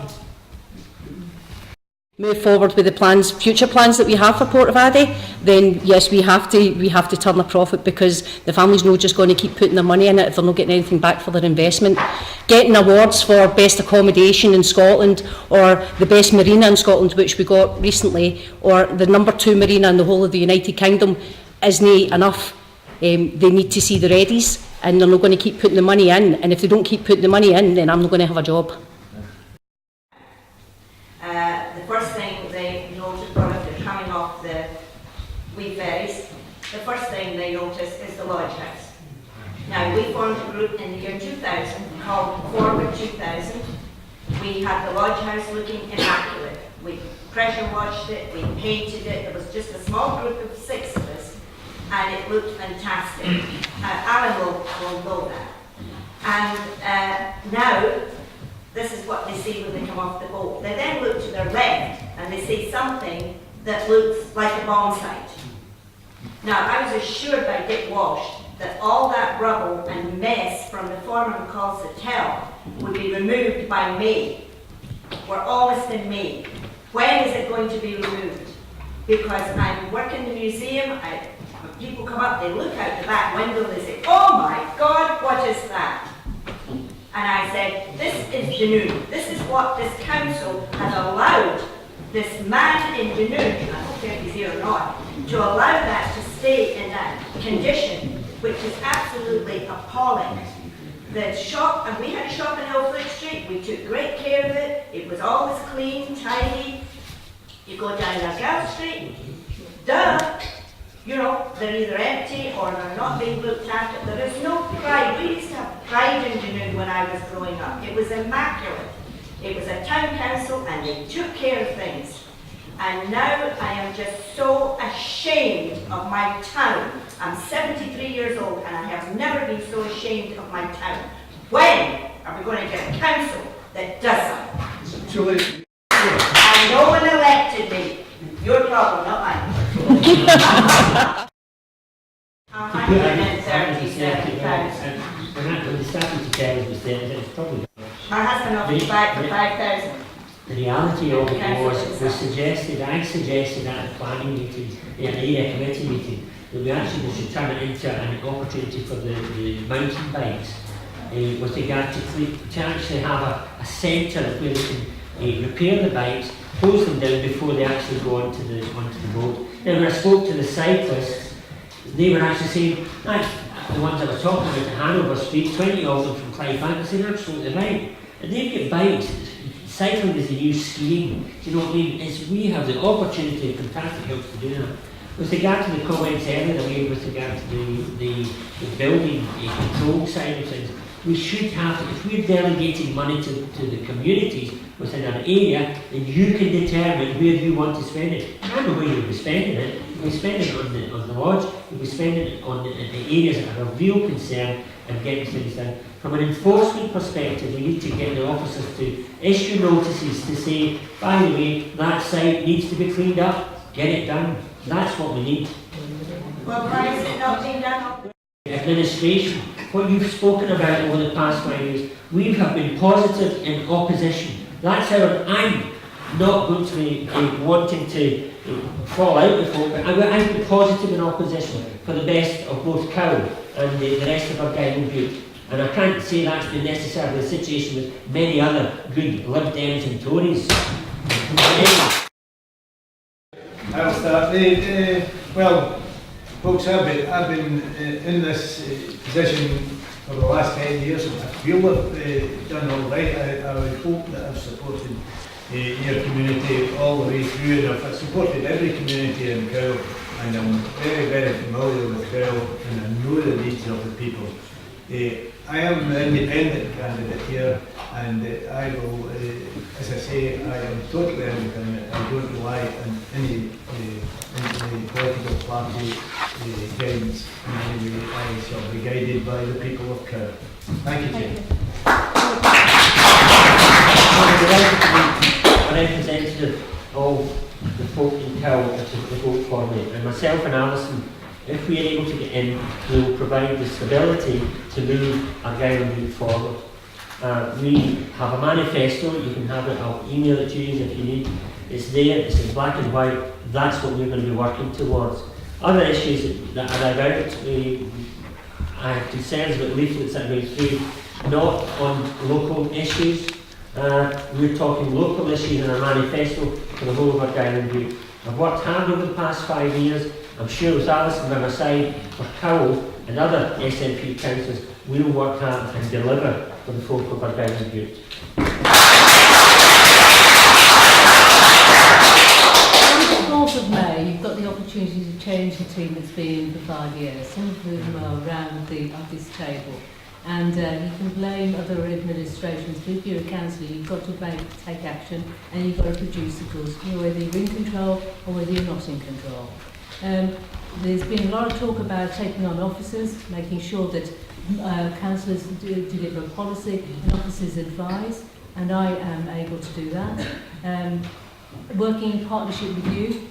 Move forward with the plans, future plans that we have for Portavadie, then yes, we have to turn a profit, because the family's not just going to keep putting their money in it if they're not getting anything back for their investment. Getting awards for best accommodation in Scotland, or the best marina in Scotland, which we got recently, or the number 2 marina in the whole of the United Kingdom, isn't enough. They need to see the readies, and they're not going to keep putting the money in, and if they don't keep putting the money in, then I'm not going to have a job. The first thing they noticed when they're coming off the wee ferries, the first thing they noticed is the lodge house. Now, we formed a group in the year 2000 called Forward 2000. We had the lodge house looking immaculate. We pressure washed it, we painted it. It was just a small group of 6 of us, and it looked fantastic. Alan will know that. And now, this is what they see when they come off the boat. They then look to their left and they see something that looks like a bomb site. Now, I was assured by Dick Walsh that all that rubble and mess from the former McCall's Hotel would be removed by May. We're almost in May. When is it going to be removed? Because I'm working the museum, when people come up, they look out the back window, they say, oh my God, what is that? And I said, this is Dunoon. This is what this council has allowed this man in Dunoon, I don't care if he's here or not, to allow that to stay in that condition, which is absolutely appalling. The shop, and we had a shop in Hillfleet Street, we took great care of it. It was always clean, tidy. You go down Argyll Street, duh! You know, they're either empty or they're not being looked after. There is no pride. We used to have pride in Dunoon when I was growing up. It was immaculate. It was a town council and they took care of things. And now I am just so ashamed of my town. I'm 73 years old and I have never been so ashamed of my town. When are we going to get a council that doesn't. And no one elected me. Your problem, not mine. 137,000. When they started to tell us it's probably... My husband offered to buy it for 5,000. The reality of it was I suggested at the planning meeting, the area committee meeting, that we actually should turn it into an opportunity for the mountain bikes, with regard to actually have a centre where they can repair the bikes, close them down before they actually go onto the road. Now when I spoke to the cyclists, they were actually saying, that's the ones that were talking about at Hanover Street, 20 of them from Clydebank, I said, absolutely right. And they've got bikes. Cycling is the new skiing. Do you know what I mean? We have the opportunity, fantastic help to do that. With regard to the comments earlier I made with regard to the building control side of things, we should have, if we're delegating money to the communities within an area, then you can determine where you want to spend it. I know where you'll be spending it. You'll be spending it on the lodge, you'll be spending it on the areas that are of real concern and getting things done. From an enforcement perspective, we need to get the officers to issue notices to say, by the way, that site needs to be cleaned up, get it done. That's what we need. Well, why is it not being done? Administration, what you've spoken about over the past 5 years, we have been positive in opposition. That's how I'm not going to be wanting to fall out with folk, but I've been positive in opposition for the best of both Cow and the rest of Argyll and Bute. And I can't say that's been necessarily the situation with many other good LibDems and Tories. I'll start. Well, folks, I've been in this position for the last 10 years. I feel I've done all right. I would hope that I've supported your community all the way through, and I've supported every community in Cow, and I'm very, very familiar with Cow, and I know the needs of the people. I am an independent candidate here, and I will, as I say, I am totally independent. I don't rely on any political party guidance in any way. I shall be guided by the people of Cow. Thank you, Chair. A representative of the folk in Cow to vote for me, and myself and Alison, if we are able to get in, we will provide the stability to move Argyll and Bute forward. We have a manifesto, you can have it, I'll email it to you if you need. It's there, it's in black and white, that's what we're going to be working towards. Other issues that are about, I have concerns about leaflets that go through, not on local issues. We're talking local issues in our manifesto for the whole of Argyll and Bute. I've worked hard over the past 5 years. I'm sure with Alison by my side, for Cowell and other SNP councillors, we'll work hard and deliver for the folk of Argyll and Bute. On the 4th of May, you've got the opportunity to change the team that's been for 5 years. Some of them are around this table. And you can blame other administrations, but if you're a councillor, you've got to take action, and you've got to produce the goods, whether you're in control or whether you're not in control. There's been a lot of talk about taking on officers, making sure that councillors deliver a policy and officers advise, and I am able to do that. Working in partnership with you,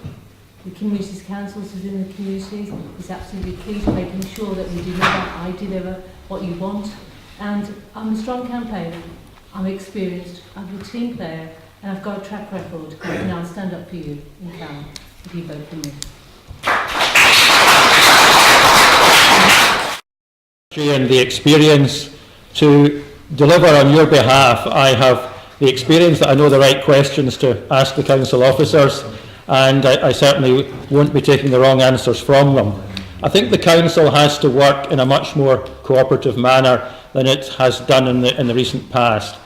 the communities councils within the communities, is absolutely key to making sure that we deliver, I deliver what you want. And I'm a strong campaigner, I'm experienced, I'm a team player, and I've got a track record, and I'll stand up for you in town if you vote for me. And the experience to deliver on your behalf. I have the experience that I know the right questions to ask the council officers, and I certainly won't be taking the wrong answers from them. I think the council has to work in a much more cooperative manner than it has done in the recent past.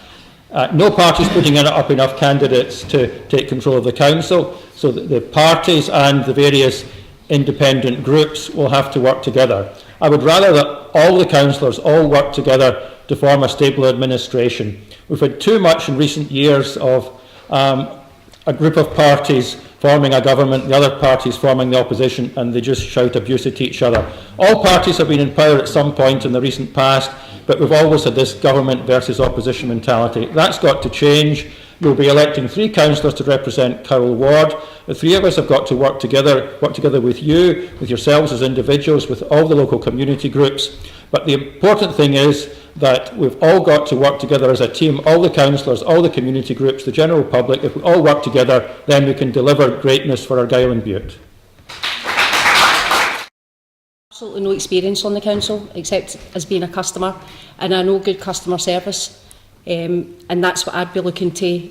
No party is putting up enough candidates to take control of the council, so that the parties and the various independent groups will have to work together. I would rather that all the councillors all work together to form a stable administration. We've had too much in recent years of a group of parties forming a government, the other parties forming the opposition, and they just shout abuse at each other. All parties have been in power at some point in the recent past. but we've always had this government versus opposition mentality. That's got to change. We'll be electing 3 councillors to represent Cowell Ward. The 3 of us have got to work together with you, with yourselves as individuals, with all the local community groups. But the important thing is that we've all got to work together as a team, all the councillors, all the community groups, the general public. If we all work together, then we can deliver greatness for Argyll and Bute. Absolutely no experience on the council except as being a customer, and I know good customer service, and that's what I'd be looking to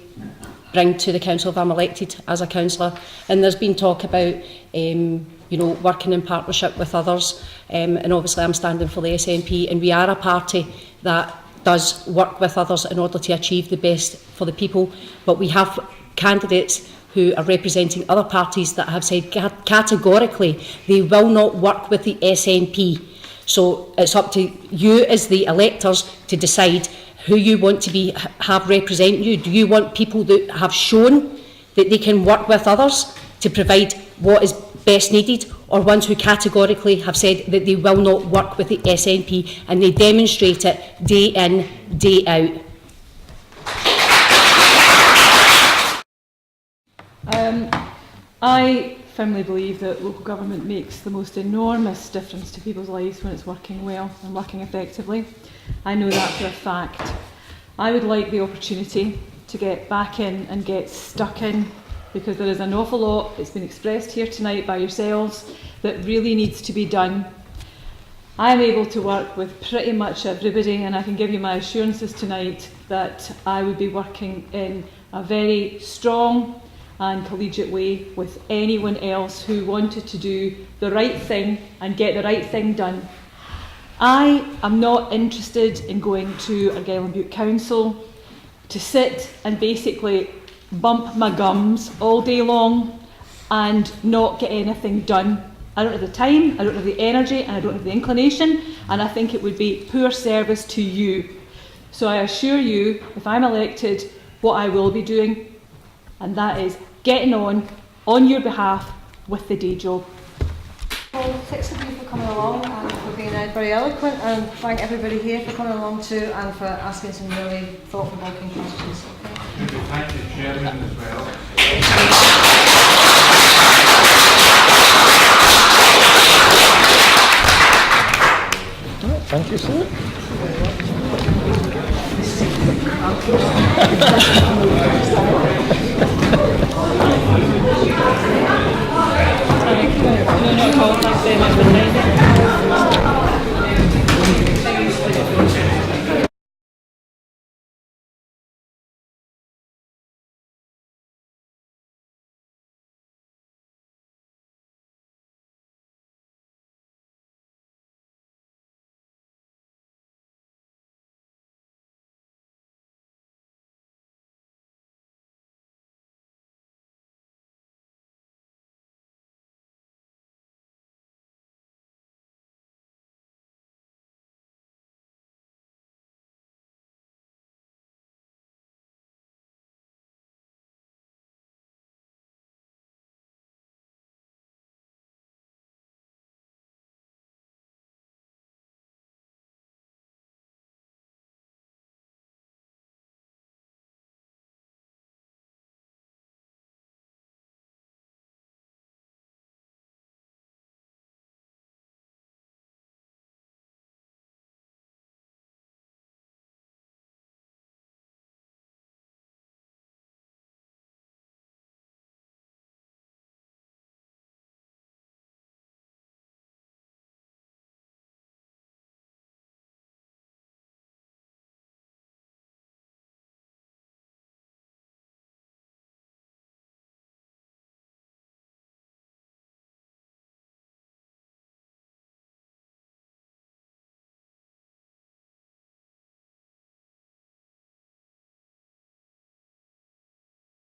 bring to the council if I'm elected as a councillor. And there's been talk about working in partnership with others, and obviously I'm standing for the SNP, and we are a party that does work with others in order to achieve the best for the people, but we have candidates who are representing other parties that have said categorically they will not work with the SNP. So it's up to you as the electors to decide who you want to have represent you. Do you want people that have shown that they can work with others to provide what is best needed, or ones who categorically have said that they will not work with the SNP, and they demonstrate it day in, day out? I firmly believe that local government makes the most enormous difference to people's lives when it's working well and working effectively. I know that for a fact. I would like the opportunity to get back in and get stuck in, because there is an awful lot that's been expressed here tonight by yourselves that really needs to be done. I'm able to work with pretty much everybody, and I can give you my assurances tonight that I would be working in a very strong and collegiate way with anyone else who wanted to do the right thing and get the right thing done. I am not interested in going to Argyll and Bute Council to sit and basically bump my gums all day long and not get anything done. I don't have the time, I don't have the energy, and I don't have the inclination, and I think it would be poor service to you. So I assure you, if I'm elected, what I will be doing, and that is getting on your behalf with the day job. Well, thanks to you for coming along and for being very eloquent, and thank everybody here for coming along too and for asking some really thought-provoking questions. Okay. Thank the chairman as well. Thank you, sir.